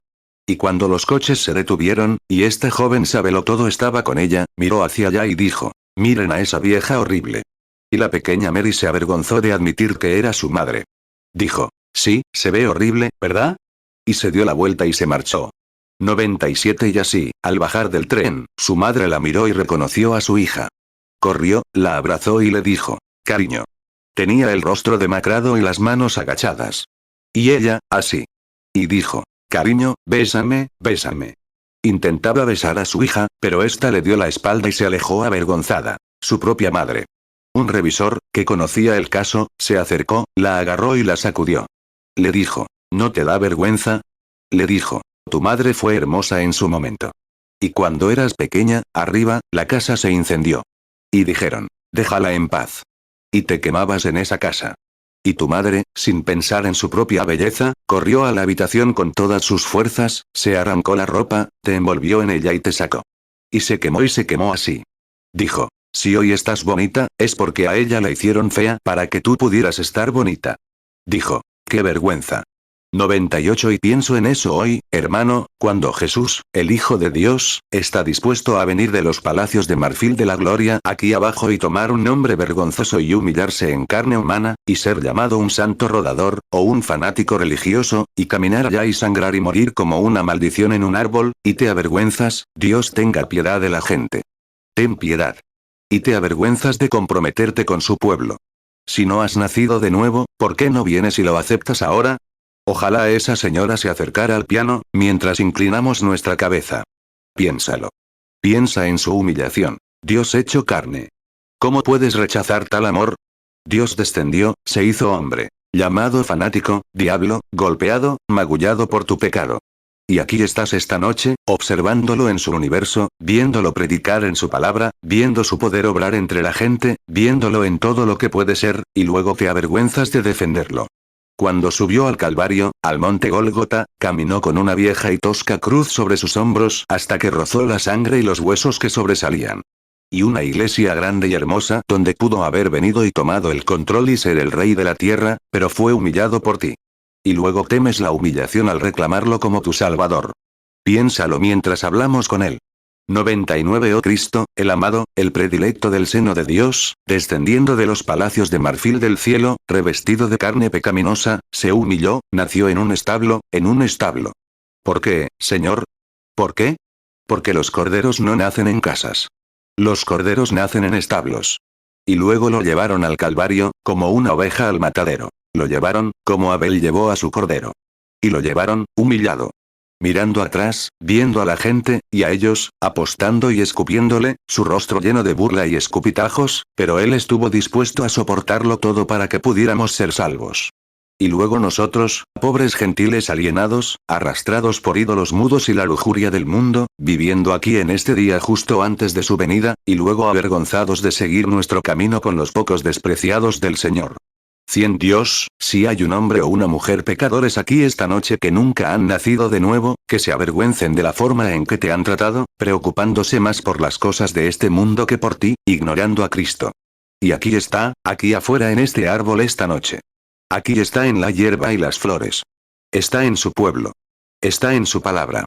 [SPEAKER 1] Y cuando los coches se detuvieron, y este joven sabelotodo estaba con ella, miró hacia allá y dijo, miren a esa vieja horrible. Y la pequeña Mary se avergonzó de admitir que era su madre. Dijo, sí, se ve horrible, ¿verdad? Y se dio la vuelta y se marchó. 97 Y así, al bajar del tren, su madre la miró y reconoció a su hija. Corrió, la abrazó y le dijo, cariño. Tenía el rostro demacrado y las manos agachadas. Y ella, así. Y dijo, cariño, bésame, bésame. Intentaba besar a su hija, pero ésta le dio la espalda y se alejó avergonzada. Su propia madre. Un revisor, que conocía el caso, se acercó, la agarró y la sacudió. Le dijo, ¿no te da vergüenza? Le dijo, tu madre fue hermosa en su momento. Y cuando eras pequeña, arriba, la casa se incendió. Y dijeron, déjala en paz. Y te quemabas en esa casa. Y tu madre, sin pensar en su propia belleza, corrió a la habitación con todas sus fuerzas, se arrancó la ropa, te envolvió en ella y te sacó. Y se quemó así. Dijo, si hoy estás bonita, es porque a ella la hicieron fea para que tú pudieras estar bonita. Dijo, qué vergüenza. 98 Y pienso en eso hoy, hermano, cuando Jesús, el Hijo de Dios, está dispuesto a venir de los palacios de marfil de la gloria aquí abajo y tomar un nombre vergonzoso y humillarse en carne humana, y ser llamado un santo rodador, o un fanático religioso, y caminar allá y sangrar y morir como una maldición en un árbol, y te avergüenzas, Dios tenga piedad de la gente. Ten piedad. Y te avergüenzas de comprometerte con su pueblo. Si no has nacido de nuevo, ¿por qué no vienes y lo aceptas ahora? Ojalá esa señora se acercara al piano, mientras inclinamos nuestra cabeza. Piénsalo. Piensa en su humillación. Dios hecho carne. ¿Cómo puedes rechazar tal amor? Dios descendió, se hizo hombre. Llamado fanático, diablo, golpeado, magullado por tu pecado. Y aquí estás esta noche, observándolo en su universo, viéndolo predicar en su palabra, viendo su poder obrar entre la gente, viéndolo en todo lo que puede ser, y luego te avergüenzas de defenderlo. Cuando subió al Calvario, al monte Gólgota, caminó con una vieja y tosca cruz sobre sus hombros hasta que rozó la sangre y los huesos que sobresalían. Y una iglesia grande y hermosa donde pudo haber venido y tomado el control y ser el rey de la tierra, pero fue humillado por ti. Y luego temes la humillación al reclamarlo como tu Salvador. Piénsalo mientras hablamos con él. 99 Oh Cristo, el amado, el predilecto del seno de Dios, descendiendo de los palacios de marfil del cielo, revestido de carne pecaminosa, se humilló, nació en un establo, en un establo. ¿Por qué, Señor? ¿Por qué? Porque los corderos no nacen en casas. Los corderos nacen en establos. Y luego lo llevaron al Calvario, como una oveja al matadero. Lo llevaron, como Abel llevó a su cordero. Y lo llevaron, humillado. Mirando atrás, viendo a la gente, y a ellos, apostando y escupiéndole, su rostro lleno de burla y escupitajos, pero él estuvo dispuesto a soportarlo todo para que pudiéramos ser salvos. Y luego nosotros, pobres gentiles alienados, arrastrados por ídolos mudos y la lujuria del mundo, viviendo aquí en este día justo antes de su venida, y luego avergonzados de seguir nuestro camino con los pocos despreciados del Señor. 100 Dios, si hay un hombre o una mujer pecadores aquí esta noche que nunca han nacido de nuevo, que se avergüencen de la forma en que te han tratado, preocupándose más por las cosas de este mundo que por ti, ignorando a Cristo. Y aquí está, aquí afuera en este árbol esta noche. Aquí está en la hierba y las flores. Está en su pueblo. Está en su palabra.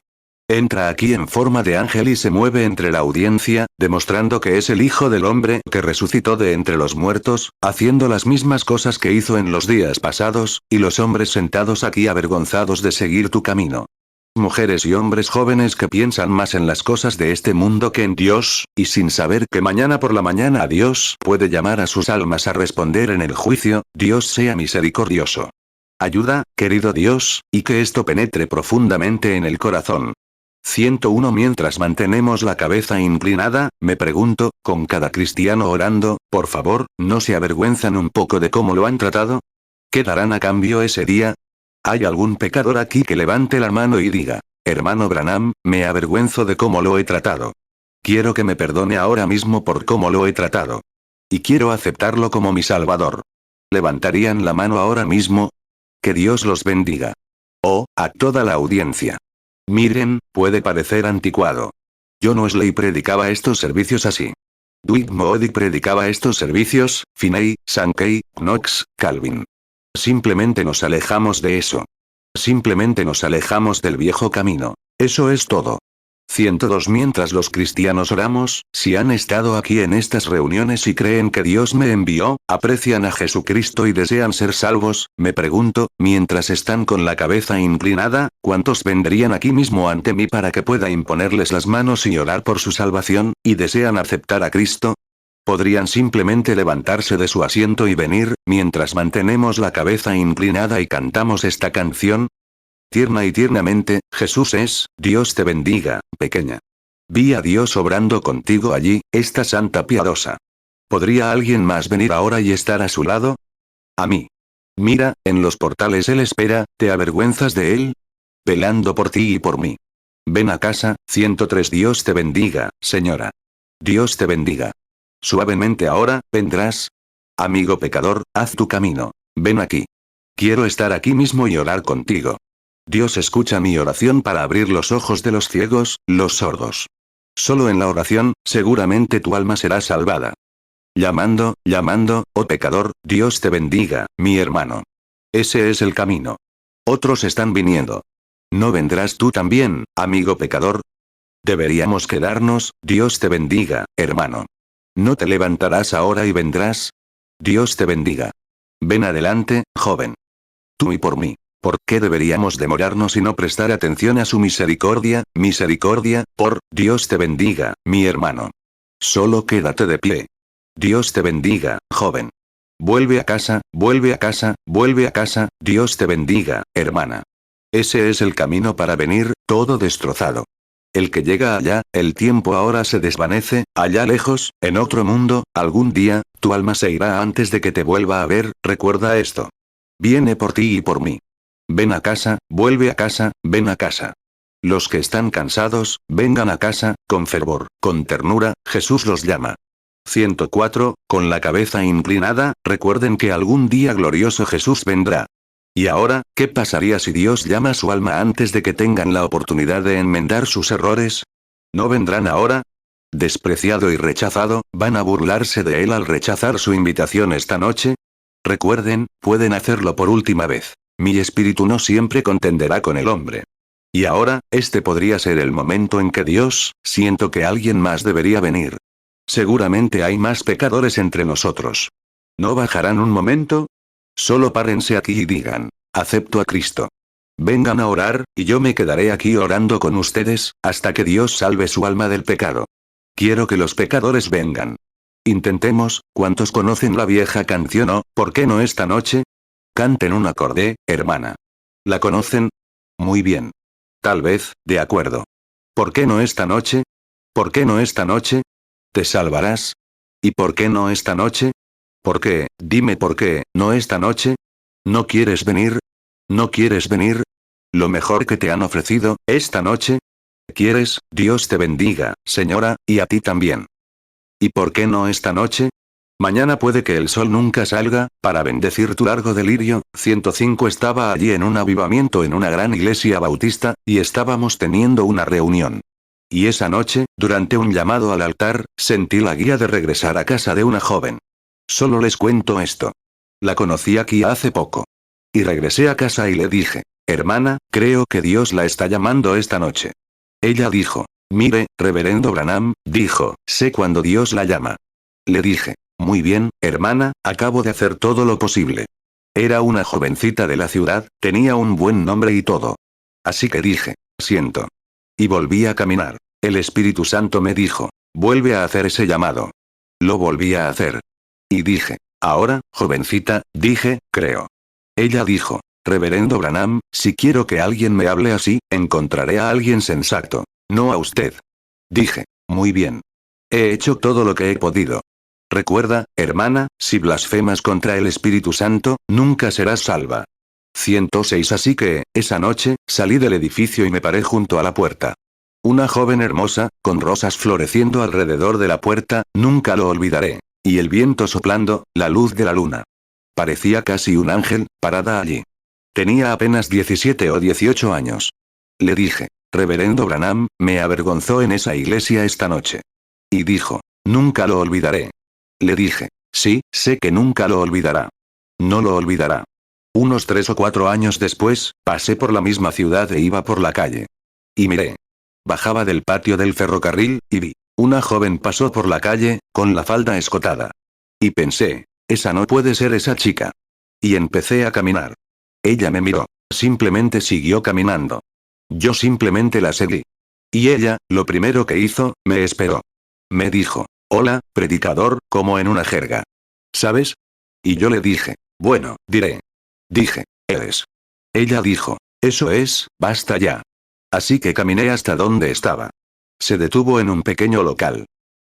[SPEAKER 1] Entra aquí en forma de ángel y se mueve entre la audiencia, demostrando que es el Hijo del Hombre que resucitó de entre los muertos, haciendo las mismas cosas que hizo en los días pasados, y los hombres sentados aquí avergonzados de seguir tu camino. Mujeres y hombres jóvenes que piensan más en las cosas de este mundo que en Dios, y sin saber que mañana por la mañana a Dios puede llamar a sus almas a responder en el juicio, Dios sea misericordioso. Ayuda, querido Dios, y que esto penetre profundamente en el corazón. 101 Mientras mantenemos la cabeza inclinada, me pregunto, con cada cristiano orando, por favor, ¿no se avergüenzan un poco de cómo lo han tratado? ¿Qué darán a cambio ese día? ¿Hay algún pecador aquí que levante la mano y diga, hermano Branham, me avergüenzo de cómo lo he tratado? Quiero que me perdone ahora mismo por cómo lo he tratado. Y quiero aceptarlo como mi Salvador. ¿Levantarían la mano ahora mismo? Que Dios los bendiga. Oh, a toda la audiencia. Miren, puede parecer anticuado. John Wesley predicaba estos servicios así. Dwight Moody predicaba estos servicios, Finney, Sankey, Knox, Calvin. Simplemente nos alejamos de eso. Simplemente nos alejamos del viejo camino. Eso es todo. 102 Mientras los cristianos oramos, si han estado aquí en estas reuniones y creen que Dios me envió, aprecian a Jesucristo y desean ser salvos, me pregunto, mientras están con la cabeza inclinada, ¿cuántos vendrían aquí mismo ante mí para que pueda imponerles las manos y orar por su salvación, y desean aceptar a Cristo? Podrían simplemente levantarse de su asiento y venir, mientras mantenemos la cabeza inclinada y cantamos esta canción. Tierna y tiernamente, Jesús es, Dios te bendiga, pequeña. Vi a Dios obrando contigo allí, esta santa piadosa. ¿Podría alguien más venir ahora y estar a su lado? A mí. Mira, en los portales Él espera, ¿te avergüenzas de Él? Velando por ti y por mí. Ven a casa, 103 Dios te bendiga, señora. Dios te bendiga. Suavemente ahora, ¿vendrás? Amigo pecador, haz tu camino. Ven aquí. Quiero estar aquí mismo y orar contigo. Dios escucha mi oración para abrir los ojos de los ciegos, los sordos. Solo en la oración, seguramente tu alma será salvada. Llamando, llamando, oh pecador, Dios te bendiga, mi hermano. Ese es el camino. Otros están viniendo. ¿No vendrás tú también, amigo pecador? Deberíamos quedarnos, Dios te bendiga, hermano. ¿No te levantarás ahora y vendrás? Dios te bendiga. Ven adelante, joven. Tú y por mí. ¿Por qué deberíamos demorarnos y no prestar atención a su misericordia, por, Dios te bendiga, mi hermano? Solo quédate de pie. Dios te bendiga, joven. Vuelve a casa, vuelve a casa, vuelve a casa, Dios te bendiga, hermana. Ese es el camino para venir, todo destrozado. El que llega allá, el tiempo ahora se desvanece, allá lejos, en otro mundo, algún día, tu alma se irá antes de que te vuelva a ver, recuerda esto. Viene por ti y por mí. Ven a casa, vuelve a casa, ven a casa. Los que están cansados, vengan a casa, con fervor, con ternura, Jesús los llama. 104. Con la cabeza inclinada, recuerden que algún día glorioso Jesús vendrá. Y ahora, ¿qué pasaría si Dios llama a su alma antes de que tengan la oportunidad de enmendar sus errores? ¿No vendrán ahora? Despreciado y rechazado, ¿van a burlarse de él al rechazar su invitación esta noche? Recuerden, pueden hacerlo por última vez. Mi espíritu no siempre contenderá con el hombre. Y ahora, este podría ser el momento en que Dios, siento que alguien más debería venir. Seguramente hay más pecadores entre nosotros. ¿No bajarán un momento? Solo párense aquí y digan, acepto a Cristo. Vengan a orar, y yo me quedaré aquí orando con ustedes, hasta que Dios salve su alma del pecado. Quiero que los pecadores vengan. Intentemos, ¿cuántos conocen la vieja canción o, por qué no esta noche? Canten un acorde, hermana. ¿La conocen? Muy bien. Tal vez, de acuerdo. ¿Por qué no esta noche? ¿Por qué no esta noche? ¿Te salvarás? ¿Y por qué no esta noche? ¿Por qué? Dime por qué, ¿no esta noche? ¿No quieres venir? ¿No quieres venir? ¿Lo mejor que te han ofrecido, esta noche? ¿Quieres? Dios te bendiga, señora, y a ti también. ¿Y por qué no esta noche? Mañana puede que el sol nunca salga, para bendecir tu largo delirio. 105. Estaba allí en un avivamiento en una gran iglesia bautista, y estábamos teniendo una reunión. Y esa noche, durante un llamado al altar, sentí la guía de regresar a casa de una joven. Solo les cuento esto. La conocí aquí hace poco. Y regresé a casa y le dije, hermana, creo que Dios la está llamando esta noche. Ella dijo, mire, reverendo Branham, dijo, sé cuando Dios la llama. Le dije, muy bien, hermana, acabo de hacer todo lo posible. Era una jovencita de la ciudad, tenía un buen nombre y todo. Así que dije, siento. Y volví a caminar. El Espíritu Santo me dijo, vuelve a hacer ese llamado. Lo volví a hacer. Y dije, ahora, jovencita, dije, creo. Ella dijo, reverendo Branham, si quiero que alguien me hable así, encontraré a alguien sensato. No a usted. Dije, muy bien. He hecho todo lo que he podido. Recuerda, hermana, si blasfemas contra el Espíritu Santo, nunca serás salva. 106. Así que, esa noche, salí del edificio y me paré junto a la puerta. Una joven hermosa, con rosas floreciendo alrededor de la puerta, nunca lo olvidaré. Y el viento soplando, la luz de la luna. Parecía casi un ángel, parada allí. Tenía apenas 17 o 18 años. Le dije, reverendo Branham, me avergonzó en esa iglesia esta noche. Y dijo, nunca lo olvidaré. Le dije, sí, sé que nunca lo olvidará. No lo olvidará. Unos 3 o 4 años después, pasé por la misma ciudad e iba por la calle. Y miré. Bajaba del patio del ferrocarril, y vi. Una joven pasó por la calle, con la falda escotada. Y pensé, esa no puede ser esa chica. Y empecé a caminar. Ella me miró. Simplemente siguió caminando. Yo simplemente la seguí. Y ella, lo primero que hizo, me esperó. Me dijo, hola, predicador, como en una jerga. ¿Sabes? Y yo le dije, bueno, diré. Dije, eres. Ella dijo, eso es, basta ya. Así que caminé hasta donde estaba. Se detuvo en un pequeño local.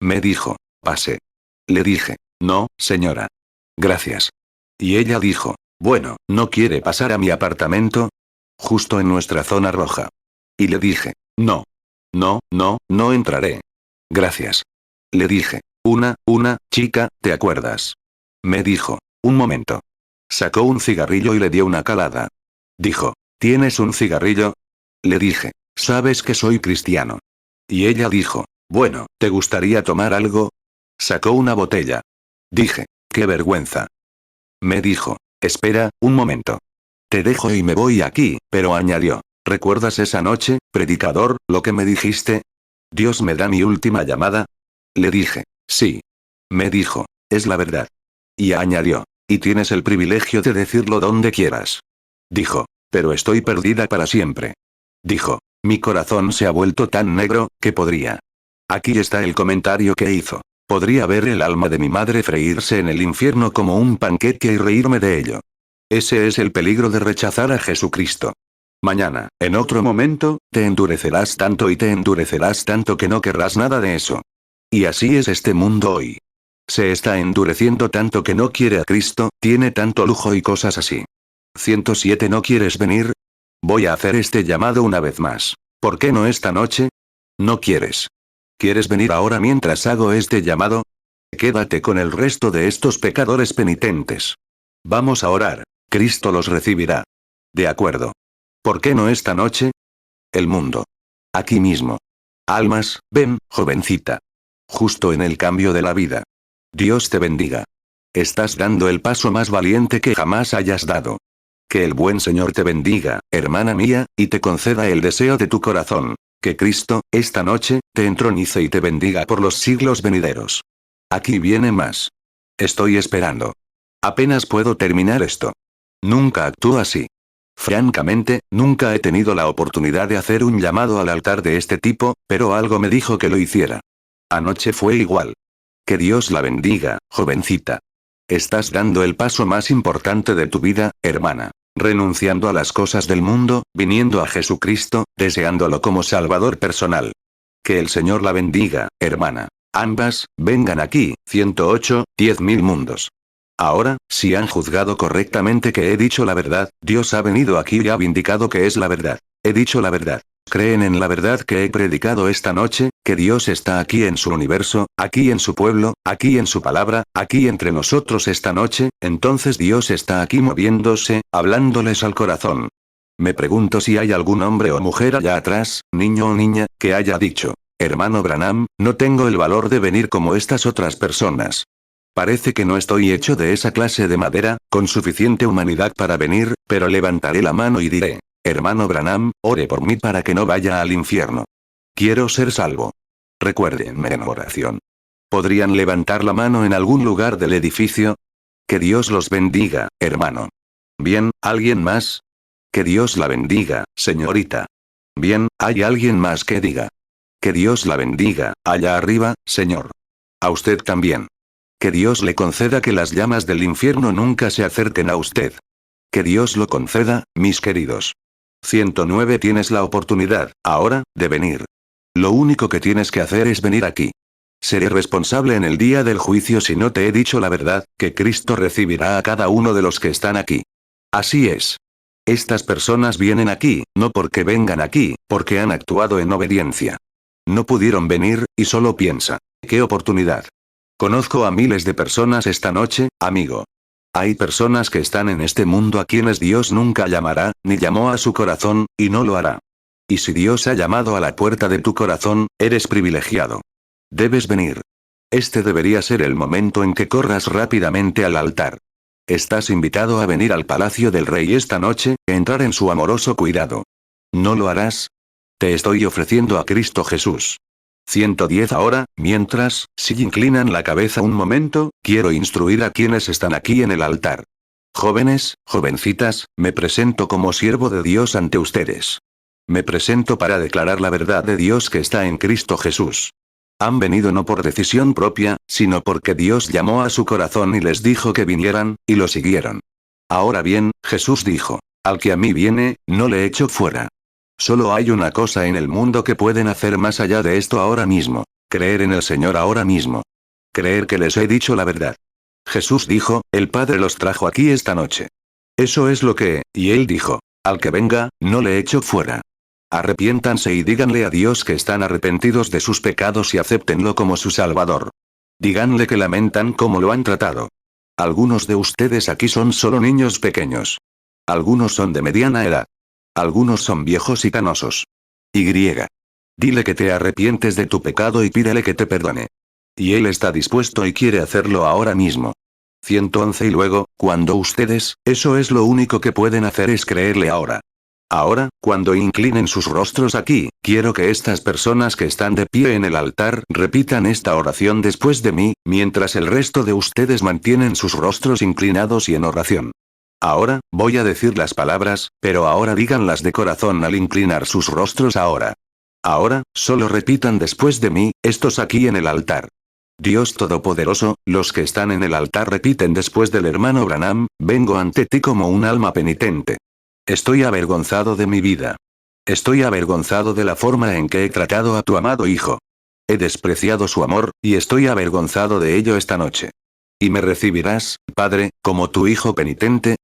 [SPEAKER 1] Me dijo, pase. Le dije, no, señora. Gracias. Y ella dijo, bueno, ¿no quiere pasar a mi apartamento? Justo en nuestra zona roja. Y le dije, no. No entraré. Gracias. Le dije, una chica, ¿te acuerdas? Me dijo, un momento. Sacó un cigarrillo y le dio una calada. Dijo, ¿tienes un cigarrillo? Le dije, sabes que soy cristiano. Y ella dijo, bueno, ¿te gustaría tomar algo? Sacó una botella. Dije, qué vergüenza. Me dijo, espera, un momento. Te dejo y me voy aquí, pero añadió, ¿recuerdas esa noche, predicador, lo que me dijiste? ¿Dios me da mi última llamada? Le dije, sí. Me dijo, es la verdad. Y añadió, y tienes el privilegio de decirlo donde quieras. Dijo, pero estoy perdida para siempre. Dijo, mi corazón se ha vuelto tan negro, que podría. Aquí está el comentario que hizo. Podría ver el alma de mi madre freírse en el infierno como un panqueque y reírme de ello. Ese es el peligro de rechazar a Jesucristo. Mañana, en otro momento, te endurecerás tanto y te endurecerás tanto que no querrás nada de eso. Y así es este mundo hoy. Se está endureciendo tanto que no quiere a Cristo, tiene tanto lujo y cosas así. 107. ¿No quieres venir? Voy a hacer este llamado una vez más. ¿Por qué no esta noche? ¿No quieres? ¿Quieres venir ahora mientras hago este llamado? Quédate con el resto de estos pecadores penitentes. Vamos a orar. Cristo los recibirá. De acuerdo. ¿Por qué no esta noche? El mundo. Aquí mismo. Almas, ven, jovencita. Justo en el cambio de la vida. Dios te bendiga. Estás dando el paso más valiente que jamás hayas dado. Que el buen Señor te bendiga, hermana mía, y te conceda el deseo de tu corazón. Que Cristo, esta noche, te entronice y te bendiga por los siglos venideros. Aquí viene más. Estoy esperando. Apenas puedo terminar esto. Nunca actúo así. Francamente, nunca he tenido la oportunidad de hacer un llamado al altar de este tipo, pero algo me dijo que lo hiciera. Anoche fue igual. Que Dios la bendiga, jovencita. Estás dando el paso más importante de tu vida, hermana. Renunciando a las cosas del mundo, viniendo a Jesucristo, deseándolo como Salvador personal. Que el Señor la bendiga, hermana. Ambas, vengan aquí, 108, 10.000 mundos. Ahora, si han juzgado correctamente que he dicho la verdad, Dios ha venido aquí y ha vindicado que es la verdad. He dicho la verdad. ¿Creen en la verdad que he predicado esta noche? Que Dios está aquí en su universo, aquí en su pueblo, aquí en su palabra, aquí entre nosotros esta noche, entonces Dios está aquí moviéndose, hablándoles al corazón. Me pregunto si hay algún hombre o mujer allá atrás, niño o niña, que haya dicho, hermano Branham, no tengo el valor de venir como estas otras personas. Parece que no estoy hecho de esa clase de madera, con suficiente humanidad para venir, pero levantaré la mano y diré, hermano Branham, ore por mí para que no vaya al infierno. Quiero ser salvo. Recuérdenme en oración. ¿Podrían levantar la mano en algún lugar del edificio? Que Dios los bendiga, hermano. Bien, ¿alguien más? Que Dios la bendiga, señorita. Bien, ¿hay alguien más que diga? Que Dios la bendiga, allá arriba, señor. A usted también. Que Dios le conceda que las llamas del infierno nunca se acerquen a usted. Que Dios lo conceda, mis queridos. 109 Tienes la oportunidad, ahora, de venir. Lo único que tienes que hacer es venir aquí. Seré responsable en el día del juicio si no te he dicho la verdad, que Cristo recibirá a cada uno de los que están aquí. Así es. Estas personas vienen aquí, no porque vengan aquí, porque han actuado en obediencia. No pudieron venir, y solo piensa, ¿qué oportunidad? Conozco a miles de personas esta noche, amigo. Hay personas que están en este mundo a quienes Dios nunca llamará, ni llamó a su corazón, y no lo hará. Y si Dios ha llamado a la puerta de tu corazón, eres privilegiado. Debes venir. Este debería ser el momento en que corras rápidamente al altar. Estás invitado a venir al palacio del rey esta noche, entrar en su amoroso cuidado. ¿No lo harás? Te estoy ofreciendo a Cristo Jesús. 110 Ahora, mientras, si inclinan la cabeza un momento, quiero instruir a quienes están aquí en el altar. Jóvenes, jovencitas, me presento como siervo de Dios ante ustedes. Me presento para declarar la verdad de Dios que está en Cristo Jesús. Han venido no por decisión propia, sino porque Dios llamó a su corazón y les dijo que vinieran, y lo siguieron. Ahora bien, Jesús dijo, al que a mí viene, no le echo fuera. Solo hay una cosa en el mundo que pueden hacer más allá de esto ahora mismo. Creer en el Señor ahora mismo. Creer que les he dicho la verdad. Jesús dijo, el Padre los trajo aquí esta noche. Eso es lo que, y Él dijo, al que venga, no le echo fuera. Arrepiéntanse y díganle a Dios que están arrepentidos de sus pecados y acéptenlo como su Salvador. Díganle que lamentan cómo lo han tratado. Algunos de ustedes aquí son solo niños pequeños. Algunos son de mediana edad. Algunos son viejos y canosos. Y. Dile que te arrepientes de tu pecado y pídele que te perdone. Y Él está dispuesto y quiere hacerlo ahora mismo. 111 Y luego, cuando ustedes, eso es lo único que pueden hacer es creerle ahora. Ahora, cuando inclinen sus rostros aquí, quiero que estas personas que están de pie en el altar repitan esta oración después de mí, mientras el resto de ustedes mantienen sus rostros inclinados y en oración. Ahora, voy a decir las palabras, pero ahora díganlas de corazón al inclinar sus rostros ahora. Ahora, solo repitan después de mí, estos aquí en el altar. Dios Todopoderoso, los que están en el altar repiten después del hermano Branham, vengo ante ti como un alma penitente. Estoy avergonzado de mi vida. Estoy avergonzado de la forma en que he tratado a tu amado hijo. He despreciado su amor, y estoy avergonzado de ello esta noche. ¿Y me recibirás, Padre, como tu hijo penitente?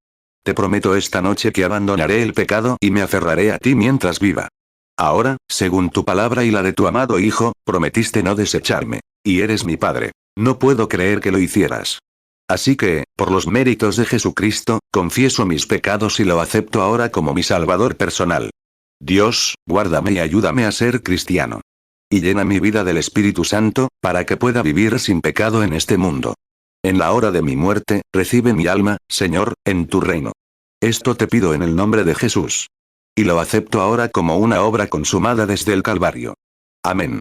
[SPEAKER 1] Te prometo esta noche que abandonaré el pecado y me aferraré a ti mientras viva. Ahora, según tu palabra y la de tu amado Hijo, prometiste no desecharme. Y eres mi Padre. No puedo creer que lo hicieras. Así que, por los méritos de Jesucristo, confieso mis pecados y lo acepto ahora como mi Salvador personal. Dios, guárdame y ayúdame a ser cristiano. Y llena mi vida del Espíritu Santo, para que pueda vivir sin pecado en este mundo. En la hora de mi muerte, recibe mi alma, Señor, en tu reino. Esto te pido en el nombre de Jesús. Y lo acepto ahora como una obra consumada desde el Calvario. Amén.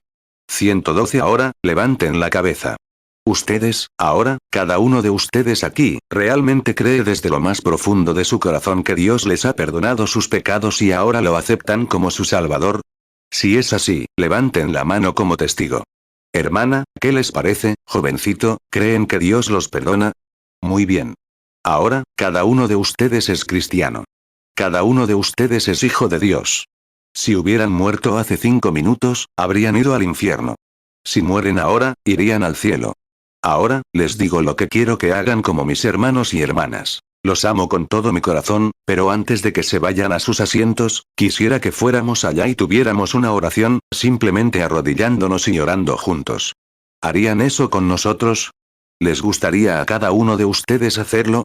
[SPEAKER 1] 112. Ahora, levanten la cabeza. Ustedes, ahora, cada uno de ustedes aquí, ¿realmente cree desde lo más profundo de su corazón que Dios les ha perdonado sus pecados y ahora lo aceptan como su Salvador? Si es así, levanten la mano como testigo. Hermana, ¿qué les parece, jovencito? ¿Creen que Dios los perdona? Muy bien. Ahora, cada uno de ustedes es cristiano. Cada uno de ustedes es hijo de Dios. Si hubieran muerto hace 5 minutos, habrían ido al infierno. Si mueren ahora, irían al cielo. Ahora, les digo lo que quiero que hagan como mis hermanos y hermanas. Los amo con todo mi corazón, pero antes de que se vayan a sus asientos, quisiera que fuéramos allá y tuviéramos una oración, simplemente arrodillándonos y orando juntos. ¿Harían eso con nosotros? ¿Les gustaría a cada uno de ustedes hacerlo?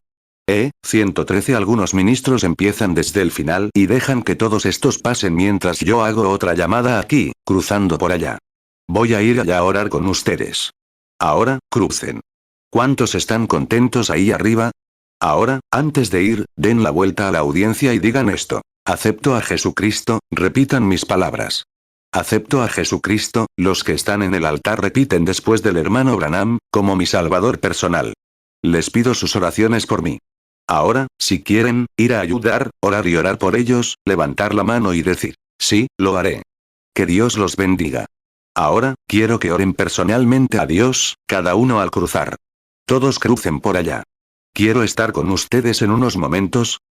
[SPEAKER 1] 113. Algunos ministros empiezan desde el final y dejan que todos estos pasen mientras yo hago otra llamada aquí, cruzando por allá. Voy a ir allá a orar con ustedes. Ahora, crucen. ¿Cuántos están contentos ahí arriba? Ahora, antes de ir, den la vuelta a la audiencia y digan esto. Acepto a Jesucristo, repitan mis palabras. Acepto a Jesucristo, los que están en el altar repiten después del hermano Branham, como mi Salvador personal. Les pido sus oraciones por mí. Ahora, si quieren, ir a ayudar, orar y orar por ellos, levantar la mano y decir, sí, lo haré. Que Dios los bendiga. Ahora, quiero que oren personalmente a Dios, cada uno al cruzar. Todos crucen por allá. Quiero estar con ustedes en unos momentos.